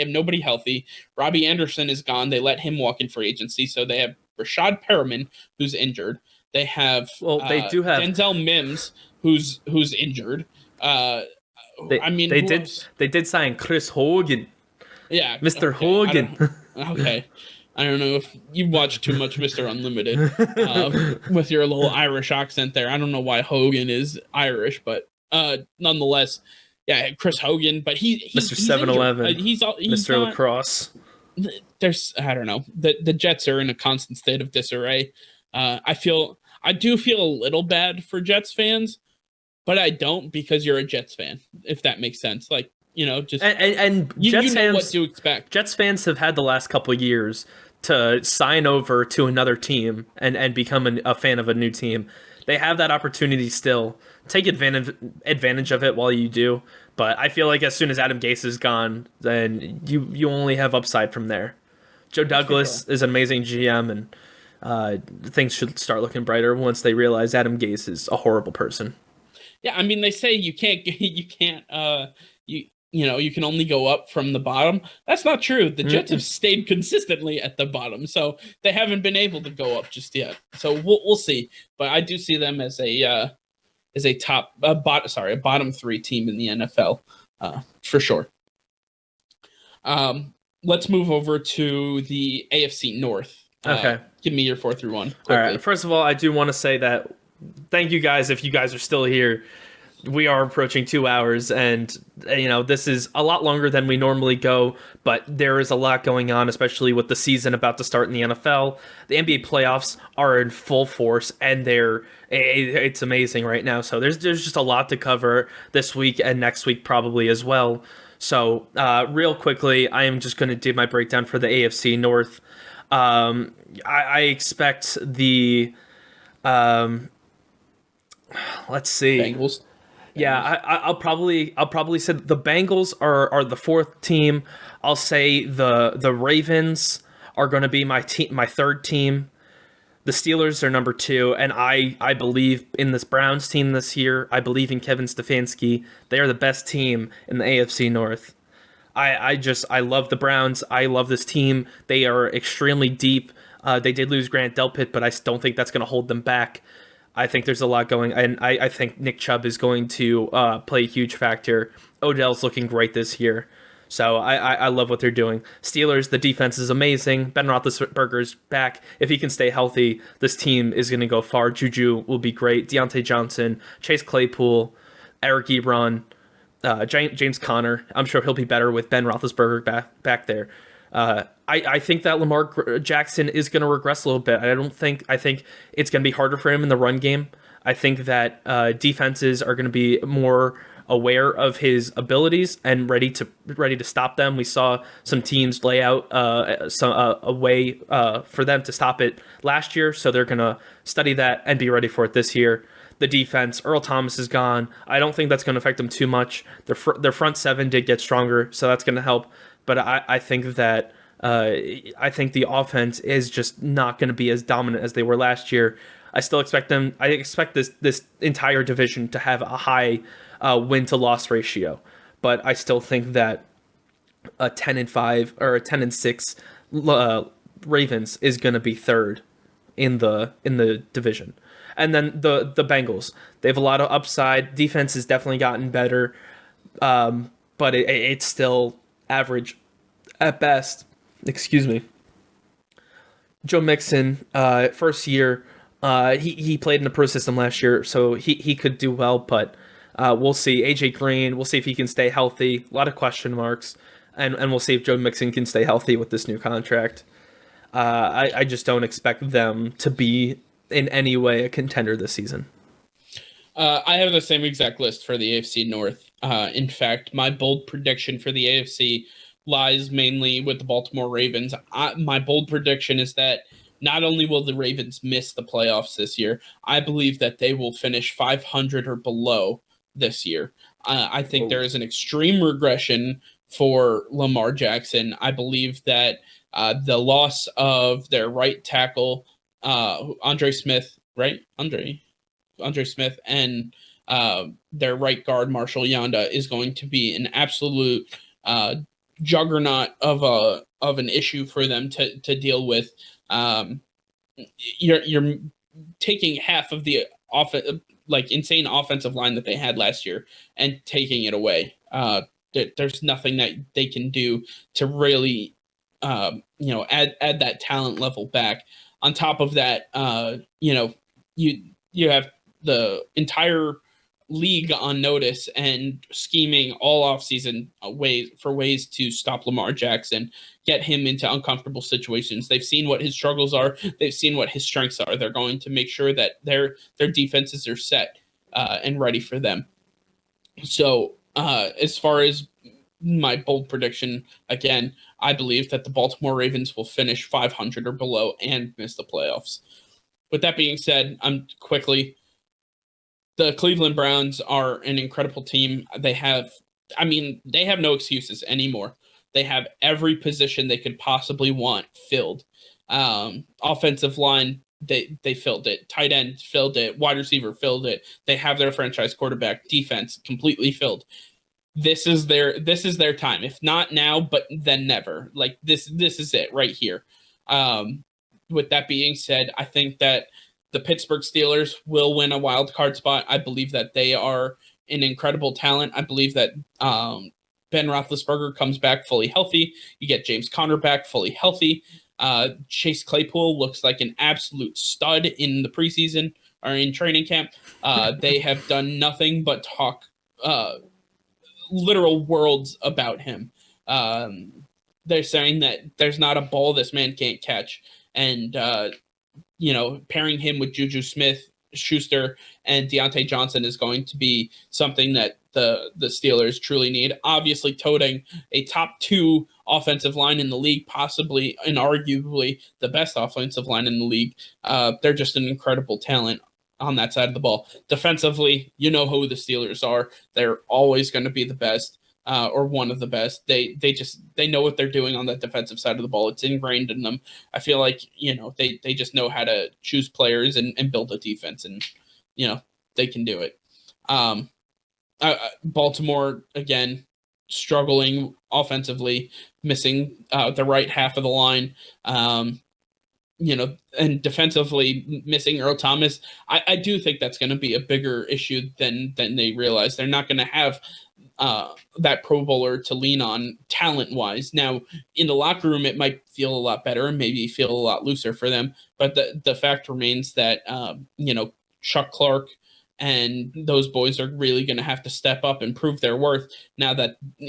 nobody healthy. Robbie Anderson is gone. They let him walk in free agency, so they have Rashad Perriman, who's injured. They have they do have Denzel Mims, who's injured. They did sign Chris Hogan. Yeah, Mr. Hogan. Okay. I don't know if you watch too much Mr. Unlimited with your little Irish accent there. I don't know why Hogan is Irish, but nonetheless, yeah, Chris Hogan. But he's Mr. 7-Eleven. He's Mr. not, Lacrosse. I don't know. The Jets are in a constant state of disarray. I do feel a little bad for Jets fans, but I don't, because you're a Jets fan, if that makes sense. Like, just and you Jets know fans, what to expect. Jets fans have had the last couple of years to sign over to another team and become a fan of a new team. They have that opportunity still. Take advantage of it while you do. But I feel like as soon as Adam Gase is gone, then you only have upside from there. Joe Douglas is an amazing GM, and things should start looking brighter once they realize Adam Gase is a horrible person. Yeah, I mean, they say you can't you can only go up from the bottom. That's not true. The Jets have stayed consistently at the bottom, so they haven't been able to go up just yet. So we'll see. But I do see them as a bottom 3 team in the NFL, for sure. Let's move over to the AFC North. Okay. Give me your 4 through 1 quickly. All right. First of all, I do want to say that thank you guys if you guys are still here. We are approaching 2 hours, and this is a lot longer than we normally go, but there is a lot going on, especially with the season about to start in the NFL. The NBA playoffs are in full force, and it's amazing right now. So there's just a lot to cover this week and next week probably as well. So real quickly, I am just going to do my breakdown for the AFC North. I expect the let's see. Bengals. Yeah, I'll probably say the Bengals are the 4th team. I'll say the Ravens are going to be my 3rd team. The Steelers are number 2, and I believe in this Browns team this year. I believe in Kevin Stefanski. They are the best team in the AFC North. I love the Browns. I love this team. They are extremely deep. They did lose Grant Delpit, but I don't think that's going to hold them back. I think there's a lot going, and I think Nick Chubb is going to play a huge factor. Odell's looking great this year, so I love what they're doing. Steelers, the defense is amazing. Ben Roethlisberger's back. If he can stay healthy, this team is going to go far. Juju will be great. Deontay Johnson, Chase Claypool, Eric Ebron, James Conner. I'm sure he'll be better with Ben Roethlisberger back there. I think that Lamar Jackson is going to regress a little bit. I think it's going to be harder for him in the run game. I think that defenses are going to be more aware of his abilities and ready to stop them. We saw some teams lay out a way for them to stop it last year, so they're going to study that and be ready for it this year. The defense, Earl Thomas is gone. I don't think that's going to affect them too much. Their front 7 did get stronger, so that's going to help. But I think that I think the offense is just not going to be as dominant as they were last year. I still expect them. I expect this entire division to have a high win to loss ratio, but I still think that a 10-5 or a 10-6 Ravens is going to be 3rd in the division. And then the Bengals, they have a lot of upside. Defense has definitely gotten better, but it's still average at best. Excuse me. Joe Mixon, first year, he played in the pro system last year, so he could do well, but we'll see. AJ Green, we'll see if he can stay healthy. A lot of question marks, and we'll see if Joe Mixon can stay healthy with this new contract. I just don't expect them to be in any way a contender this season. I have the same exact list for the AFC North. In fact, my bold prediction for the AFC lies mainly with the Baltimore Ravens. My bold prediction is that not only will the Ravens miss the playoffs this year, I believe that they will finish 500 or below this year. I think there is an extreme regression for Lamar Jackson. I believe that the loss of their right tackle, Andre Smith, and their right guard, Marshall Yanda, is going to be an absolute juggernaut of an issue for them to deal with. You're taking half of the insane offensive line that they had last year and taking it away. There's nothing that they can do to really add that talent level back. On top of that, you have the entire league on notice and scheming all offseason ways to stop Lamar Jackson, get him into uncomfortable situations. They've seen what his struggles are. They've seen what his strengths are. They're going to make sure that their defenses are set and ready for them. So as far as my bold prediction, again, I believe that the Baltimore Ravens will finish 500 or below and miss the playoffs. With that being said, the Cleveland Browns are an incredible team. They have no excuses anymore. They have every position they could possibly want filled. Offensive line, they filled it. Tight end filled it. Wide receiver filled it. They have their franchise quarterback. Defense completely filled. This is their time. If not now, but then never. Like this is it right here. With that being said, I think that the Pittsburgh Steelers will win a wild card spot. I believe that they are an incredible talent. I believe that Ben Roethlisberger comes back fully healthy. You get James Conner back fully healthy. Chase Claypool looks like an absolute stud in the preseason or in training camp. They have done nothing but talk literal worlds about him. They're saying that there's not a ball this man can't catch. And pairing him with Juju Smith-Schuster and Deontay Johnson is going to be something that the Steelers truly need. Obviously, toting a top 2 offensive line in the league, possibly and arguably the best offensive line in the league. They're just an incredible talent on that side of the ball. Defensively, you know who the Steelers are. They're always going to be the best. Or one of the best. They know what they're doing on that defensive side of the ball. It's ingrained in them. I feel like, they just know how to choose players and build a defense, and, they can do it. Baltimore, again, struggling offensively, missing the right half of the line, and defensively missing Earl Thomas. I do think that's going to be a bigger issue than they realize. They're not going to have that Pro Bowler to lean on talent-wise. Now, in the locker room, it might feel a lot better and maybe feel a lot looser for them. But the fact remains that, Chuck Clark and those boys are really going to have to step up and prove their worth now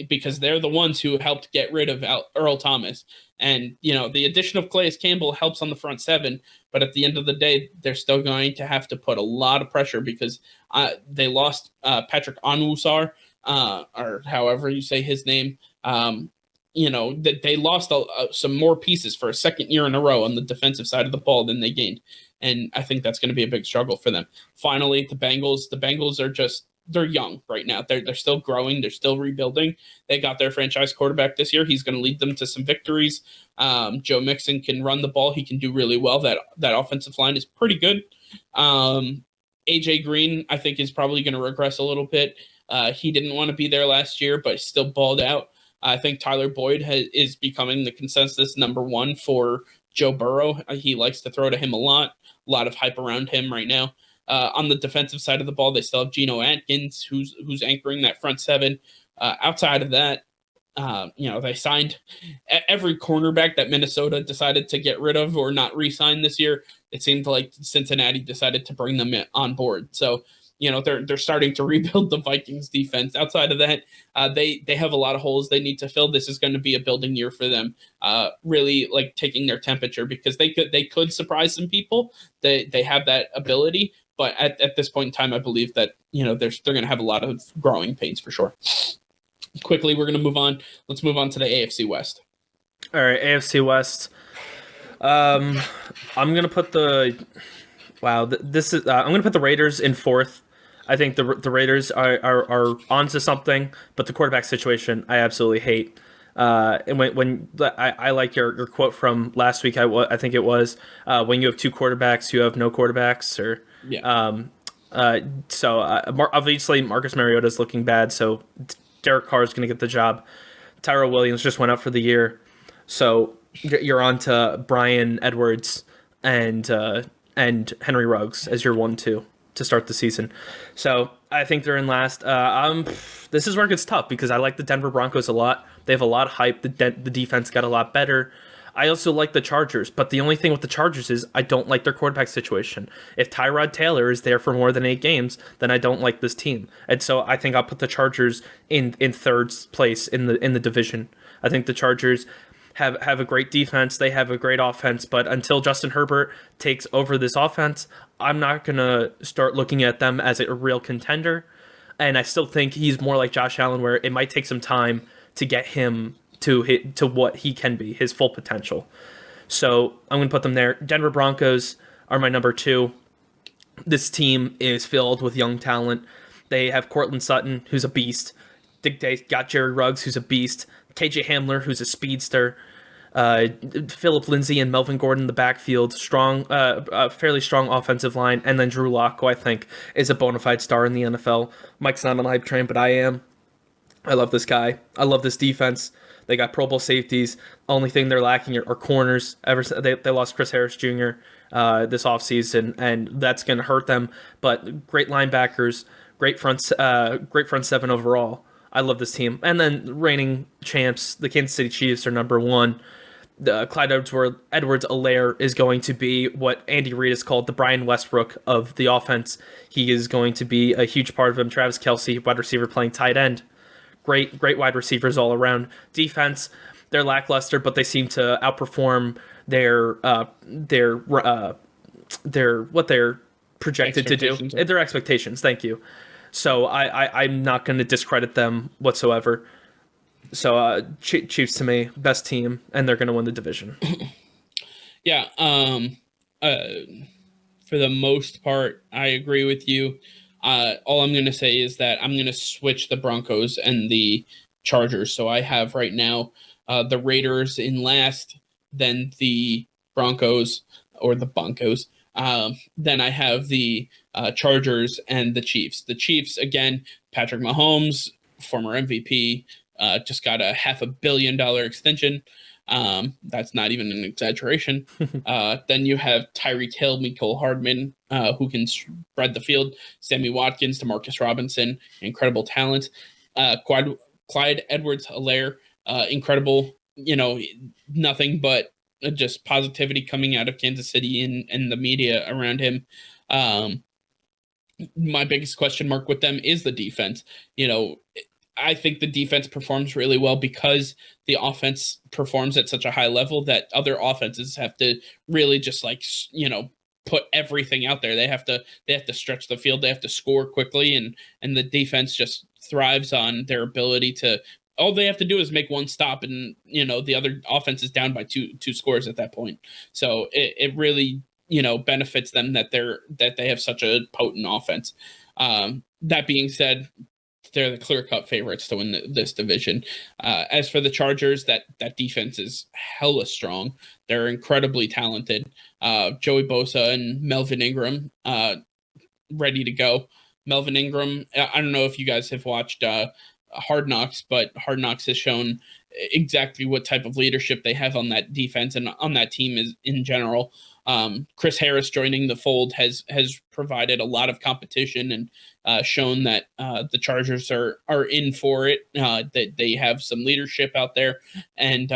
because they're the ones who helped get rid of Earl Thomas. And, the addition of Calais Campbell helps on the front 7. But at the end of the day, they're still going to have to put a lot of pressure because they lost Patrick Onwuzar, or however you say his name. That they lost some more pieces for a second year in a row on the defensive side of the ball than they gained. And I think that's going to be a big struggle for them. Finally, the Bengals are they're young right now. They're still growing. They're still rebuilding. They got their franchise quarterback this year. He's going to lead them to some victories. Joe Mixon can run the ball. He can do really well. That offensive line is pretty good. AJ Green, I think, is probably going to regress a little bit. He didn't want to be there last year, but still balled out. I think Tyler Boyd is becoming the consensus number 1 for Joe Burrow. He likes to throw to him a lot of hype around him right now. On the defensive side of the ball, they still have Geno Atkins, who's anchoring that front 7. Outside of that, they signed every cornerback that Minnesota decided to get rid of or not re-sign this year. It seemed like Cincinnati decided to bring them on board. So, they're starting to rebuild the Vikings defense. Outside of that, they have a lot of holes they need to fill. This is going to be a building year for them. Really like taking their temperature because they could surprise some people. They have that ability, but at this point in time, I believe that they're going to have a lot of growing pains for sure. Quickly, we're going to move on. Let's move on to the AFC West. All right, AFC West. I'm going to put I'm going to put the Raiders in 4th. I think the Raiders are onto something, but the quarterback situation I absolutely hate. And when I like your quote from last week, I think it was when you have 2 quarterbacks, you have no quarterbacks, or So obviously Marcus Mariota is looking bad, so Derek Carr is going to get the job. Tyrell Williams just went out for the year, so you're on to Bryan Edwards and Henry Ruggs as your 1-2 to start the season. So I think they're in last. This is where it gets tough because I like the Denver Broncos a lot. They have a lot of hype. The defense got a lot better. I also like the Chargers, but the only thing with the Chargers is I don't like their quarterback situation. If Tyrod Taylor is there for more than 8 games, then I don't like this team. And so I think I'll put the Chargers in third place in the division. I think the Chargers have a great defense, they have a great offense, but until Justin Herbert takes over this offense, I'm not going to start looking at them as a real contender. And I still think he's more like Josh Allen, where it might take some time to get him to what he can be, his full potential. So I'm going to put them there. Denver Broncos are my number 2. This team is filled with young talent. They have Cortland Sutton, who's a beast. They got Jerry Ruggs, who's a beast. KJ Hamler, who's a speedster. Phillip Lindsay and Melvin Gordon in the backfield, fairly strong offensive line, and then Drew Lock, who I think is a bona fide star in the NFL. Mike's not on the hype train, but I am. I love this guy. I love this defense. They got Pro Bowl safeties. Only thing they're lacking are corners. They lost Chris Harris Jr. This offseason, and that's going to hurt them. But great linebackers, great front seven overall. I love this team. And then reigning champs, the Kansas City Chiefs, are number 1. Clyde Edwards-Helaire is going to be what Andy Reid has called the Brian Westbrook of the offense. He is going to be a huge part of them. Travis Kelce, wide receiver, playing tight end. Great wide receivers all around. Defense, they're lackluster, but they seem to outperform their what they're projected to do. Their expectations. Thank you. So I'm not going to discredit them whatsoever. So Chiefs to me, best team, and they're going to win the division. Yeah. For the most part, I agree with you. All I'm going to say is that I'm going to switch the Broncos and the Chargers. So I have right now the Raiders in last, then the Broncos or the Broncos. Then I have the Chargers and the Chiefs. The Chiefs, again, Patrick Mahomes, former MVP, just got a $500 million extension. That's not even an exaggeration. Then you have Tyreek Hill, Mecole Hardman, who can spread the field. Sammy Watkins, Demarcus Robinson, incredible talent. Clyde Edwards-Helaire, incredible. Nothing but just positivity coming out of Kansas City and the media around him. My biggest question mark with them is the defense. I think the defense performs really well because the offense performs at such a high level that other offenses have to really just put everything out there. They have to stretch the field. They have to score quickly, and the defense just thrives on their ability to. All they have to do is make one stop, and the other offense is down by two scores at that point. So it really benefits them that they have such a potent offense. That being said, they're the clear-cut favorites to win this division. As for the Chargers, that defense is hella strong. They're incredibly talented. Joey Bosa and Melvin Ingram ready to go. Melvin Ingram, I don't know if you guys have watched Hard Knocks, but Hard Knocks has shown exactly what type of leadership they have on that defense and on that team is in general. Chris Harris joining the fold has provided a lot of competition and shown that the Chargers are in for it. That they have some leadership out there, and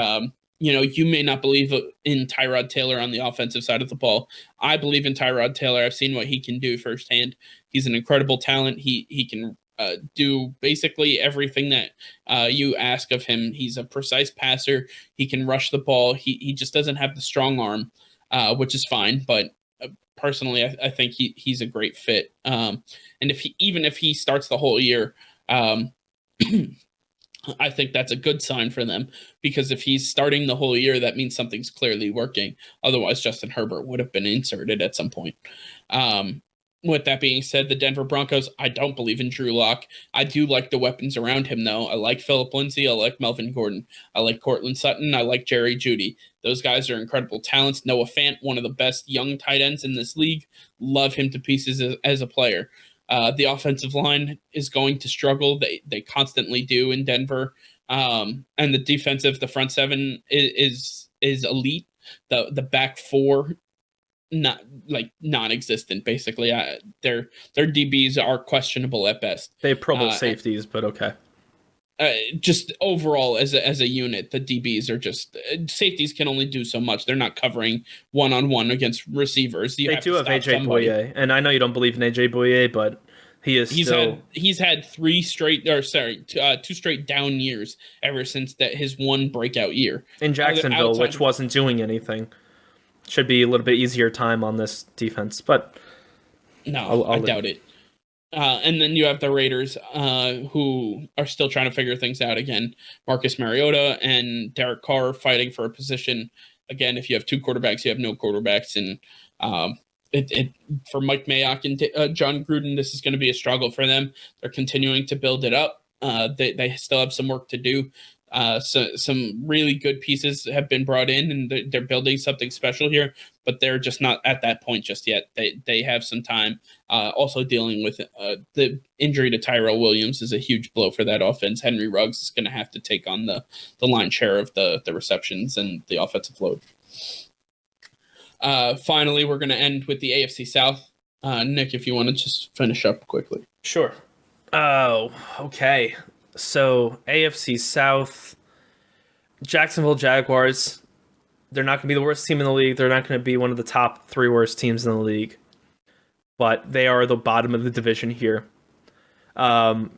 you may not believe in Tyrod Taylor on the offensive side of the ball. I believe in Tyrod Taylor. I've seen what he can do firsthand. He's an incredible talent. He can do basically everything that you ask of him. He's a precise passer. He can rush the ball. He just doesn't have the strong arm, which is fine. But personally, I think he's a great fit. And even if he starts the whole year, I think that's a good sign for them, because if he's starting the whole year, that means something's clearly working. Otherwise, Justin Herbert would have been inserted at some point. With that being said, the Denver Broncos, I don't believe in Drew Lock. I do like the weapons around him, though. I like Phillip Lindsay. I like Melvin Gordon. I like Cortland Sutton. I like Jerry Jeudy. Those guys are incredible talents. Noah Fant, one of the best young tight ends in this league. Love him to pieces as a player. The offensive line is going to struggle. They constantly do in Denver. And the front seven is elite. The back four, non-existent basically. Their DBs are questionable at best. They have Pro Bowl safeties, but okay. just overall as a unit, the DBs are just safeties can only do so much. They're not covering one-on-one against receivers. They do have AJ Bouye, and I know you don't believe in AJ Bouye, but he's had 2 straight down years ever since his one breakout year in Jacksonville, which wasn't doing anything. Should be a little bit easier time on this defense, but no, I doubt it. And then you have the Raiders, who are still trying to figure things out again. Marcus Mariota and Derek Carr fighting for a position. Again, if you have 2 quarterbacks, you have no quarterbacks. And for Mike Mayock and John Gruden, this is going to be a struggle for them. They're continuing to build it up. They still have some work to do. So some really good pieces have been brought in, and they're building something special here, but they're just not at that point just yet. They have some time. Also dealing with the injury to Tyrell Williams is a huge blow for that offense. Henry Ruggs is going to have to take on the lion's share of the receptions and the offensive load. Finally, we're going to end with the AFC South. Nick, if you want to just finish up quickly. Sure. Oh, okay. So, AFC South, Jacksonville Jaguars, they're not going to be the worst team in the league. They're not going to be one of the top 3 worst teams in the league. But they are the bottom of the division here. They're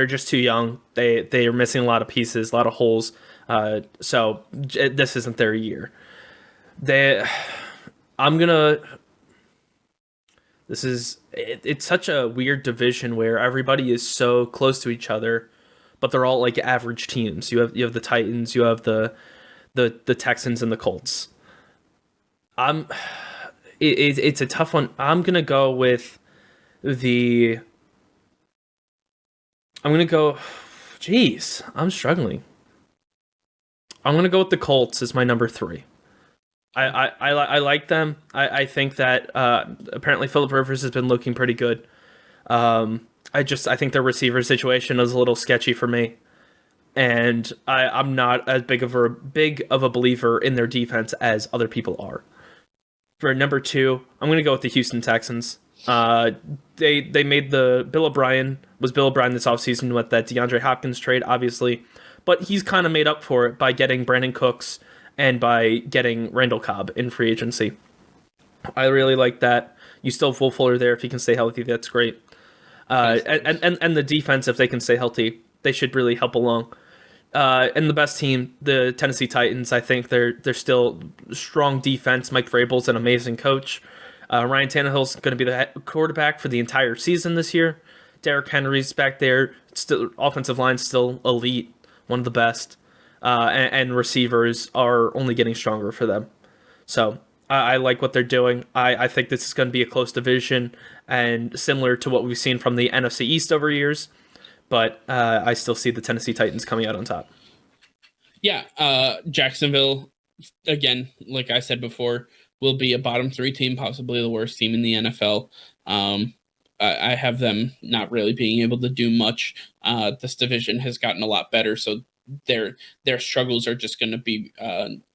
just too young. They are missing a lot of pieces, a lot of holes. So, this isn't their year. It's such a weird division where everybody is so close to each other, but they're all like average teams. You have the Titans, you have the Texans and the Colts. It's a tough one. I'm gonna go with the. Jeez, I'm struggling. I'm gonna go with the Colts as my number 3. I like them. I think that apparently Phillip Rivers has been looking pretty good. I think their receiver situation is a little sketchy for me, and I'm not as big of a believer in their defense as other people are. For number 2, I'm going to go with the Houston Texans. They made Bill O'Brien this offseason with that DeAndre Hopkins trade, obviously, but he's kind of made up for it by getting Brandon Cooks and by getting Randall Cobb in free agency. I really like that. You still have Will Fuller there if he can stay healthy. That's great. And the defense, if they can stay healthy, they should really help along. And the best team, the Tennessee Titans, I think they're still strong defense. Mike Vrabel's an amazing coach. Ryan Tannehill's going to be the quarterback for the entire season this year. Derrick Henry's back there. Still, offensive line's still elite, one of the best. And receivers are only getting stronger for them. So I like what they're doing. I think this is going to be a close division and similar to what we've seen from the NFC East over years. But I still see the Tennessee Titans coming out on top. Yeah, Jacksonville, again, like I said before, will be a bottom 3 team, possibly the worst team in the NFL. I have them not really being able to do much. This division has gotten a lot better, so their struggles are just going to be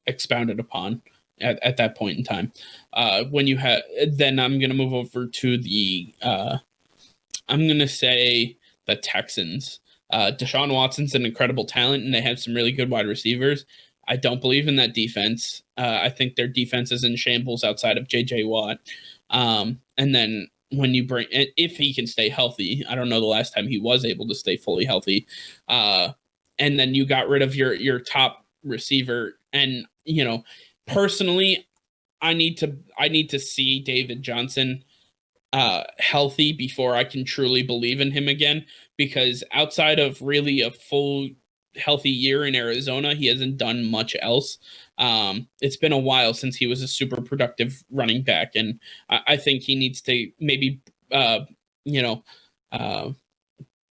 expounded upon at that point in time. Then I'm going to move over to I'm going to say the Texans. Deshaun Watson's an incredible talent, and they have some really good wide receivers. I don't believe in that defense. I think their defense is in shambles outside of J.J. Watt. And then when you if he can stay healthy, I don't know the last time he was able to stay fully healthy. And then you got rid of your top receiver. And, personally, I need to see David Johnson healthy before I can truly believe in him again, because outside of really a full healthy year in Arizona, he hasn't done much else. It's been a while since he was a super productive running back, and I think he needs to maybe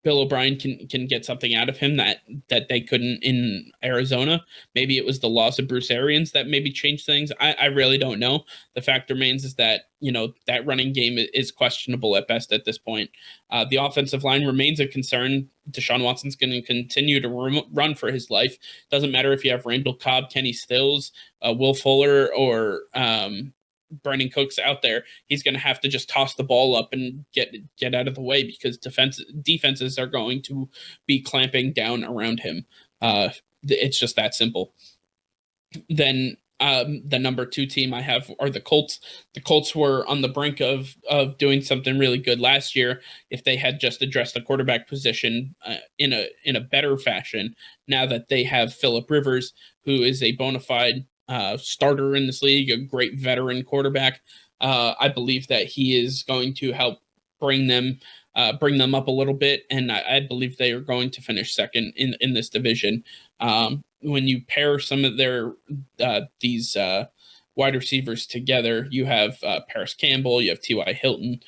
Bill O'Brien can get something out of him that they couldn't in Arizona. Maybe it was the loss of Bruce Arians that maybe changed things. I really don't know. The fact remains is that, that running game is questionable at best at this point. The offensive line remains a concern. Deshaun Watson's going to continue to run for his life. Doesn't matter if you have Randall Cobb, Kenny Stills, Will Fuller, or Brandon Cooks out there, he's going to have to just toss the ball up and get out of the way because defenses are going to be clamping down around him. It's just that simple. Then the number 2 team I have are the Colts. The Colts were on the brink of doing something really good last year if they had just addressed the quarterback position in a better fashion. Now that they have Phillip Rivers, who is a bona fide starter in this league, a great veteran quarterback, I believe that he is going to help bring them up a little bit, and I believe they are going to finish second in this division. When you pair some of their these wide receivers together, you have Paris Campbell, you have T.Y. Hilton,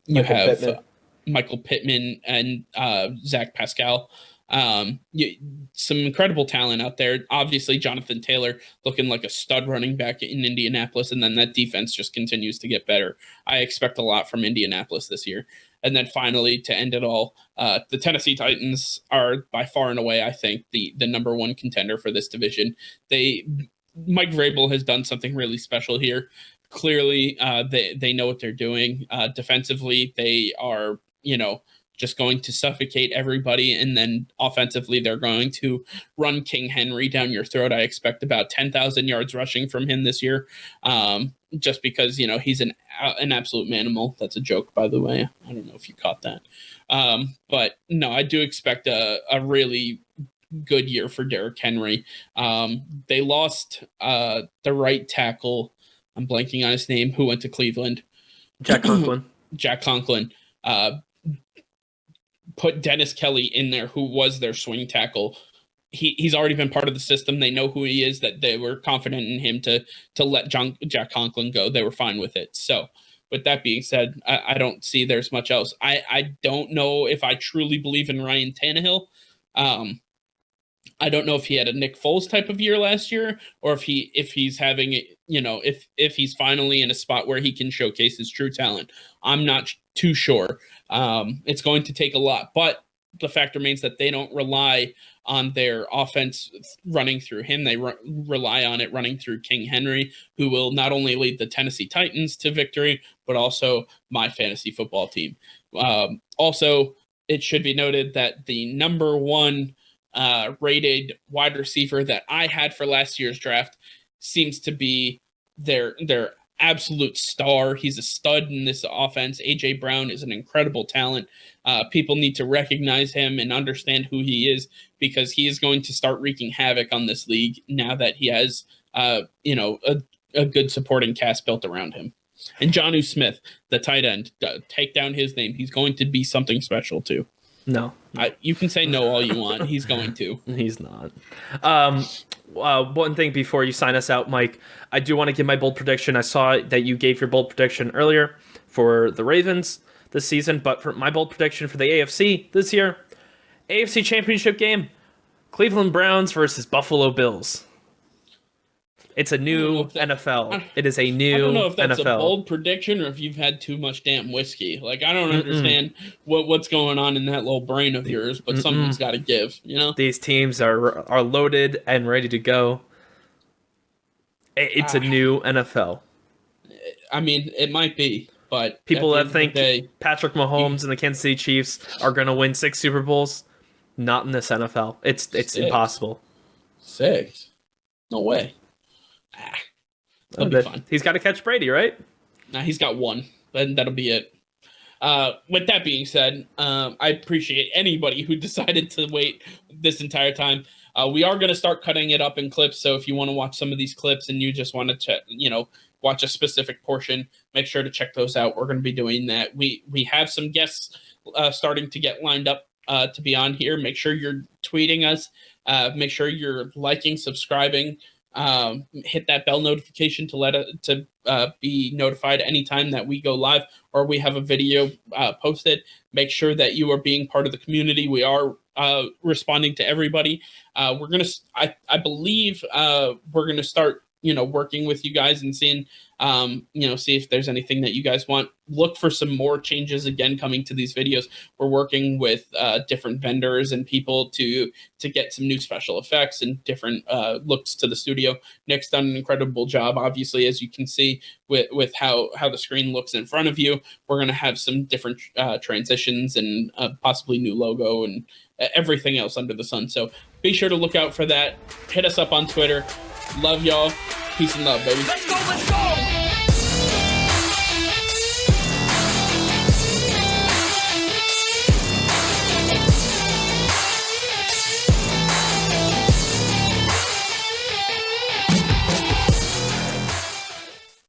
you have Michael Pittman and Zach Pascal. Some incredible talent out there. Obviously, Jonathan Taylor looking like a stud running back in Indianapolis, and then that defense just continues to get better. I expect a lot from Indianapolis this year. And then finally, to end it all, the Tennessee Titans are by far and away, I think, the number 1 contender for this division. Mike Vrabel has done something really special here. Clearly, they know what they're doing. Defensively, they are, just going to suffocate everybody, and then offensively, they're going to run King Henry down your throat. I expect about 10,000 yards rushing from him this year, just because he's an absolute manimal. That's a joke, by the way. I don't know if you caught that, but no, I do expect a really good year for Derrick Henry. They lost the right tackle. I'm blanking on his name. Who went to Cleveland? Jack Conklin. Jack Conklin. Put Dennis Kelly in there, who was their swing tackle. He's already been part of the system. They know who he is, that they were confident in him to let Jack Conklin go. They were fine with it. So with that being said, I don't see there's much else. I don't know if I truly believe in Ryan Tannehill. I don't know if he had a Nick Foles type of year last year, or if he's having, if he's finally in a spot where he can showcase his true talent. I'm not too sure. It's going to take a lot, but the fact remains that they don't rely on their offense running through him. They rely on it running through King Henry, who will not only lead the Tennessee Titans to victory, but also my fantasy football team. Also, it should be noted that the number 1 rated wide receiver that I had for last year's draft seems to be their absolute star. He's a stud in this offense. AJ Brown is an incredible talent. People need to recognize him and understand who he is, because he is going to start wreaking havoc on this league now that he has a good supporting cast built around him. And Jonnu Smith, the tight end, take down his name. He's going to be something special too. No. You can say no all you want. He's going to. He's not. One thing before you sign us out, Mike, I do want to give my bold prediction. I saw that you gave your bold prediction earlier for the Ravens this season, but for my bold prediction for the AFC this year, AFC Championship game, Cleveland Browns versus Buffalo Bills. It's a new NFL. It is a new NFL. I don't know if that's a bold prediction or if you've had too much damn whiskey. Like, I don't understand what's going on in that little brain of yours, but something's got to give, These teams are loaded and ready to go. It's a new NFL. I mean, it might be, but people that think Patrick Mahomes and the Kansas City Chiefs are going to win 6 Super Bowls, not in this NFL. It's impossible. 6? No way. That'll be fun. He's got to catch Brady, right? Nah, he's got 1, and that'll be it. With that being said, I appreciate anybody who decided to wait this entire time. We are going to start cutting it up in clips, so if you want to watch some of these clips and you just want to watch a specific portion, make sure to check those out. We're going to be doing that. We have some guests starting to get lined up to be on here. Make sure you're tweeting us. Make sure you're liking, subscribing. Hit that bell notification to be notified anytime that we go live or we have a video posted. Make sure that you are being part of the community. We are responding to everybody. I believe we're gonna start working with you guys and seeing, see if there's anything that you guys want. Look for some more changes again coming to these videos. We're working with different vendors and people to get some new special effects and different looks to the studio. Nick's done an incredible job, obviously, as you can see with how the screen looks in front of you. We're going to have some different transitions and possibly new logo and everything else under the sun. So be sure to look out for that. Hit us up on Twitter. Love y'all. Peace and love, baby. Let's go, let's go!